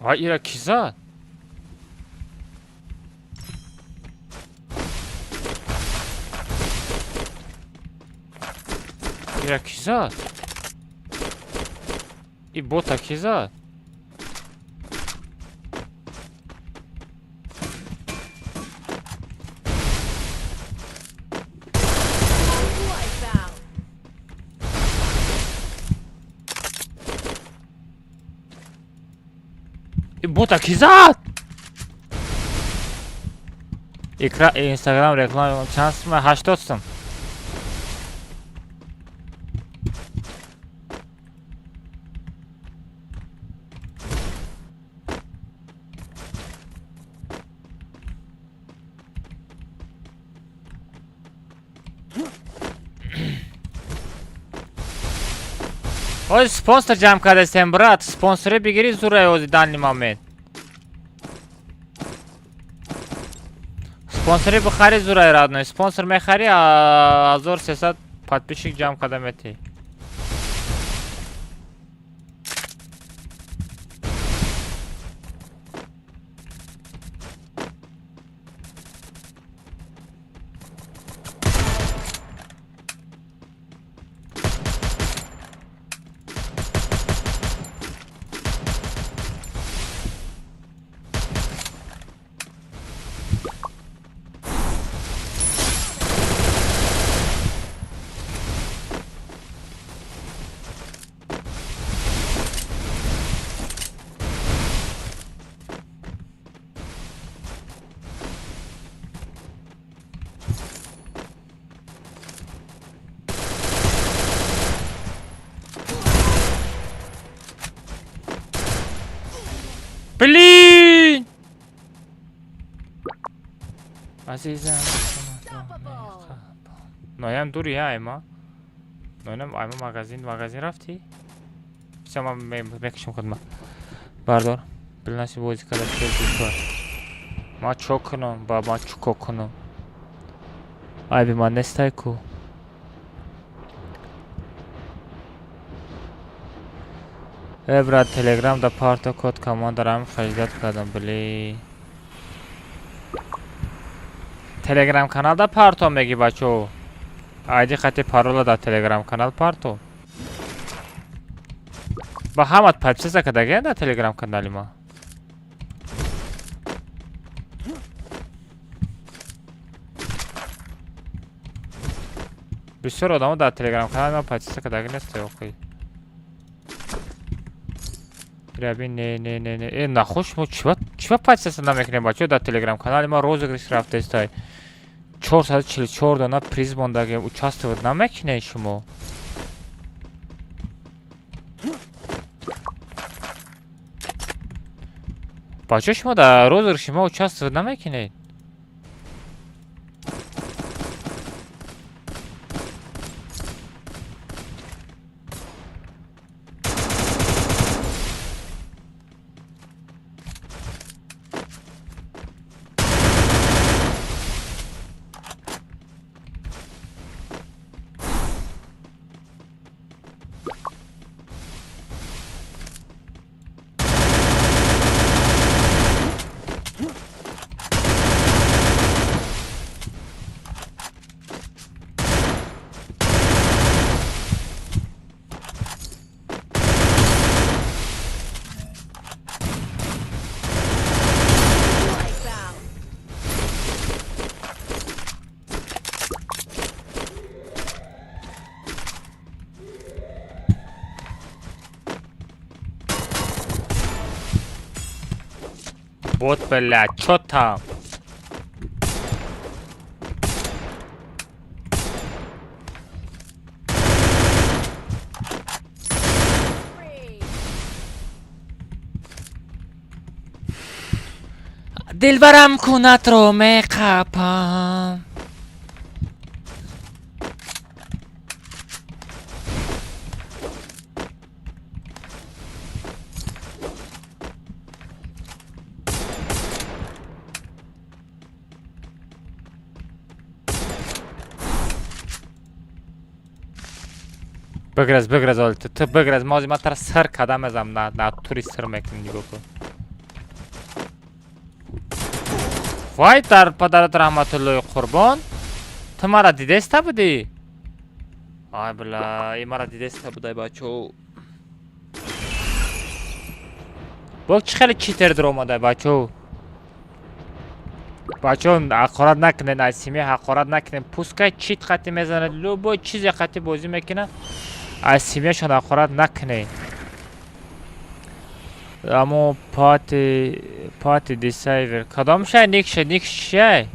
Vay ira ki zad? Ira ki zad? I bota ki zad? Бота ки зад? Инстаграм реклама чанд сум? 80 сум. Ой, спонсор ҷамъ кардастем, брат. Спонсоре бигири зура ози данни момент. Спонсори бихари зура родной. Спонсор мехари 1300 подписчик ҷамъ карда мети. عزیزم نایم دوری ایما نایم ایما مغازین رفتی؟ شما میکشم خودم بردار بلنشی بازی کرده بیشتر ما چوک کنم با ما چوک کنم ای بی من نستای کو برات تلگرام دا پارتا کد کمان دارم خجلت کردم بلی تلگرام کانال دا پارتو میگی بچو آیدی خطی پارولا دا تلگرام کانال پارتو با همت پچسه کدگه دا تلگرام کانالی ما بسیار آدم در تلگرام کانال ما پچسه کدگه نیسته اوکی ربی نه نخوش ما چی پچسه نمیکنیم بچه در تلگرام کانال ما روزگریش رفته استای 444 دانه پریز موندگه участвовать نمیکنه شما بچه شما در روزگریش ما участвовать نمیکنه بوت بلد چوتم دلبرم کونت رو میقپم بگرز آلت تو بگرز مازی من تر سر کدم ازم نه توری سر میکنی نگاه کن وای در پدرت رحمت الله قربان تو مرا دیدسته بودی آی بلا ای مرا دیدسته بودی بچو باک چه خیلی چیتر در اومده بچو حقارت نکنین اسیمی حقارت نکنین پوسکای چیت خطی میزنه لو با چیزی خطی بازی میکنه اسیمیشون حقارت نکنین اما پاتی دیسایور کدام شای نیک شای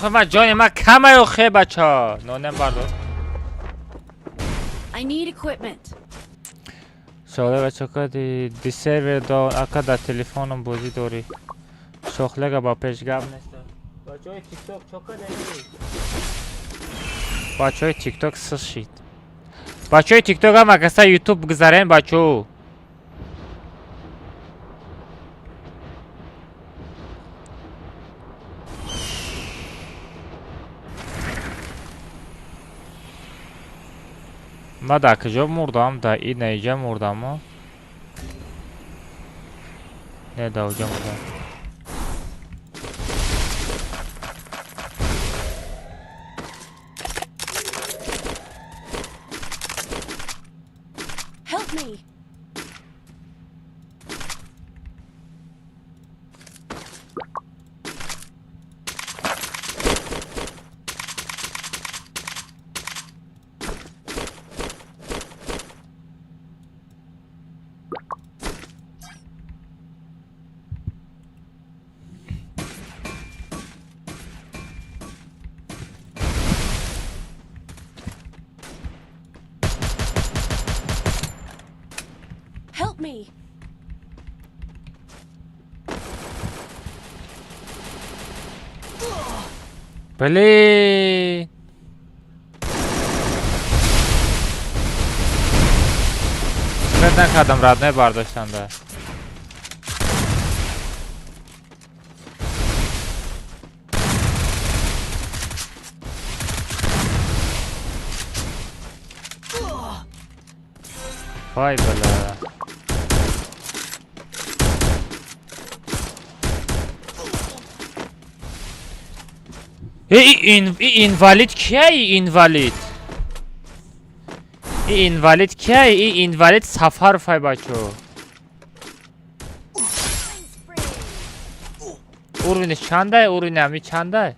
آخه من جای من کمه آخه بچه ها نونم بردار I need equipment. شغله بچه که دی سیور دا اکا در تلفونم بازی داری شغله با پیش گم نیست بچه های تیک توک چکه داری بچه های تیک توک سس شید بچه های تیک توک هم اکسا یوتوب بگذارین بچه ها من در کجا مردم؟ در این اینجا مردم ها؟ نه در اونجا مردم Help me. Блин. Nereden kadam rad ne bardاشتن da. Vay bela. Invalid kiya invalid? Invalid kiya invalid safar fay bacho. Urovni chanday? Urovni chanday?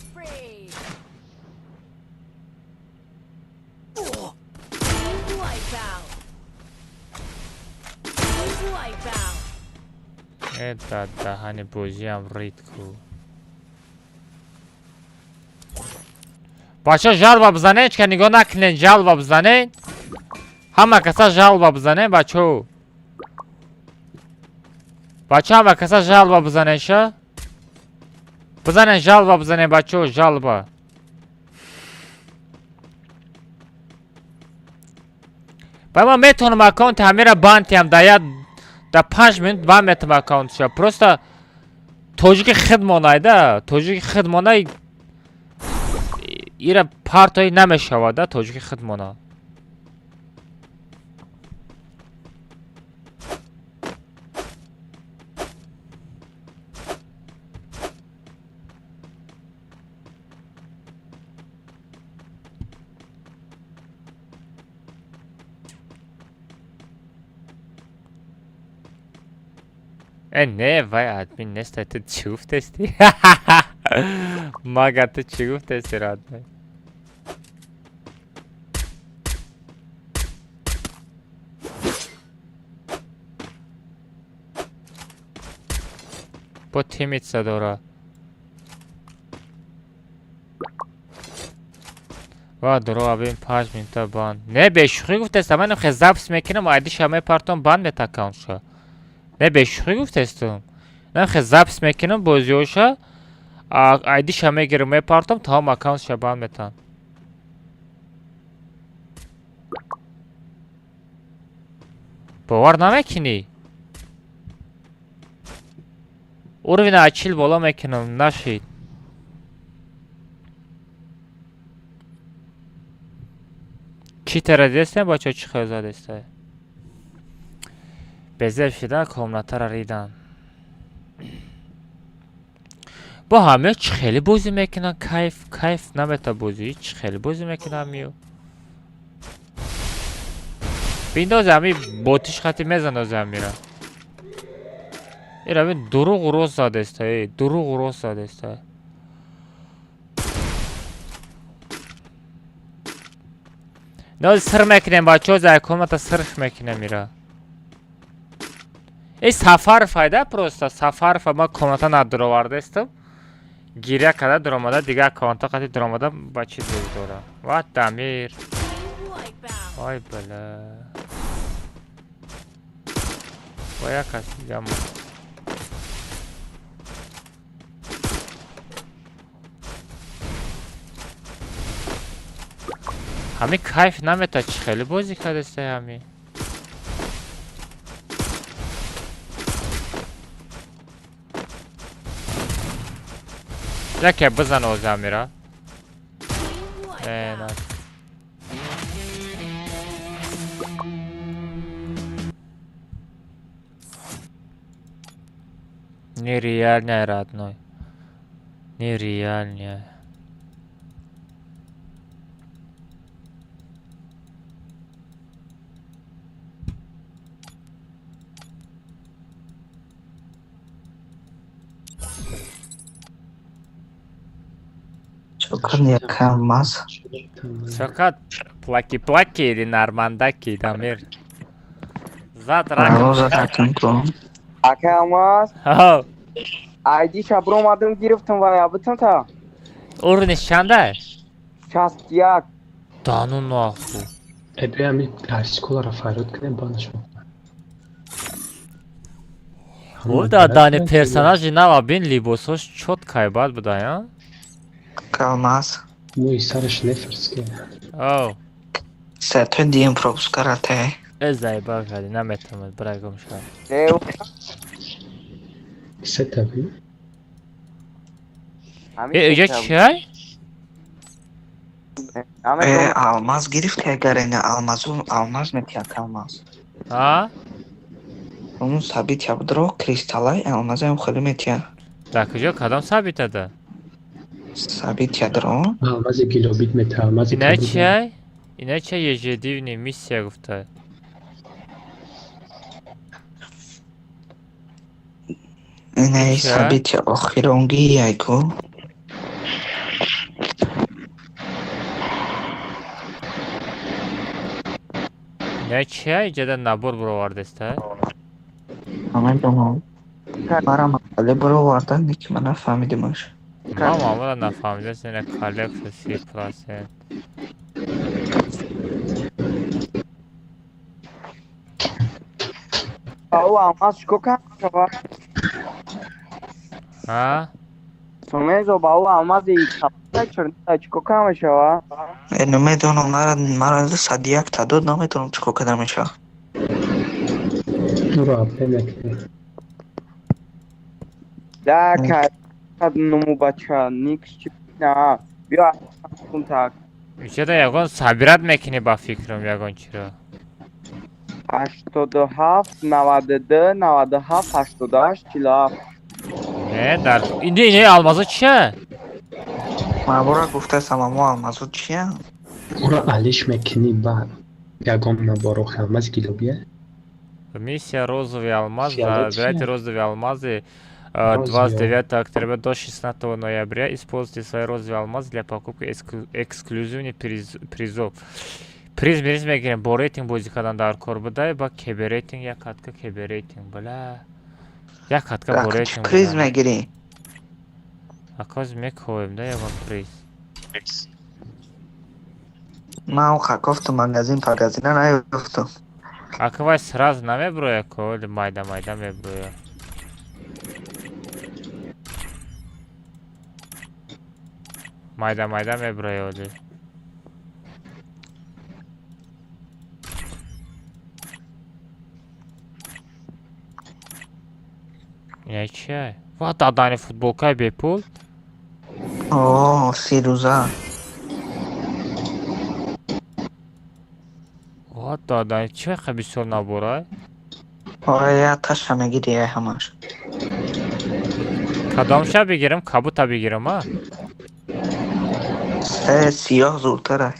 Spree. Wipeout. Wipeout. Это дahani boziyam ritku. Бача жалба бзанен, чка нигоҳ накунен, жалба бзанен. Ҳама каса жалба бзанен, бачо. Бачо ҳама каса жалба бзанен ша. Бзанен жалба бзанен, бачо, жалба. Ба ман метавонам аккаунти ҳамеро банд кунам, да 5 минут банд метавонам аккаунтиша. Просто тоҷики хид монай да, тоҷики хид монай. Ира партои намешавад да, тоҷики хид монай. Ne, vay admin nesta tu çuf testi. Maga tu çuf testi radne. Bo timidsa dora. Va dro abim 5 minta ban. Ne beşuxi گفتستم من خیلی زبس میکنم ایدی شمه پارتون بان به تکان شو. نه beşuxi گفتستم. من خیلی زبس میکنم بازیوشا ایدی شمه گرمه پارتون تمام اکانت شبان بتن. باور نمیکنی؟ Urovni açil bola mekanım naşid. Читера десте бачо чи хоза десте. Безев шида комнатара ридан. Бо ҳаме чи хели бозӣ мекунан, кайф намета бозӣ, чи хели бозӣ мекунан миё. Биндоз ҳами ботиш хати мезаноз ҳамира. Ира бин дуруғ рост задеста, дуруғ рост задеста. Ноз сир мекунем бачо, зай комната сирх мекунем ира. Сафар файда просто, сафар файда ма комната надуровардестам. Гиря када дуромада, дига аккаунта қати дуромада бачи дора. Ва дамир. Ой бала. Вая каси гамма. ҳами кайф намета чи хели бозӣ кардесте ҳами. Яке бизан ози ҳамира. Не. Нереальная, родной. Нереальная. Чукан як алмаз. Чоқат плаки или нормандаки, Дамир. Зад Роза раком. раком кун. Aka Алмаз, Ха. ID şabır olmadığım giriftim var ya bütün ta. Урниш чанда? 61. Дану наху. Эбе ами арсиколара фарод кунем банашмо. Орда дани персонажи нава бин либосош чёткай бад буда, я? Алмаз. Мой сараш неферске. Оу. Сето дим пропускарате. Эзай багади, наметамад, брагомша. Ev. Сетаби. Öyle çay? Алмаз гирифт ягарене алмаз метяк алмаз. Ha? Onun sabit yapdro kristalay алмаз hem khali metya. Так, уже кадам sabit ada. Sabit yadro. Алмази гилобит мета, алмази кабуд. Иначе ежедневная миссия гуфта. Inay sabit ya akhirongi yayko. Иначе жада набор бровардеста. Aman tamam. Param ale bro vardan ki bana fahmedimmiş. Мама, вона на фамилия на коллекция C%. O Алмаз şkoka şava. Ha? Somezo baú Алмаз и kapta çırnta şkoka mı şava? Numedonum mara sadiyak tadı numedonum çiko kadarmışa. Нуро апе мекне. Da kadınımı baça niks çıkna. Bir kontak. Жада ягон сабират мекини ба фикрам ягон чиро. 87, 92, 97, 88 kilo. Не, дар ине алмаза чия? Мабура гуфта самамо алмазу чия? Ура алиш мекни ба. Ягон наборох алмази гилобия. Миссия розовый алмаз, Фиолетовый. забирайте розовые алмазы 29 октября до 16 ноября. Используйте свои розовые алмазы для покупки эксклюзивных призов. Приз мегирем бо рейтинг бозикадан дар кор будай ба кебе рейтинг як катка кебе рейтинг бала. Як катка бо рейтинг. Приз мегири. Акоз мекоем да ягон приз. Мау хаковту магазин пагазина наёфту. Аквай сразу намеброя ко майда меброя. Майда меброя оди. Я чай. Вот адани футболка бепул. О, сируза. Вот адани чай хабисор наборай. Oraya taş mегири я хамаш. Кадамша бигирам, кабута бигирам, а? Siyah zurtaray.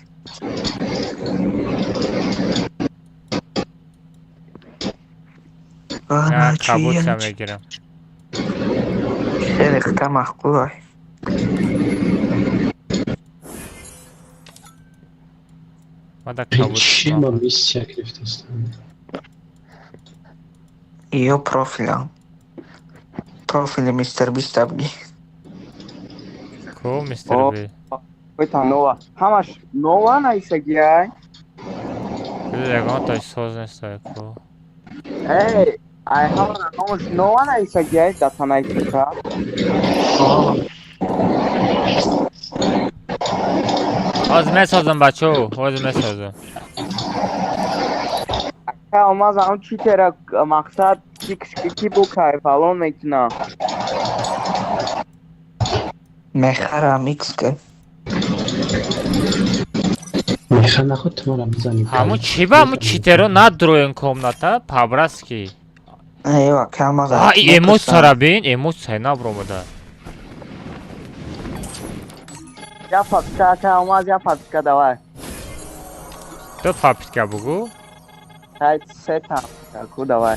Я кабута бигирам. Şerikte mahkulay. Мада Причима кабута. миссия гирифтастан. Iyo profilam. Profili Mr. Beast abgi. Ко мистер О. Би. Это нова. Хамаш нова найса гиай. Ягон той сознестай ко. Эй, ай хамаш нова найса гиай дата найса. Оз месозам бачо, оз месозам. Алмаз ам чи тера мақсад ki bu kay falan mekna. Mexara mixke. Механа ход тумара бизани. Ҳамун чи ба ҳамун читеро надроен комната, пабраски. Eyvah kalmaz. Эмоцияра бин, эмоция набромада. Ya patka Алмаз ya patka давай. То папитка бугу? Hayt seta. Ку давай.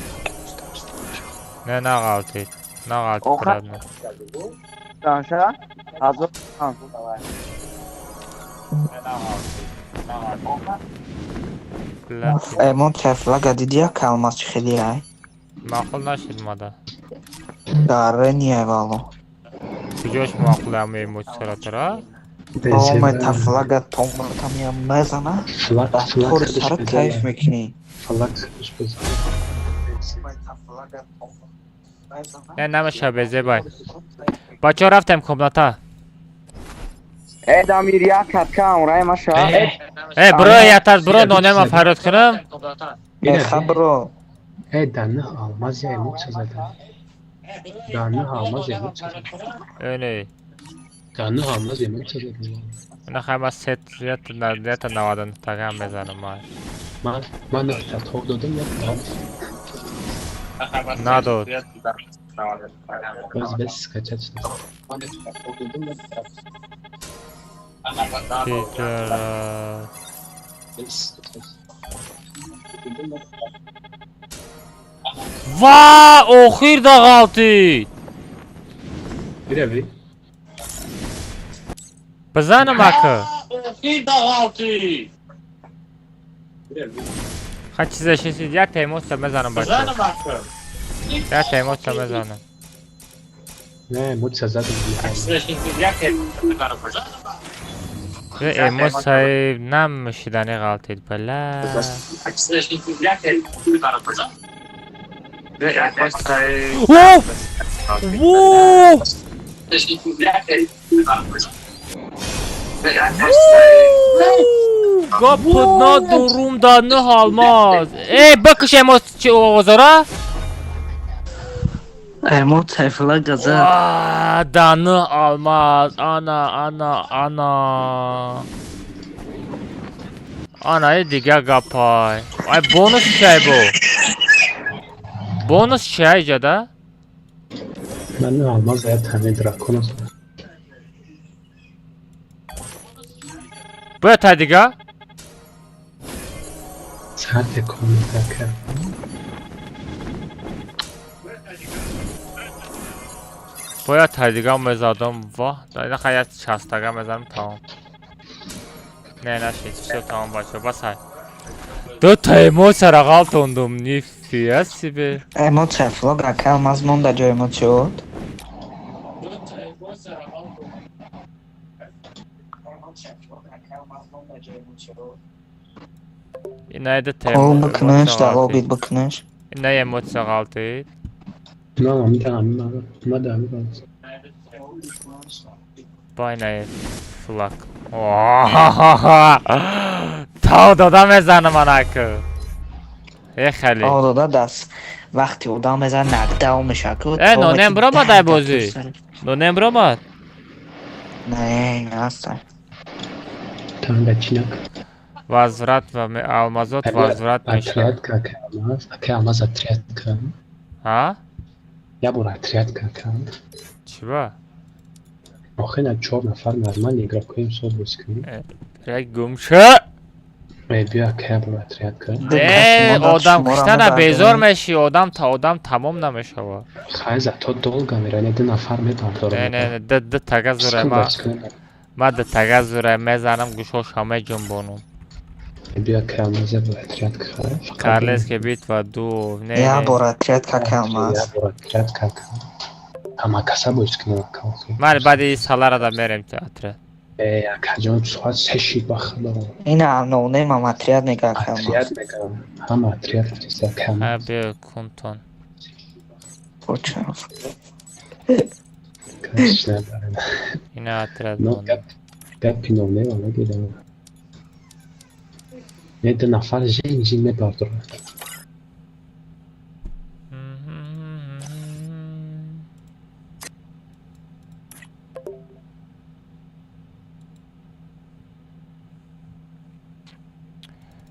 Не нағалтид. Нағалтид Оха. прадна. Danşa. Hazır. Давай. امون تفلق دیدی کلمه چی خیلی های معقول نشد ماده داره نیه والو کجاش معقول هم ایموت سراترا اومد تفلق تومرتم یا مزنه طور سر کیف میکنی فلاکسش بزن. نه نمیشه بزه بای بچه ها رفتم کمناتا دامیر یک کتکا اونرای ما شا برو یتر برو نانه ما فراد کنم خبرو دانه almaz ya emot zaten. Dane almaz emot zaten. اینه Dane almaz emot zaten. نه خیلی از ست ریت نوادن تاگم بزنم من نه تا دادم ya. نداد Bez skачать. تیتر وا اخیر دا غلطی Bilevi. بزنم اکه خواهد چیزش نیستید یک تیموس بزنم بچه یک تیموس بزنم Ne emot zaten. یه ایموس های نمیشیدنی غلطید بله وووو گپنا دوروم دانه halmaz بکش ایموس چی اوزارا امون تفلق ازه دانه almaz ana دیگه گپای ay bonus şey bu bonus şey جدا Ben ne almaz ya tane drakonos. bu ta دیگه Sahte konu takar. باید تدیگه مزادم واه دایده خیلی چستگه مزادم تمام نه نشید شد تمام باشه بس های دو تایمو سر غلطوندم نیفتی هستی به امون تفلق کلمه مونده جای ما شد این ایده اون تایمو بکنش دلو بید بکنش این ایده موت غلطید No, ما دارم با این ایده فلک تا دادا مزنه من اکو ای خیلی آدادا دست وقتی اودا مزن نقده میشه که نونم برا ما دای بازی نونم برا ما نه هستن Tanga Çinak. وزرت و المازات وزرت میشه Atriyatka که almaz atriyatka. ها؟ Ya bu atriyatka kan. چی با؟ آخه نه 4 نفر نرمال نگرا کنیم صبح بس کنیم. یک گم شد بیا که bu atriyatka. آدم کشتن بیزار میشی آدم تا آدم تمام نمیشه با Хайza to dolga mira ne 2 نفر میدم نه نه ده تگه زوره ما ده تگه زوره میزنم گوشاش همه جنبانم بیا که almaz bu atriyatka. کارلس که بیت و دو نه یا نه براتریت که کلمه Ya bu atriyatka kan. Ama kasa bu üstüne kalkıyor. من بعد این سالا را دا میرم تئاتر Ya kacan suat seşi bakılı. این نونه ما ماتریت نگاه کلمه Atriyat mekan. Ama atriyat işte ها kan. بیا کنتون بچه Kaçlar var. این اتر No دون gap pinone ona gidelim. Ne de nafar jenji ne bardır.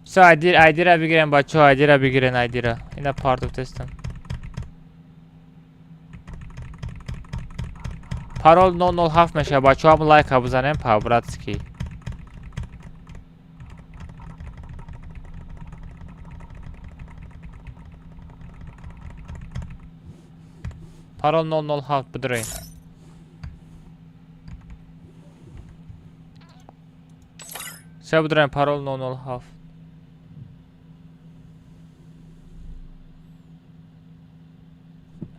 So ID را بگیرن بچه ها ID را بگیرن ID را اینا پارت of تستم پارول 007 میشه بچه ها هم لایک ها بزنن پاوراتسکی پارول 007 بدرین چه بدونم پارول 007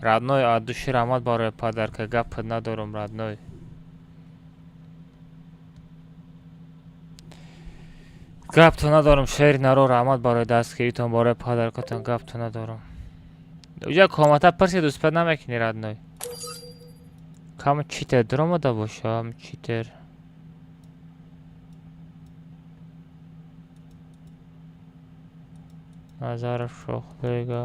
родной от души рамат барои падарка гап надорум родной гап то надорум шери наро рамат барои дастгиритон барои падаркатон гап то надорум уҷа комата парси дуспад намекини родной кам читер дуромада бошам читер назаров шохбега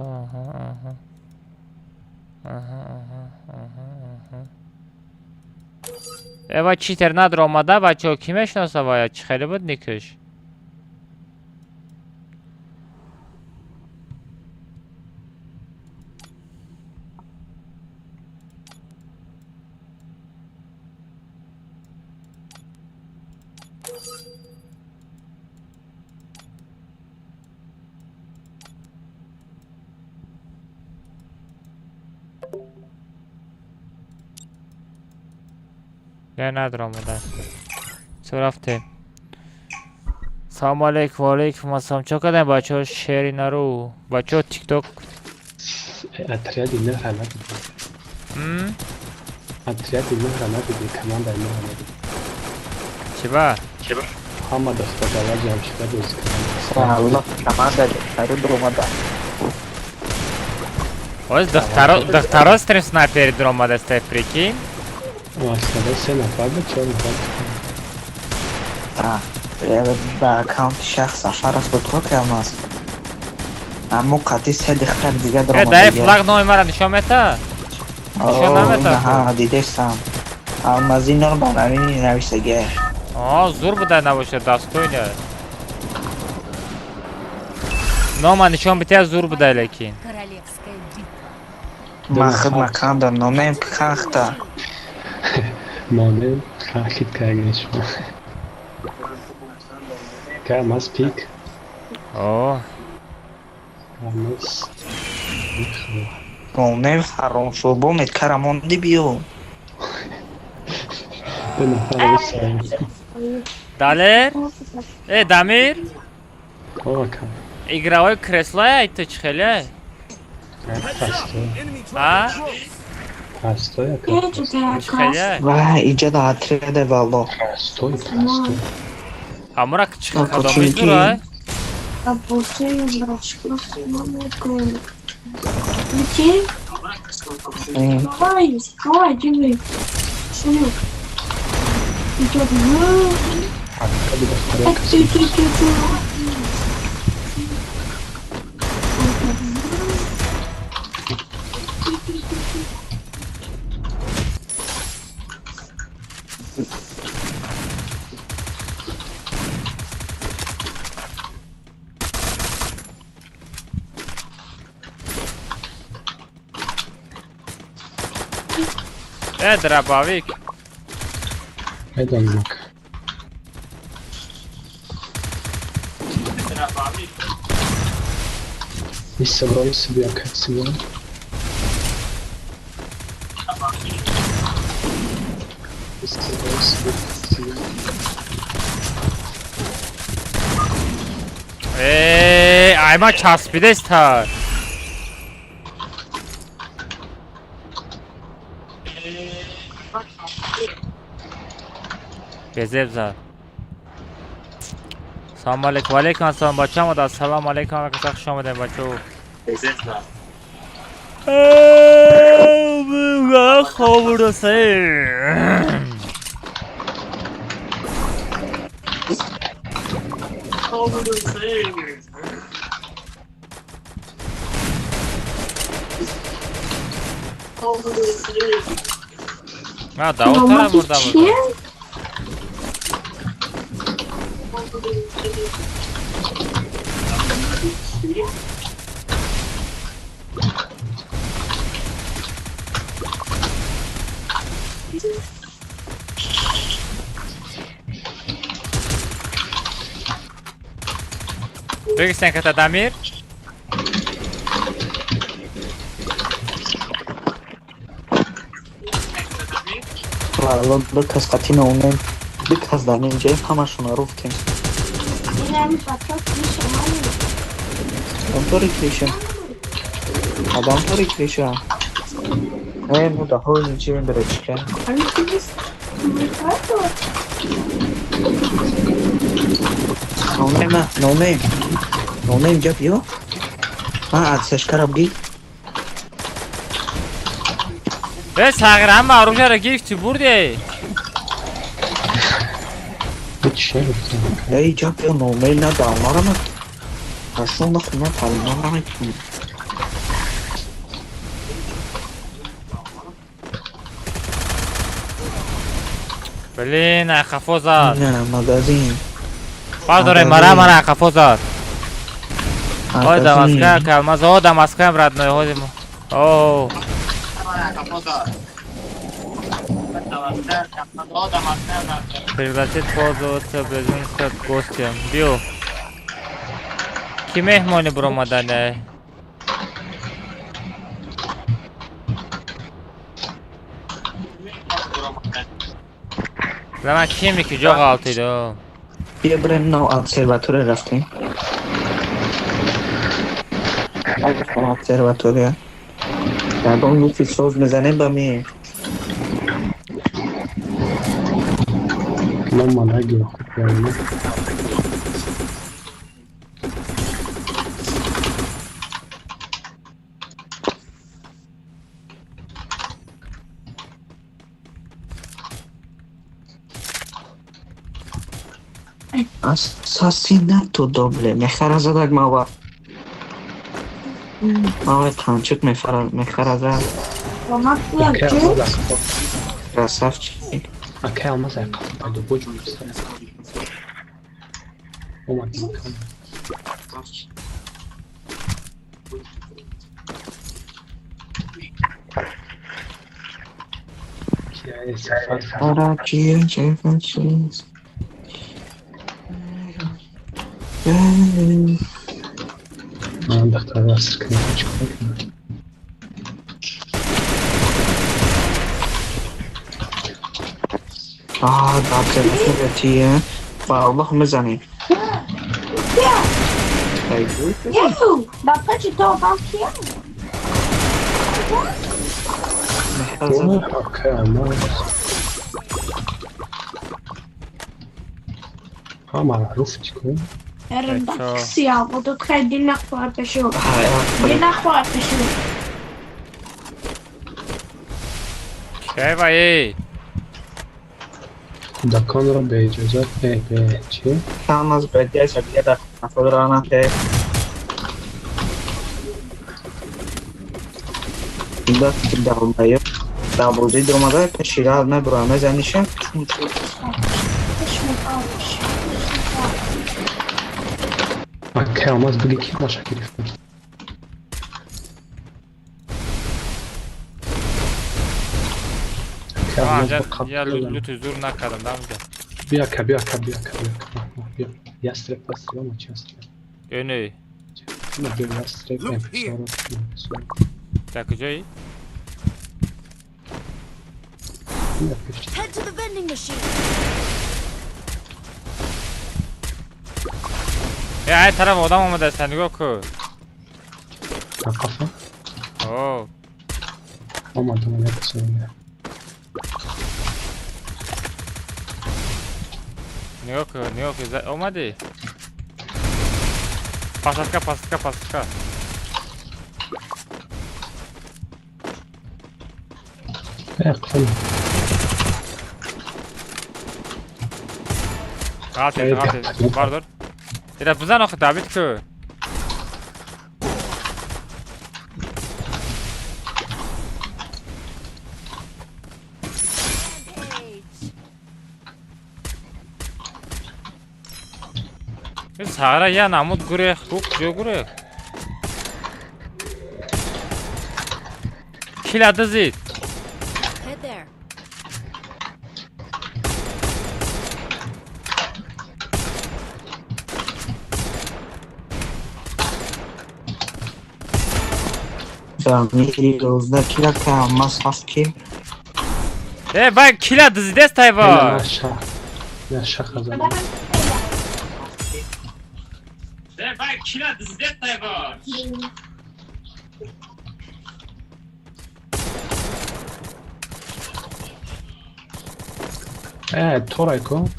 эва читер надр омада бачаҳо ки мешиноса бояд чӣ хеле буд никӯш я надр омада чо рафтем салому алейкум ва алейкум ассалом чо кардем бачаҳо шери нару бачаҳо тикток отряди меҳра набиде отряди меҳра набиде командаи меҳра набиде чӣ ба ҳама дастадала ҷамшида бозӣ Алло, команда духтари дуромада. оз духтаро стрим снайпери дуромадастай прикинь аслада 3 нафар ба 4 нафар Ба аккаунти шахс сафар аст бутур калмас. Аммо қати 3 дихтар дига дуромада. дай флаг номи мара нишон мета нишон намета ҳа дидестам. Алмазинор барамини нависага. зур будай набошад дастойне нома нишон битая зур будай лекин Королевская битва. Ман хидмаканда номем кахта. номер хахид каган шумо камас пик камас Номем харомшобо меткарамонди биё. далер дамир игравои креслоя айто чӣ хеле пастоя чӣ хеле Ва иҷада отряде валло. ҳамора чӣ одами зура дробовик медонник и собрали себе акацию айма часпидеста безебза салому алейкум ва алейкум ассалом бачаҳо мада ассалому алейкум ва хуш омадем бачаҳо безебза хоб расе давудтара мурда буд بگیستن که تا دمیر Валло бикас қатина умем бикас дар инҷаи ҳамашона руфтем. Adam klisha. Adam klisha. Ну да, хуй ничего не беречка. No name job yo. Atsаш karabgi. ساغر همه آروشه را گیفت چی بردی؟ هیچ نگفتم. Hey job yo no name na dağlara mı? Aslında kuma kalmana mı? بلین اخفو زاد Ne magazin. برداره مرا اخفو زاد های دمسکه کلمه زاد دمسکه هم رد نهای ما اوه пригласить пользоваться безумным гостем. Био. Ki mehmoni bur omadane? Zaman kimdi ki çok altıydı? بیا بریم نو observatory رفتیم. observatory. بعد اون لوفی سوز میزنیم با می. من منهجی خوب یعنی. Assassinato doble. میخره زدک ما ما تانچک میخره Красавчик. Окей, алмаз айқап. Пойду будем поставить. Уматим. Арачи, чефачи. Доктор Василь книжечку. Да, обсерватория. والله مزنی. Окей, алмаз. معروفتكم Şey vay. دکان را به اجازت به چی؟ کام از بدیه شبیه در افرانته اینجا که دارم در بودی درماده پشیرال نبرامه زنیشه اوکی алмаз بگی کی باشه گرفتم Tamam can ya lütfen zor nakadam tamam mı? بیا که بیا یسترپ بسته ما چی هست Önü. نه بیا یسترپ انفسارو Tak kujayı? Head to the vending machine. Ya her taraf adam olmadı sen yok ki. kafa Oo. olmadı mı ne söylüyor Ne yok olmadı. Pasatka. Kafam Rahat vardır. Eda buzan oku David ki. Sağra ya namut gure, huk jo gure. Kill adı zid. Head there. میری روزدکی را که هماس هست که bak kill adı zid est hayvan. نه شخ خزانه تو کن.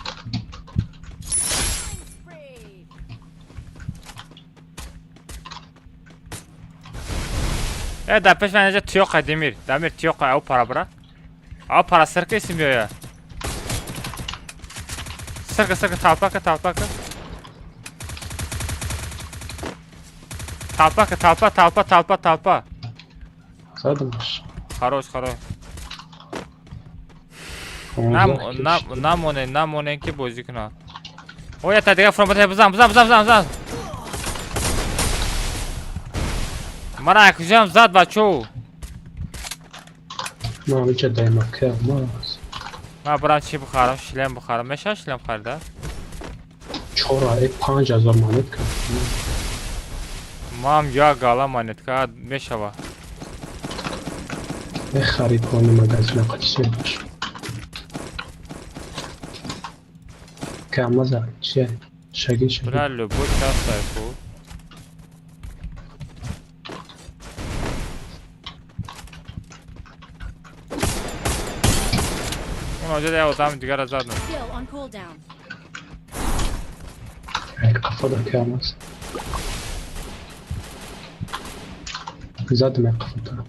دپش من اینجا تیوقه دمیر تیوقه او para bırak. Au para sırkı isim diyor ya. Sırkı talpakı. Talpa. Задумаешь. Хорош. Нам оненки бозикна. Ой, это дига from бзам. Мара кузям зад бачо. ما وجه دايما كاماس. ما برام چی بخارم شلم بخارم میشه شلم خریده چورا ای 5000 مانت کن. مام یا گالا مانت که میشه و خرید کنی مگزین قدیسی باش. کامازا چیه؟ شگی. برای لبو کسای خود اون آجا دیگه آدم دیگر از زدن Still on cooldown. قفا دا کاماز. زدم قفا دا.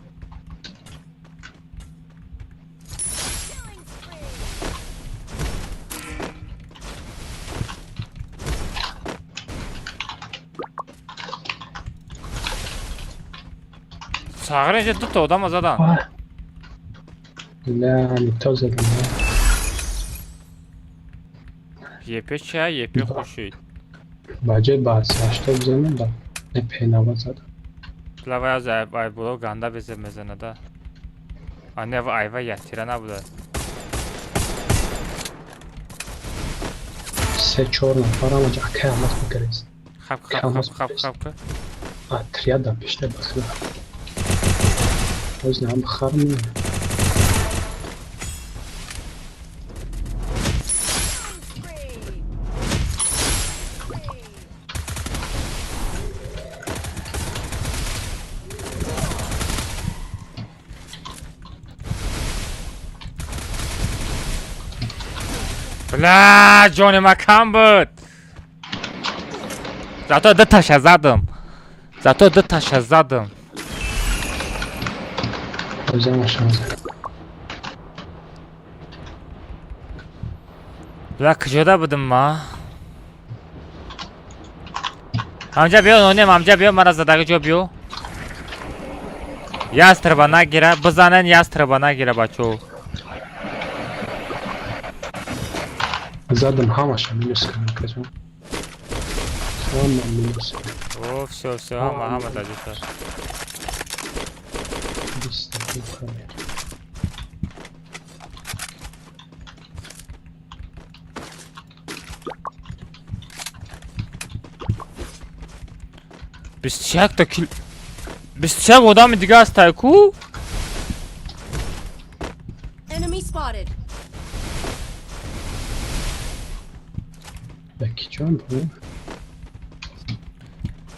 ساغر اینجا دو تا آدم زدن نه تا زدم یپی چه؟ یپی خوشید باجه باز هشتا بزنم با نه پیناوا زدم لوای از ای بودو گنده بزنه ده آنه و ایوه یتیره نبوده 3-4 نفر هم اجا کاماز بگریز خب تریا دا پیشته بخلا باز نام بخار میه بلا جون مکان بود زاتو دو تاش زدم بزنم شانزه بلا کجا بودم ما همجا بیو مرا زدگه جو بیو یاستربا نگیره بزنن یاستربا نگیره بچو زدم همش مینوس کنم کجا همه مینوس اوف все همه دادیسته بیست یک تا کل 21 آدم دیگه از تایکو Enemy spotted. بکی جان بود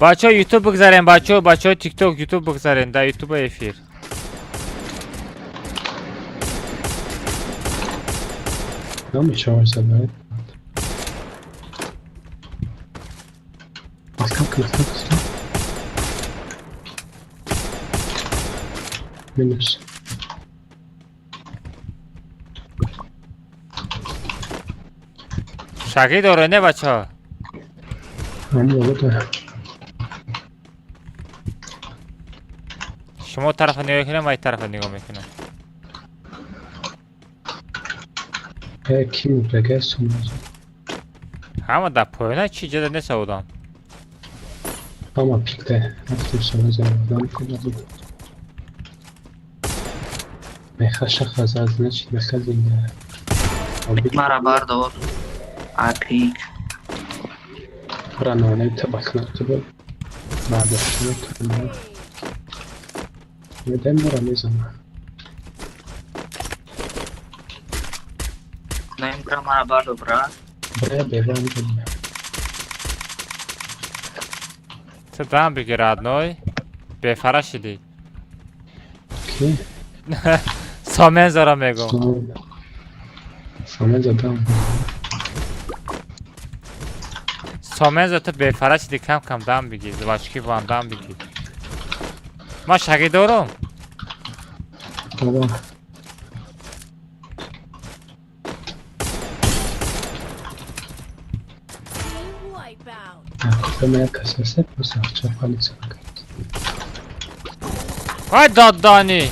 بچه ها یوتیوب بگذارین بچه ها تیک توک یوتیوب بگذارین در یوتیوب افیر نمیشه ورزد باید از کم مینوس شاکی داره نه بچه ها همه داره شما طرف نگاه کنم من طرف نگاه میکنم کی میگه سوموز همه در پایینه چی جده نیست آدم همه پیکته رفتیم سوموز آدم کنه بود میخواشه خزه از نچی بخز اینگه مرا بردار اپیک رانوانه تباک نکتبه برداشتنه کنه میدن برا میزنه نیم برا مرا بردار برا برای بیوان کنه تو دم بگیر ادنای بفره شدی کی؟ سامن زارا میگم سامن زدم سامن زارا بفره شدی کم کم دم بگیر زباشکی با هم دم بگیر ما شگی دارم بابا Wipe out. کفه من کسی هسته پس اخچه پالی سنگ وای دادانی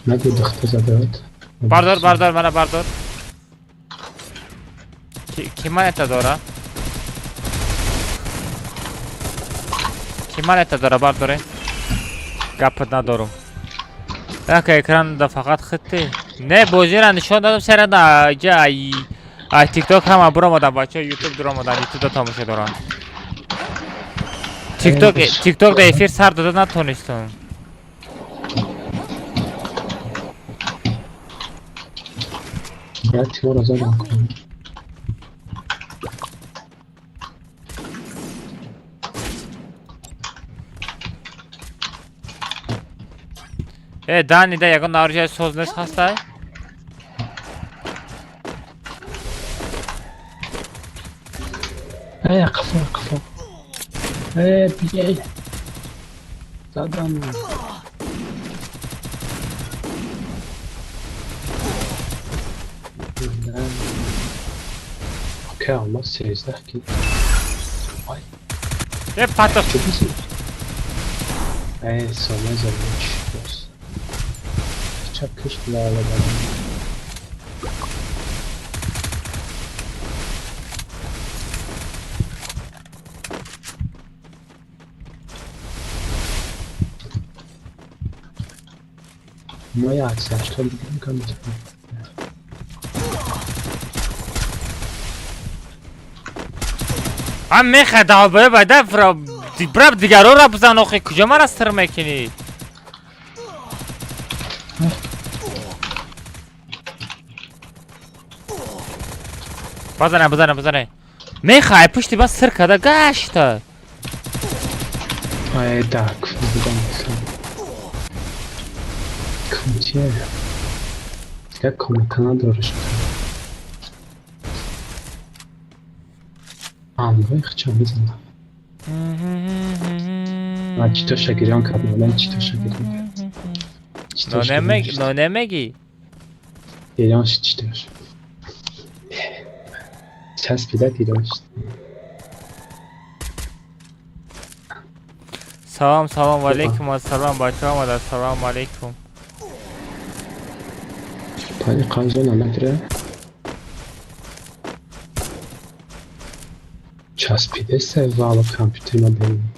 نگو دخته زده هات بردار منو بردار کی من اتا داره کی من اتا داره برداره گپت ندارم که اکران دا فقط خطه نه بازی را نشان دادم سر دا جا ای تیک تاک هم برام آدم بچه یوتیوب درام آدم یوتیوب دا تاموشه دارن تیک تاک دا افیر سر داده نتونستم باید تیمار آزادم کنم دانی دا یکان نارجای سوزنش هسته قفا بیای زدم اوکی اما 13 کیل پتا چه بیزی؟ سامه زمین چی باز چپ کشت لاله دارم ما یه عکس 80 دیگه میکنم هم میخواد آبه بده براب دیگرو را بزن آخه کجا من از تر میکنی بزنه میخواه پشتی بس سر کده گشته دک بودم مثلا کم چیه دیگه کمکانه دارش امروی خچه میزنم من چی تا شگریان کردم الان چی تا شگریان نمیگی ایرانش چی تاش چسبیده ایرانش سلام علیکم السلام بچه آمده سلام علیکم پایی قنزون نمیگره چسبیده سوال کامپیوتر ما بینیم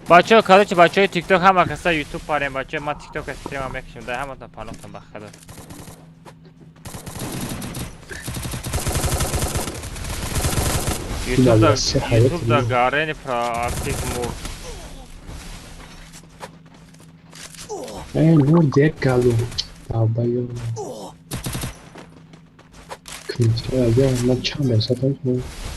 بچه ها کاده چه بچه های تیک تاک همه کسا یوتیوب پاریم بچه ما تیک تاک استریم هم میکشیم ده همه تا پانوکتم بخدا یوتیوب دا گارین پرا اکتیو مور نور دیگ گلو بابایو کنترل از من چند درصد هست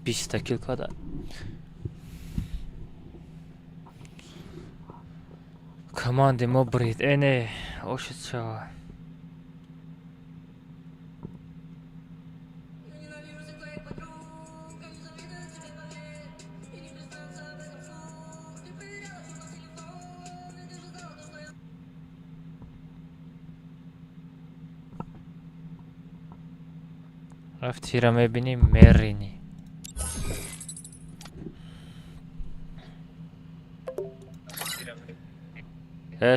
بیست کیل کاده کماند ما برید اینه اوشت شا رفتی را میبینی میرینی.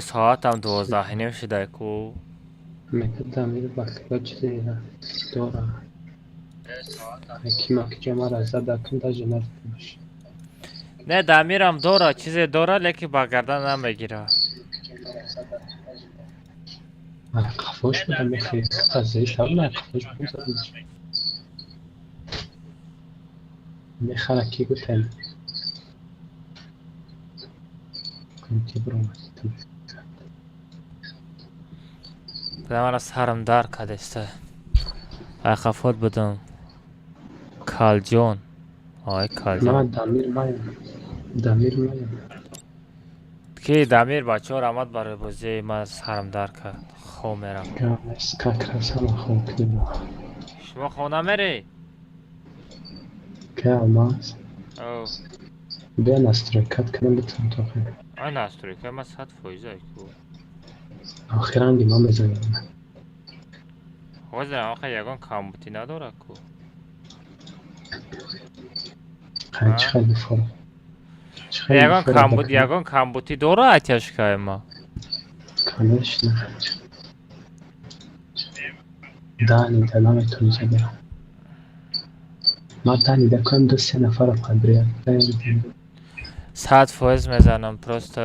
ساعتم 12:30 شده کو. میگه میره وقتی چیزی داره کی ما که جمع را زده کن دا جنر باشه. نه دمیرم داره چیزی داره لیکی با گردن نمیگیره. قفاش بودم میخوایی قضایی شب نه قفاش بودم میخواه کی گفتن کنی برو من از سرم در کدسته. خفت بودم. کالجون. آی کالجون. من دمیر مایم کی دمیر بچه ها رمت برای بازی من سرم در کرد. خو میرم. اسکاک رسم خو کنیم شما خو نمیری؟ که الماس او بیا نسترکت کنم بتون تو خیلی آی نستوری که من 100 فویزه کو. آخران دیما بزنیم خوزه آخه یگان کامبوتی نداره کو. خیلی خیلی فرق یگان کامبوتی داره اتیش که ما کاملش نه دانی دلم تون زده ما دانی دکنم 2-3 نفر رو قدریه 100 فویز میزنم پروست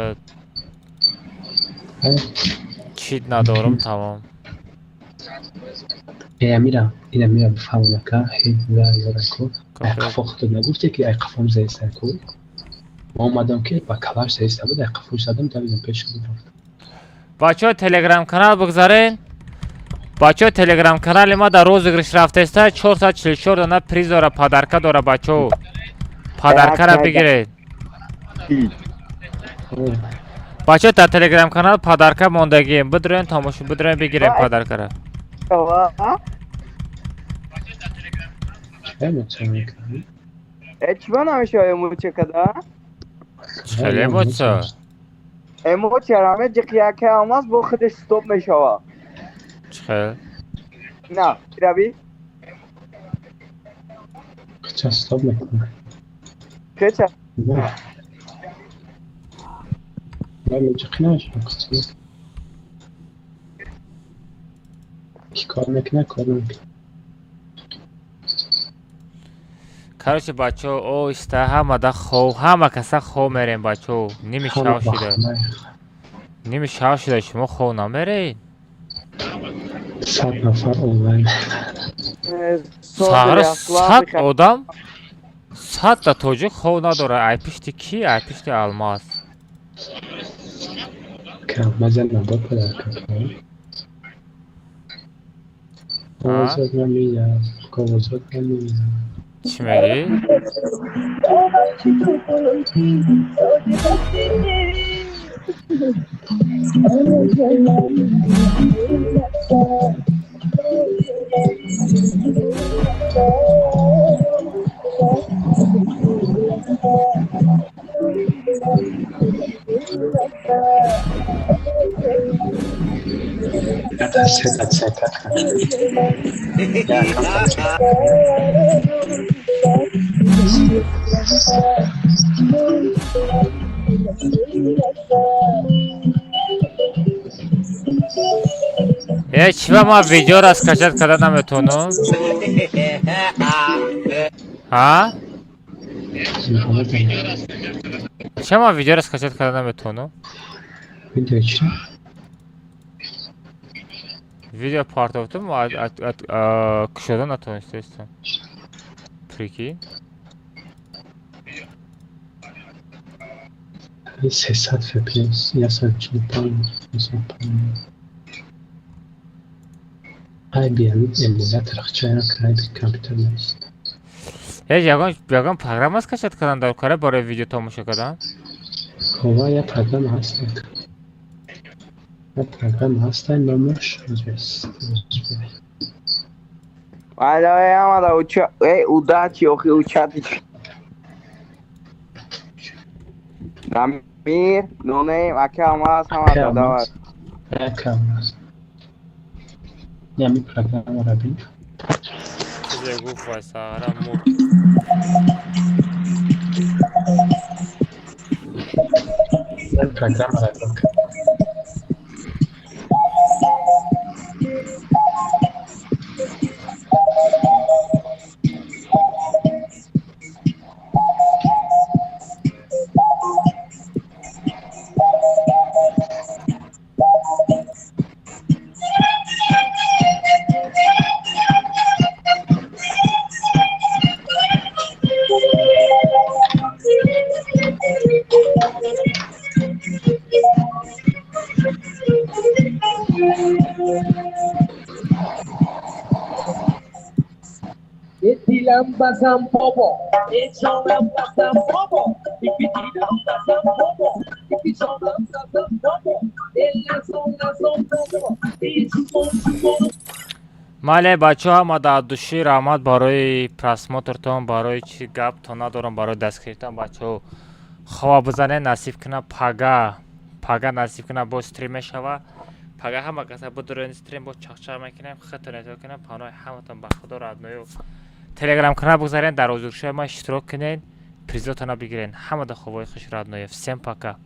چیت ندارم تمام. میرم بفهمم که هی یارم کو قفا خود نگفته که ای قفام زیسته کو ما اومدم که با کلاش زیسته بود ای قفوش زدم دویدم پیش بودم. بچه ها تلگرام کانال بگذارین. بچه ها تلگرام کانال ما در روزگرش رفته است 444 دانه پریز داره پادرکه داره بچه ها پادرکه را بگیرید. بچه ها در تلگرام کانال پادرکه ماندگیم بدرین تماشون بدرین بگیرین پادرکه را. چیوان همیشه ایموچه کده؟ چخیلی ایموچه؟ ایموچه همه جقیه که هماز با خودش ستوب میشوه. چخیل؟ نه روی؟ چه ستوب میکنه؟ که چه؟ نه ولی جقی نشون کسی کی کار میکنه کار میکنه. کارش بچه ها اوسته همه ده خو همه کسا خو میرین بچه ها نیمی شاو شده نیمی شاو شده شما خو نمیرین 100 نفر اونلاین 100 آدم 100 تا توجه خو نداره ای پشتی کی ای پشتی الماس که مزن نبا پدر کنه کوزد نمیاد کوزد نمیاد چی میگی؟ چی ما ویدیو را اسکچت کرده نمیتونم؟ ها؟ چه ما ویدیو را اسکچت کرده نمیتونم؟ ویدیو چی؟ ویدیو پارت افتم کشوده نتونسته استم پریکی 300 FPS یا سمچین پایین ای بیان امولات رخچه کرده کامپیوتر نیست یگان پروگرام است کشت کردن در کاره برای ویدیو تماشا کردن؟ خواه یه پروگرام هست یه پروگرام هست نامش Valla ama uça udaci oki uçadı. Namir, noneyim akamas ama da var. Akamas. Ya mi program ara bin. چیزی گفت وایسا آرام مرد من پروگرام را بک. Dilam bazam bobo, echolam bazam bobo, dilam bazam bobo, echolam bazam bobo, elazom bobo, мале бачаҳо ма дар души раҳмат барои просмотртон барои чи гаптон надорам барои дастгирифтан бачаҳо хова бизанед насиб кунад пага насиб кунад бо стрим мешава пага ҳама каса бидурен стрим бо чақчақ мекунем хитонето кунем панои ҳаматон ба худо радною телеграм канал бигзарен дар ҳузуршои ма иштирок кунед призотона бигирен ҳамада хубои хуш радноев всем пока